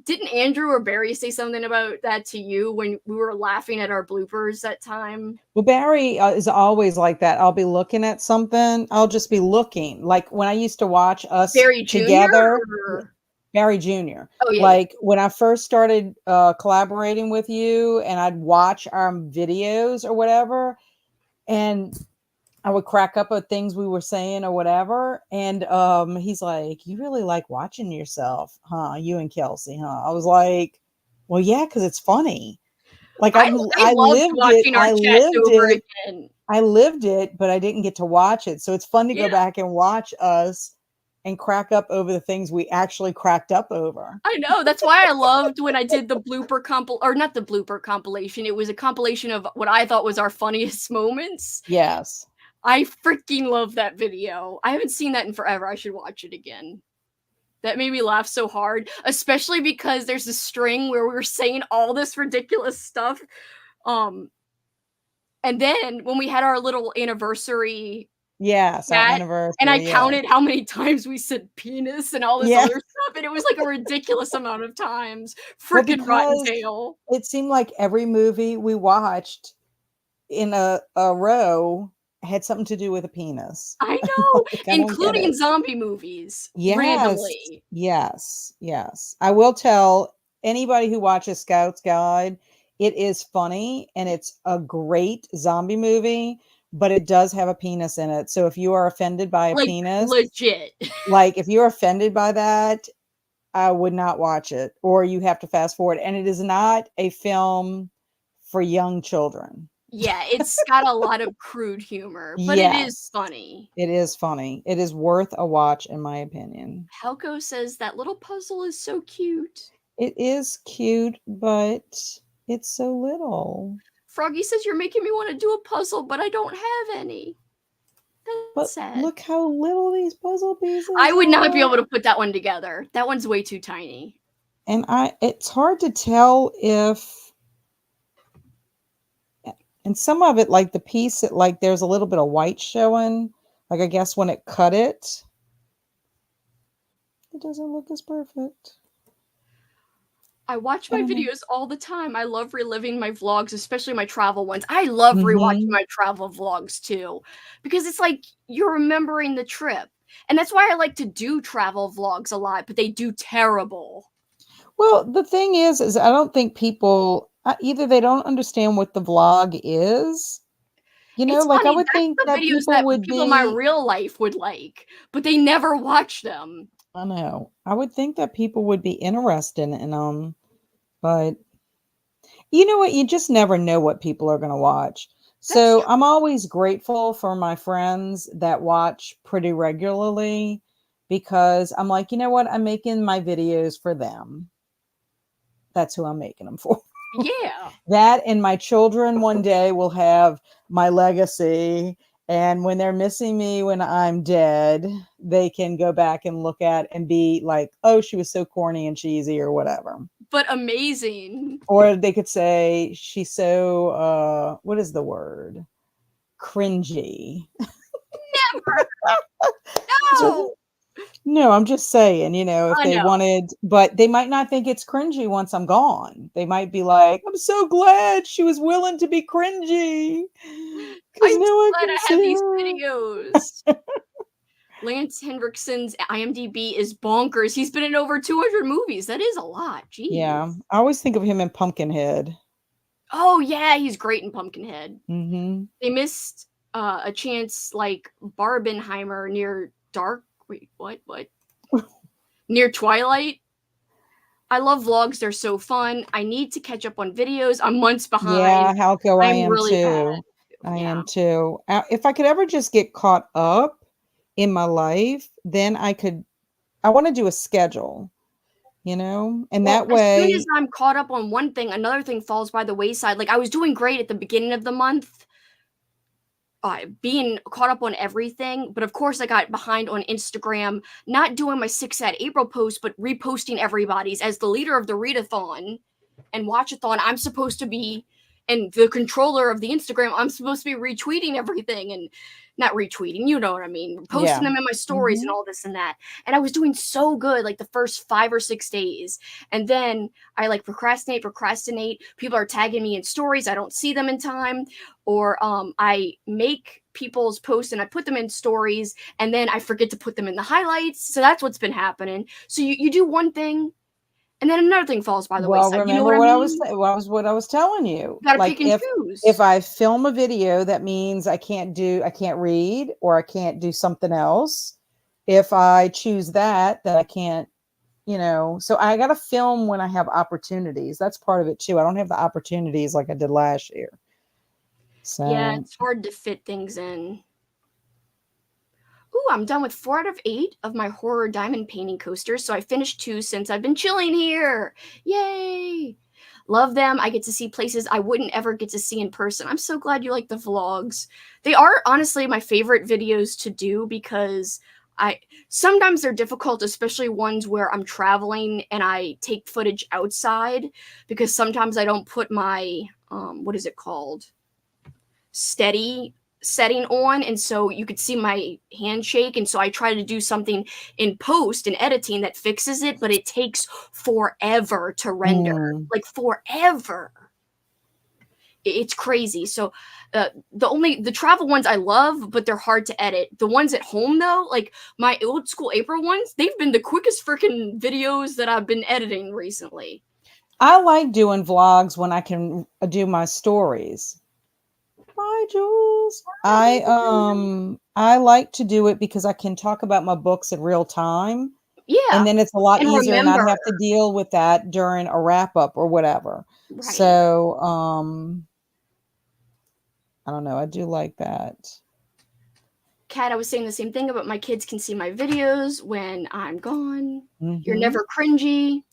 Didn't Andrew or Barry say something about that to you when we were laughing at our bloopers that time? Well, Barry is always like that. I'll be looking at something. I'll just be looking. Like when I used to watch us Barry together. Jr. Barry Jr. Oh, yeah. Like when I first started collaborating with you and I'd watch our videos or whatever, and I would crack up at things we were saying or whatever. And he's like, you really like watching yourself, huh? You and Kelsi, huh? I was like, well, yeah, because it's funny. Like I lived it. I lived it, but I didn't get to watch it. So it's fun to go back and watch us and crack up over the things we actually cracked up over. I know. That's why I loved when I did the blooper not the blooper compilation. It was a compilation of what I thought was our funniest moments. Yes. I freaking love that video. I haven't seen that in forever. I should watch it again. That made me laugh so hard, especially because there's a string where we were saying all this ridiculous stuff. And then when we had our little anniversary, our anniversary, and I counted how many times we said penis and all this other stuff, and it was like a ridiculous amount of times. Freaking Rotten Tail. It seemed like every movie we watched in a row had something to do with a penis. I know, including zombie movies. Yes, randomly. Yes. I will tell anybody who watches Scout's Guide, it is funny and it's a great zombie movie, but it does have a penis in it. So if you are offended by a penis, legit, like if you're offended by that, I would not watch it, or you have to fast forward. And it is not a film for young children. Yeah, it's got a lot of crude humor, but it is Yes, funny. it is funny. It is worth a watch, in my opinion. Helco says that little puzzle is so cute. It is cute, but it's so little. Froggy says you're making me want to do a puzzle, but I don't have any. That's But sad. look how little these puzzle pieces I would not be are. able to put that one together. That one's way too tiny. And it's hard to tell if, and some of it, like the piece, like there's a little bit of white showing. Like I guess when it cut it, it doesn't look as perfect. I watch I my don't know. videos all the time. I love reliving my vlogs, especially my travel ones. I love rewatching Mhm. my travel vlogs too, because it's like you're remembering the trip. And that's why I like to do travel vlogs a lot, but they do terrible. Well, the thing is I don't think people either they don't understand what the vlog is. It's Like I funny, would that's think the that videos people that would people in my be, real life would like, but they never watch them. I know. I would think that people would be interested in them, but you know what? You just never know what people are going to watch. That's So true. I'm always grateful for my friends that watch pretty regularly because I'm like, you know what? I'm making my videos for them. That's who I'm making them for. Yeah. That and my children one day will have my legacy. And when they're missing me when I'm dead, they can go back and look at and be like, oh, she was so corny and cheesy or whatever. But amazing. Or they could say she's so what is the word? Cringy. Never. No. No, I'm just saying, if I they know. wanted, but they might not think it's cringy once I'm gone. They might be like, I'm so glad she was willing to be cringy because I'm now so I glad can I have see these her. videos. Lance Hendrickson's IMDb is bonkers. He's been in over 200 movies. That is a lot. Jeez. Yeah, I always think of him in Pumpkinhead. Oh yeah, he's great in Pumpkinhead. Mm-hmm. They missed a chance like Barbenheimer near Dark. Wait, what? Near Twilight. I love vlogs. They're so fun. I need to catch up on videos. I'm months behind. Yeah, Halco, I I'm am really bad. too. I Yeah. am too. If I could ever just get caught up in my life, then I want to do a schedule, and Well, that as soon as way, I'm caught up on one thing, another thing falls by the wayside. Like I was doing great at the beginning of the month, being caught up on everything. But of course, I got behind on Instagram, not doing my 6 at April post, but reposting everybody's. As the leader of the Readathon and Watchathon, I'm supposed to be, and the controller of the Instagram, I'm supposed to be retweeting everything and not retweeting, you know what I mean? Posting yeah. them in my stories and Hmm. all this and that. And I was doing so good like the first 5 or 6 days. And then I like procrastinate. People are tagging me in stories. I don't see them in time. Or I make people's posts and I put them in stories and then I forget to put them in the highlights. So that's what's been happening. So you do one thing and then another thing falls by the Well, wayside. You know what remember I what I was mean? what I was telling you. You gotta Like pick and if choose. I film a video, that means I can't read or I can't do something else. If I choose that, then I can't, so I got to film when I have opportunities. That's part of it too. I don't have the opportunities like I did last year. Yeah, So, it's hard to fit things in. Ooh, I'm done with 4 out of 8 of my horror diamond painting coasters. So I finished 2 since I've been chilling here. Yay! Love them. I get to see places I wouldn't ever get to see in person. I'm so glad you like the vlogs. They are honestly my favorite videos to do because I sometimes they're difficult, especially ones where I'm traveling and I take footage outside because sometimes I don't put my what is it called? Steady setting on, and so you could see my handshake, and so I try to do something in post and editing that fixes it, but it takes forever to render, mm, like forever. It's crazy. So the travel ones I love, but they're hard to edit. The ones at home though, like my old school April ones, they've been the quickest freaking videos that I've been editing recently. I like doing vlogs when I can do my stories. Bye, Jules. I like to do it because I can talk about my books in real time. And Yeah, then it's a lot and easier not remember, have to deal with that during a wrap up or whatever. right. So, I don't know. I do like that. Kat, I was saying the same thing about my kids can see my videos when I'm gone. You're Mhm. never cringy.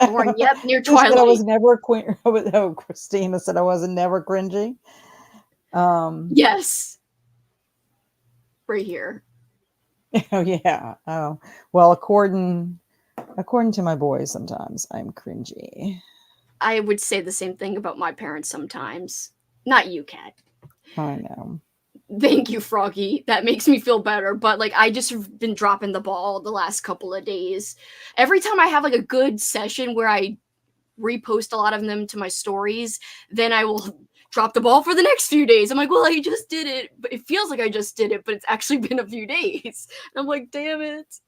Lauren, yep, near Who said I Twilight. was never queen? Oh, Christina said I wasn't never cringy. Yes. Right here. Oh yeah. Oh well, according to my boys, sometimes I'm cringy. I would say the same thing about my parents sometimes. Not you, Kat. I know. Thank you, Froggy. That makes me feel better. But like, I just have been dropping the ball the last couple of days. Every time I have like a good session where I repost a lot of them to my stories, then I will drop the ball for the next few days. I'm like, well, I just did it, but it feels like I just did it, but it's actually been a few days. And I'm like, damn it.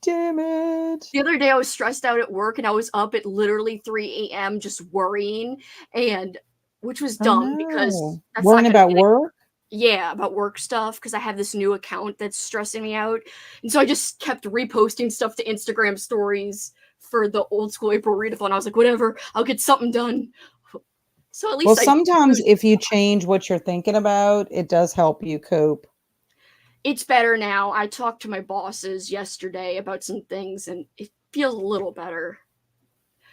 Damn it. The other day I was stressed out at work and I was up at literally 3 a.m. just worrying, and which was Oh dumb because no. that's not Worrying going to about be work? yeah, about work stuff because I have this new account that's stressing me out. And so I just kept reposting stuff to Instagram stories for the old school April readathon. I was like, whatever, I'll get something done. So at Well, least I sometimes if you change what you're thinking about, it does help you cope. it's better now. I talked to my bosses yesterday about some things and it feels a little better.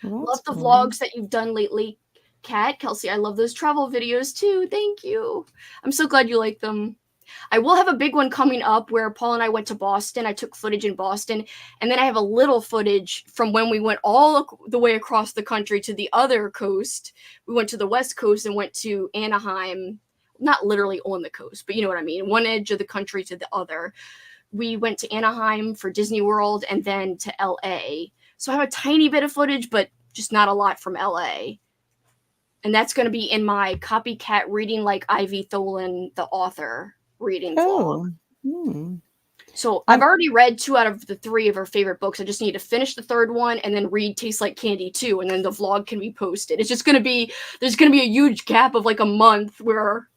Well, Love that's the good. vlogs that you've done lately. Kat, Kelsi, I love those travel videos too. Thank you. I'm so glad you like them. I will have a big one coming up where Paul and I went to Boston. I took footage in Boston, and then I have a little footage from when we went all the way across the country to the other coast. We went to the West Coast and went to Anaheim, not literally on the coast, but you know what I mean, one edge of the country to the other. We went to Anaheim for Disney World and then to LA. So I have a tiny bit of footage, but just not a lot from LA. And that's going to be in my copycat reading like Ivy Tholen, the author, reading vlog. Oh. Hmm. So I've I'm already read 2 out of the 3 of her favorite books. I just need to finish the 3rd one and then read Tastes Like Candy 2, and then the vlog can be posted. It's just going to be, there's going to be a huge gap of like a month where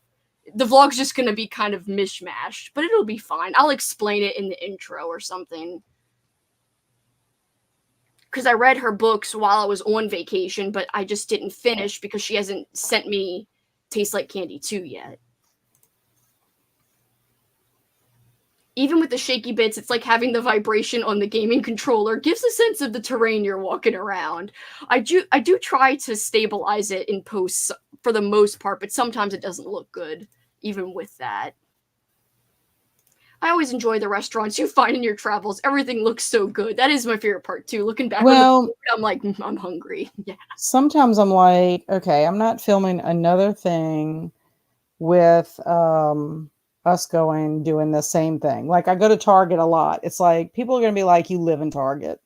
the vlog's just going to be kind of mishmashed, but it'll be fine. I'll explain it in the intro or something. Because I read her books while I was on vacation, but I just didn't finish because she hasn't sent me Tastes Like Candy 2 yet. Even with the shaky bits, it's like having the vibration on the gaming controller gives a sense of the terrain you're walking around. I do try to stabilize it in posts for the most part, but sometimes it doesn't look good, even with that. I always enjoy the restaurants you find in your travels. Everything looks so good. That is my favorite part too. Looking back on the food, I'm like, I'm hungry. Yeah. Sometimes I'm like, okay, I'm not filming another thing with us doing the same thing. Like I go to Target a lot. It's like people are going to be like, you live in Target.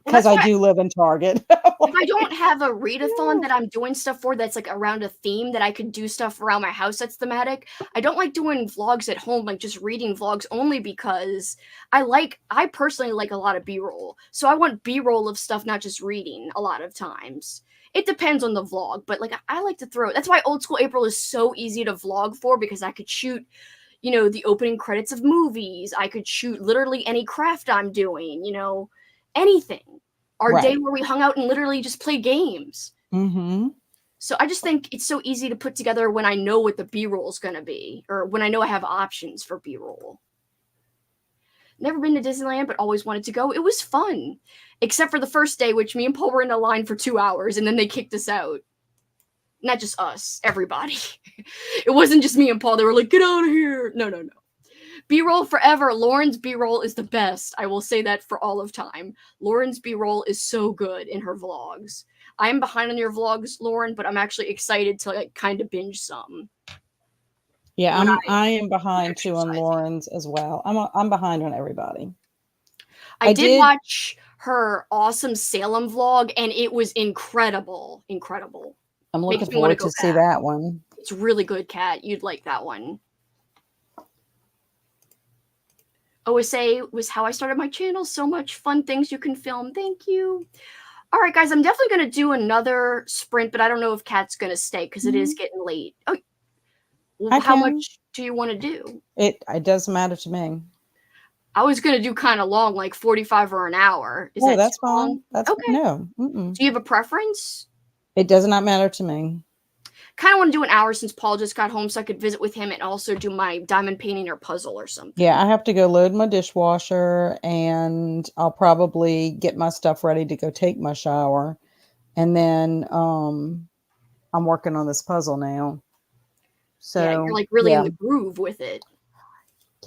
Because I do live in Target. If I don't have a readathon that I'm doing stuff for that's like around a theme that I could do stuff around my house that's thematic, I don't like doing vlogs at home, like just reading vlogs, only because I personally like a lot of B-roll. So I want B-roll of stuff, not just reading a lot of times. It depends on the vlog, but like I like to throw. That's why Old School April is so easy to vlog for, because I could shoot, you know, the opening credits of movies. I could shoot literally any craft I'm doing, you know, anything. Our day where we hung out and literally just played games. Mm-hmm. So I just think it's so easy to put together when I know what the B-roll is going to be, or when I know I have options for B-roll. Never been to Disneyland, but always wanted to go. It was fun, except for the first day, which me and Paul were in a line for 2 hours, and then they kicked us out. Not just us, everybody. It wasn't just me and Paul. They were like, get out of here. No. B-roll forever. Lauren's B-roll is the best. I will say that for all of time. Lauren's B-roll is so good in her vlogs. I am behind on your vlogs, Lauren, but I'm actually excited to like kind of binge some. Yeah, I am behind too on Lauren's as well. I'm behind on everybody. I did watch her awesome Salem vlog, and it was incredible. Incredible. I'm looking forward to see that one. It's really good, Kat. You'd like that one. OSA was how I started my channel. So much fun things you can film. Thank you. All right, guys, I'm definitely going to do another sprint, but I don't know if Kat's going to stay because it is getting late. Oh, well, how much do you want to do? It doesn't matter to me. I was going to do kind of long, like 45 or an hour. Is that that's too long? That's okay. No. Mm-mm. Do you have a preference? It does not matter to me. Kind of want to do an hour since Paul just got home so I could visit with him and also do my diamond painting or puzzle or something. Yeah, I have to go load my dishwasher, and I'll probably get my stuff ready to go take my shower. And then I'm working on this puzzle now. Yeah, you're So, like really in yeah. the groove with it.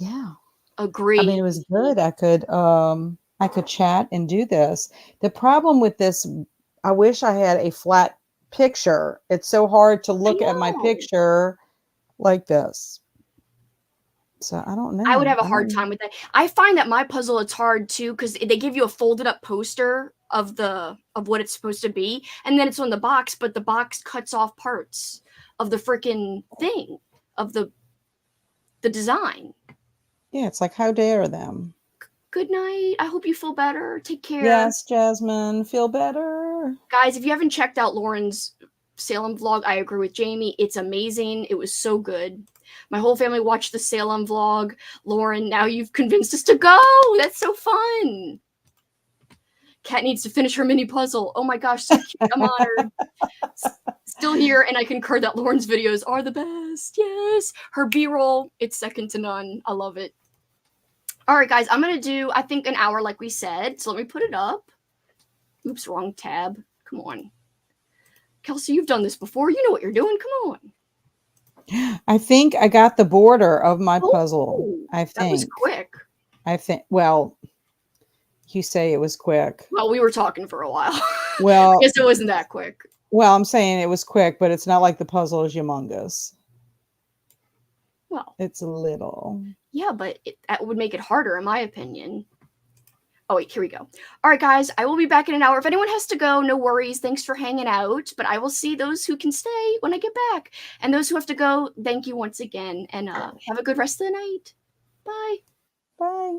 Yeah. I Agree. mean, it was good. I could chat and do this. The problem with this, I wish I had a flat picture. It's so hard to I look at my know. picture like this. So I don't I would know. have a I hard don't time with that. I find that my puzzle it's hard too because they give you a folded up poster of what it's supposed to be, and then it's on the box, but the box cuts off parts of the freaking thing of the design. Yeah, it's like, how dare them? Good night. I hope you feel better. Take care. Yes, Jasmine, feel better. Guys, if you haven't checked out Lauren's Salem vlog, I agree with Jamie. It's amazing. It was so good. My whole family watched the Salem vlog. Lauren, now you've convinced us to go. That's so fun. Kat needs to finish her mini puzzle. Oh my gosh, so cute. I'm honored. Still here, and I concur that Lauren's videos are the best. Yes. Her B-roll, it's second to none. I love it. All right, guys, I'm going to do, I think, an hour like we said. So let me put it up. Oops, wrong tab. Come on. Kelsi, you've done this before. You know what you're doing. Come on. I think I got the border of my puzzle. Oh, I that was think. quick. Well, you say it was quick. Well, we were talking for a while. I Well, guess it wasn't that quick. well, I'm saying it was quick, but it's not like the puzzle is humongous. Well, It's a little. yeah, but that would make it harder, in my opinion. Oh, wait, here we go. All right, guys, I will be back in an hour. If anyone has to go, no worries. Thanks for hanging out. But I will see those who can stay when I get back. And those who have to go, thank you once again. And have a good rest of the night. Bye. Bye.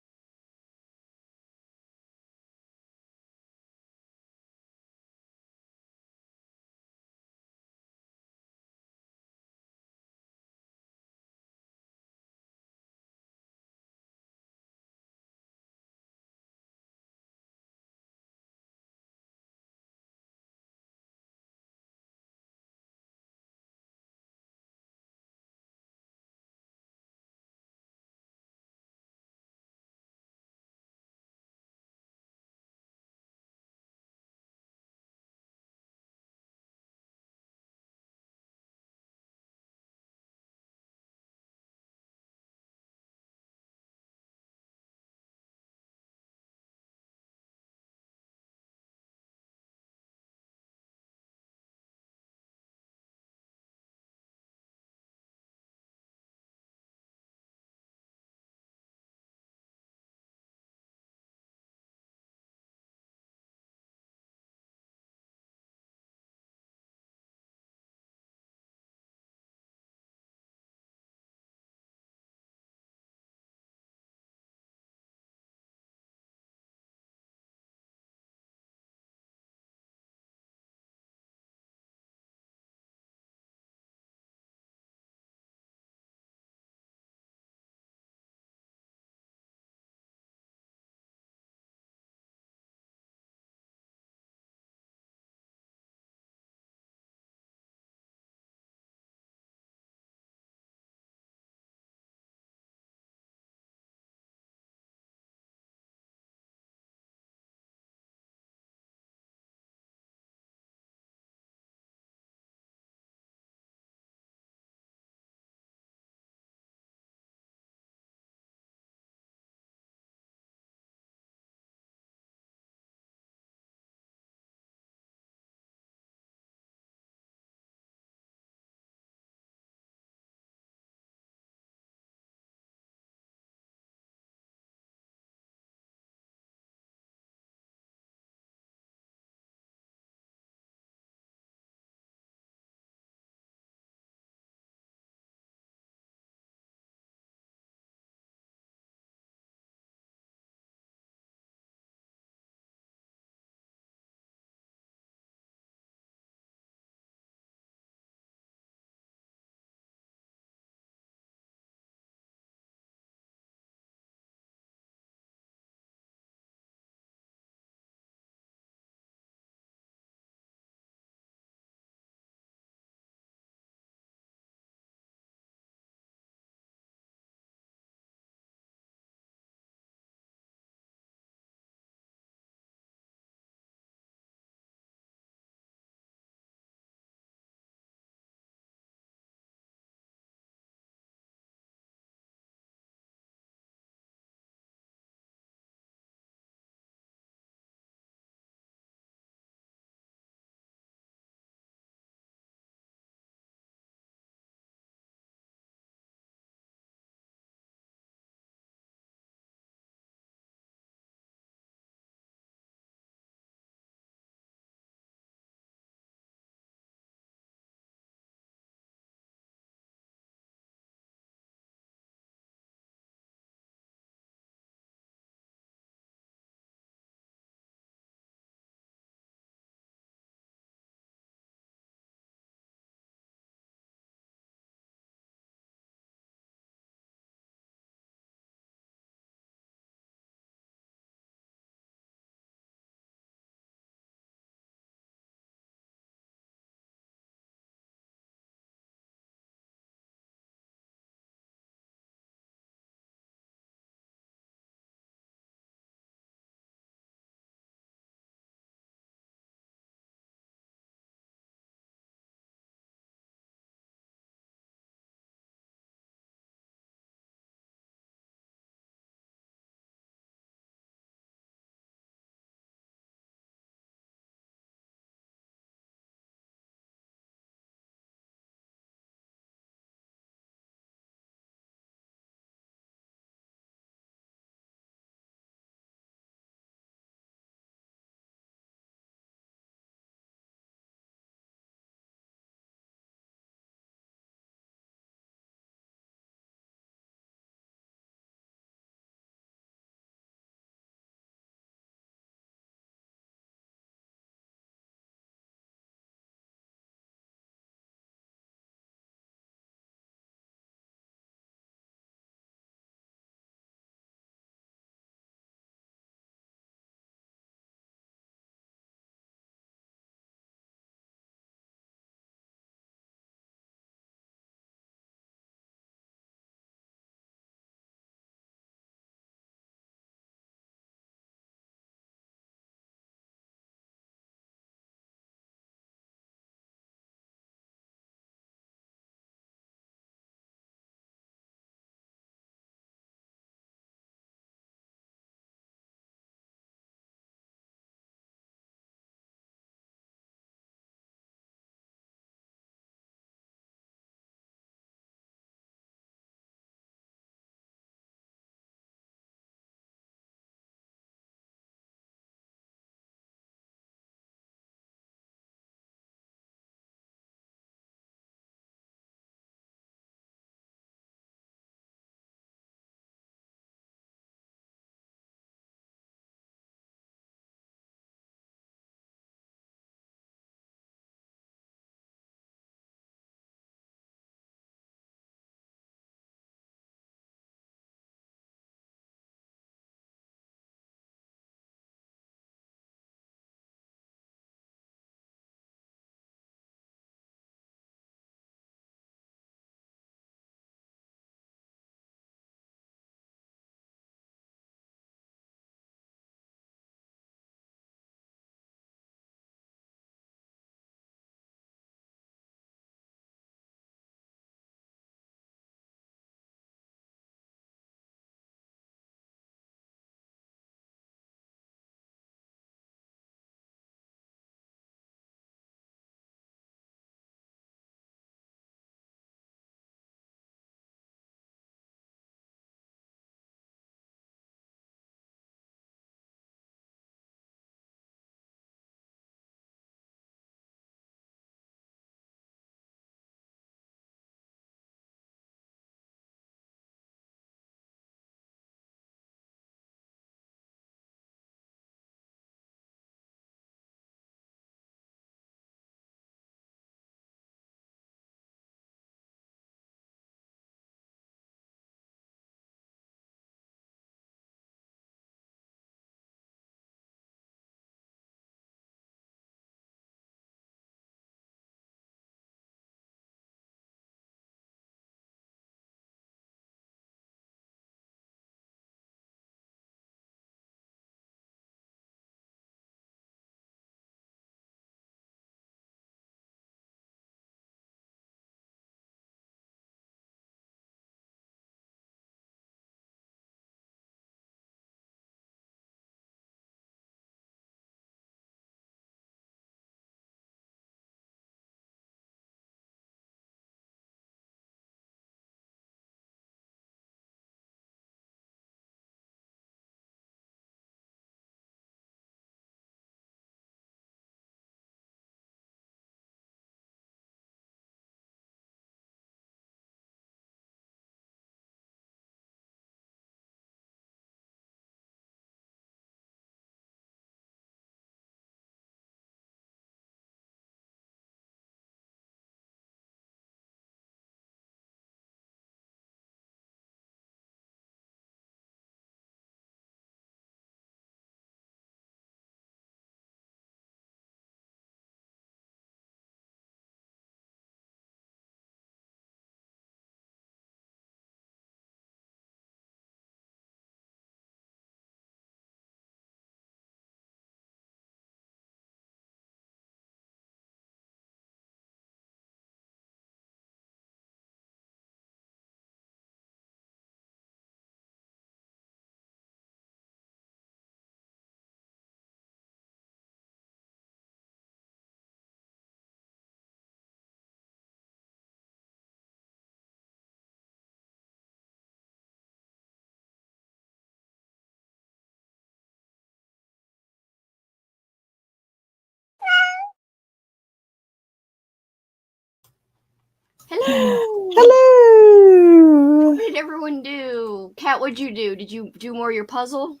Hello. Hello. What did everyone do? Kat, what'd you do? Did you do more of your puzzle?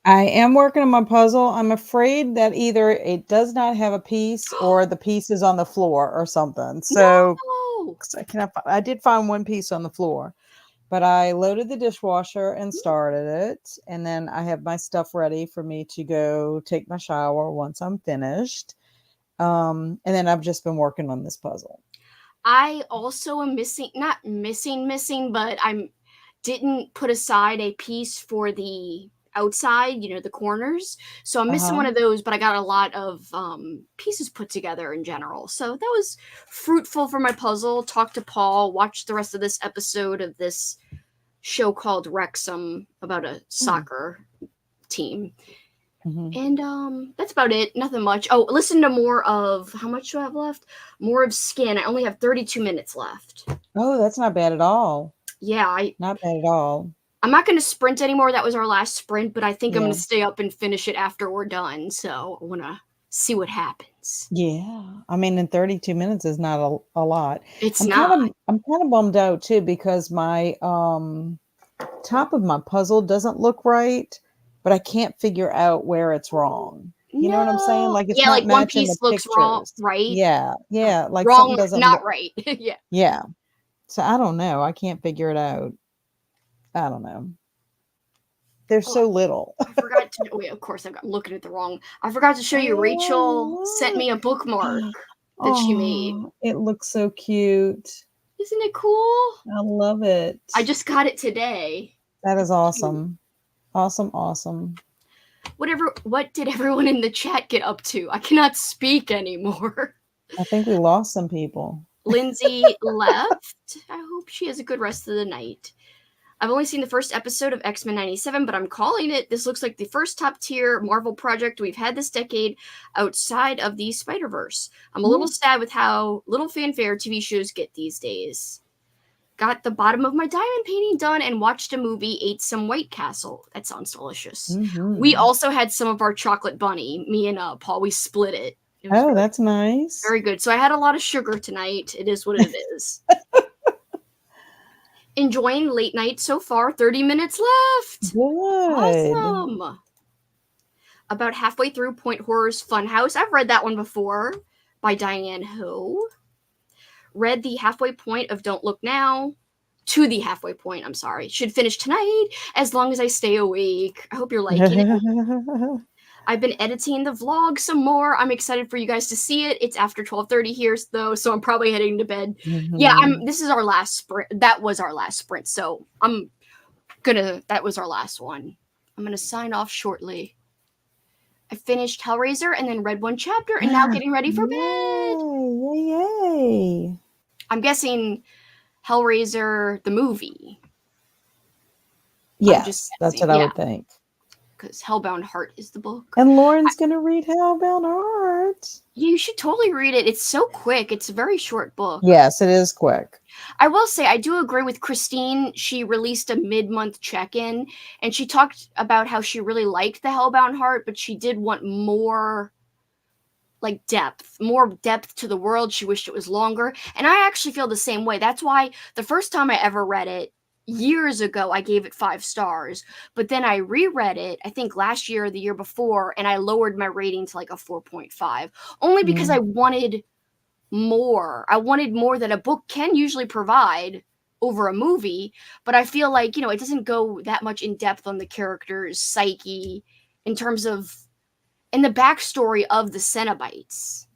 I am working on my puzzle. I'm afraid that either it does not have a piece or the piece is on the floor or something. So No. 'cause I did find one piece on the floor, but I loaded the dishwasher and started it. And then I have my stuff ready for me to go take my shower once I'm finished. And then I've just been working on this puzzle. I also am missing, not missing, but I'm didn't put aside a piece for the outside, the corners. So I'm missing Uh-huh. one of those, but I got a lot of pieces put together in general. So that was fruitful for my puzzle. Talked to Paul, watched the rest of this episode of this show called Wrexham about a soccer team. Mm-hmm. And that's about it. Nothing much. Oh, listen to more of, how much do I have left? More of Skin. I only have 32 minutes left. Oh, that's not bad at all. Yeah, Not bad at all. I'm not going to sprint anymore. That was our last sprint, but I think I'm going Yeah. to stay up and finish it after we're done. So I want to see what happens. Yeah. I mean, in 32 minutes is not a lot. It's I'm not. kind of bummed out too because my top of my puzzle doesn't look right, but I can't figure out where it's wrong. You know what I'm saying? No. Like it's Yeah, not like one matching the piece looks wrong, pictures. right? Yeah. Yeah. Like something Wrong, doesn't not look. right. Yeah. Yeah. So I don't know. I can't figure it out. I don't know. There's Oh, so little. I forgot to. Wait, of course, I'm looking at the wrong. I forgot to show you. Rachel sent me a bookmark that she made. Oh, it looks so cute. Isn't it cool? I love it. I just got it today. That is awesome. Awesome, awesome. What did everyone in the chat get up to? I cannot speak anymore. I think we lost some people. Lindsay left. I hope she has a good rest of the night. I've only seen the first episode of X-Men 97, but I'm calling it. This looks like the first top-tier Marvel project we've had this decade outside of the Spider-Verse. I'm a little sad with how little fanfare TV shows get these days. Got the bottom of my diamond painting done and watched a movie, ate some White Castle. That sounds delicious. Mm-hmm. We also had some of our chocolate bunny. Me and Paul, we split it. Oh, that's nice. Very good. So I had a lot of sugar tonight. It is what it is. Enjoying late night so far. 30 minutes left. Good. Awesome. About halfway through Point Horror's Funhouse. I've read that one before by Diane Ho. Read the halfway point of Don't Look Now. To the halfway point, I'm sorry. Should finish tonight as long as I stay awake. I hope you're liking it. I've been editing the vlog some more. I'm excited for you guys to see it. It's after 12:30 here, though, so I'm probably heading to bed. Mm-hmm. Yeah, this is our last sprint. That was our last sprint, so that was our last one. I'm gonna sign off shortly. I finished Hellraiser and then read one chapter and now getting ready for bed. Yay. I'm guessing Hellraiser, the movie. Yes, that's what I would think. Because Hellbound Heart is the book. And Lauren's going to read Hellbound Heart. You should totally read it. It's so quick. It's a very short book. Yes, it is quick. I will say, I do agree with Christine. She released a mid-month check-in, and she talked about how she really liked the Hellbound Heart, but she did want more depth to the world. She wished it was longer. And I actually feel the same way. That's why the first time I ever read it, years ago, I gave it 5 stars, but then I reread it, I think last year or the year before, and I lowered my rating to a 4.5, only because I wanted more. I wanted more that a book can usually provide over a movie, but I feel like, it doesn't go that much in depth on the character's psyche in terms of, in the backstory of the Cenobites.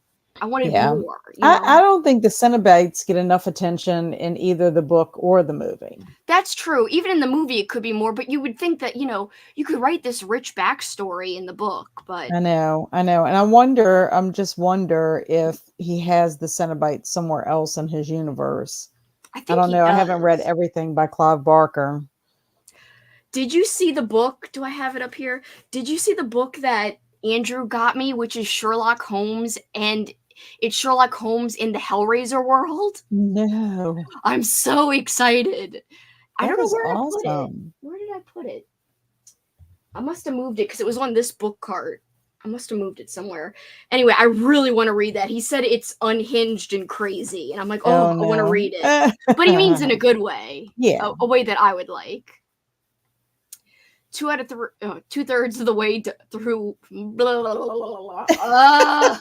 I wanted more. I don't think the Cenobites get enough attention in either the book or the movie. That's true. Even in the movie, it could be more, but you would think that, you could write this rich backstory in the book, but... I know. And I just wonder if he has the Cenobites somewhere else in his universe. I don't know. I haven't read everything by Clive Barker. Did you see the book? Do I have it up here? Did you see the book that Andrew got me, which is Sherlock Holmes, and it's Sherlock Holmes in the Hellraiser world? No. I'm so excited. I don't know where I put it. Awesome. Where did I put it? I must have moved it because it was on this book cart. I must have moved it somewhere. Anyway, I really want to read that. He said it's unhinged and crazy, and I'm like, oh, I want to no. read it. But he means in a good way. Yeah. A way that I would like. 2/3 of the way through. Blah, blah, blah, blah, 2/3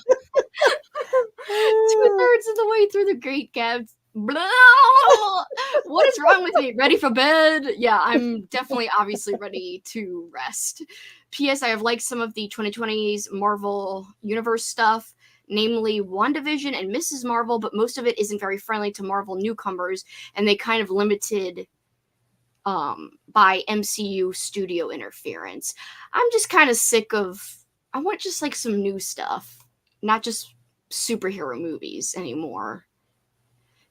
of the way through the Great Gatsby. What is wrong with me? Ready for bed? Yeah, I'm definitely obviously ready to rest. P.S. I have liked some of the 2020's Marvel Universe stuff, namely WandaVision and Mrs. Marvel, but most of it isn't very friendly to Marvel newcomers, and they kind of limited by MCU studio interference. I'm just kind of sick of, I want just like some new stuff, not just superhero movies anymore.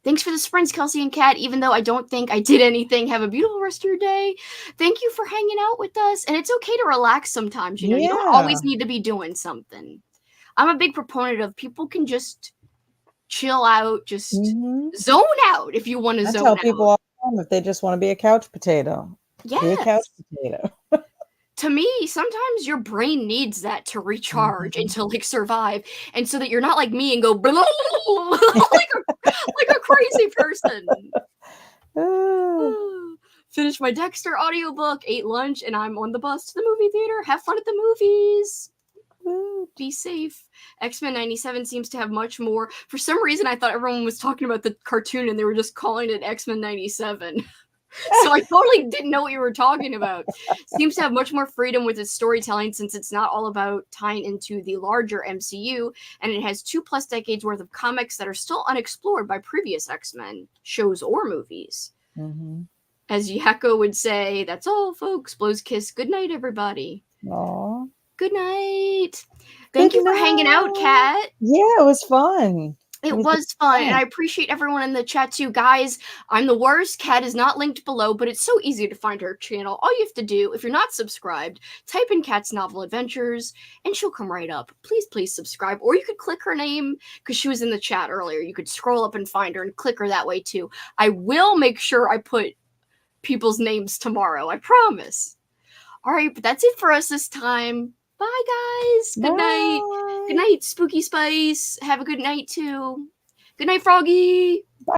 Thanks for the sprints, Kelsi and Kat. Even though I don't think I did anything, have a beautiful rest of your day. Thank you for hanging out with us. And it's okay to relax sometimes. You know, you don't always need to be doing something. I'm a big proponent of people can just chill out, just zone out if you want to zone out. I tell people all the time if they just want to be a couch potato. Yes. Be a couch potato. To me, sometimes your brain needs that to recharge and to like survive, and so that you're not like me and go like a crazy person. Finished my Dexter audiobook, ate lunch, and I'm on the bus to the movie theater. Have fun at the movies. Be safe. X-Men 97 seems to have much more. For some reason, I thought everyone was talking about the cartoon and they were just calling it X-Men 97. So I totally didn't know what you were talking about. Seems to have much more freedom with its storytelling since it's not all about tying into the larger MCU, and it has 2+ decades worth of comics that are still unexplored by previous X-Men shows or movies. As Yako would say, that's all, folks. Blows kiss. Good night, everybody. Aww. Good night. Thank you for hanging out, Kat. Yeah, it was fun. It was fun, and I appreciate everyone in the chat too. Guys, I'm the worst. Kat is not linked below, but it's so easy to find her channel. All you have to do, if you're not subscribed, type in Kat's Novel Adventures, and she'll come right up. Please subscribe. Or you could click her name, because she was in the chat earlier. You could scroll up and find her and click her that way too. I will make sure I put people's names tomorrow. I promise. All right, but that's it for us this time. Bye, guys. Good night. Good night, Spooky Spice. Have a good night, too. Good night, Froggy.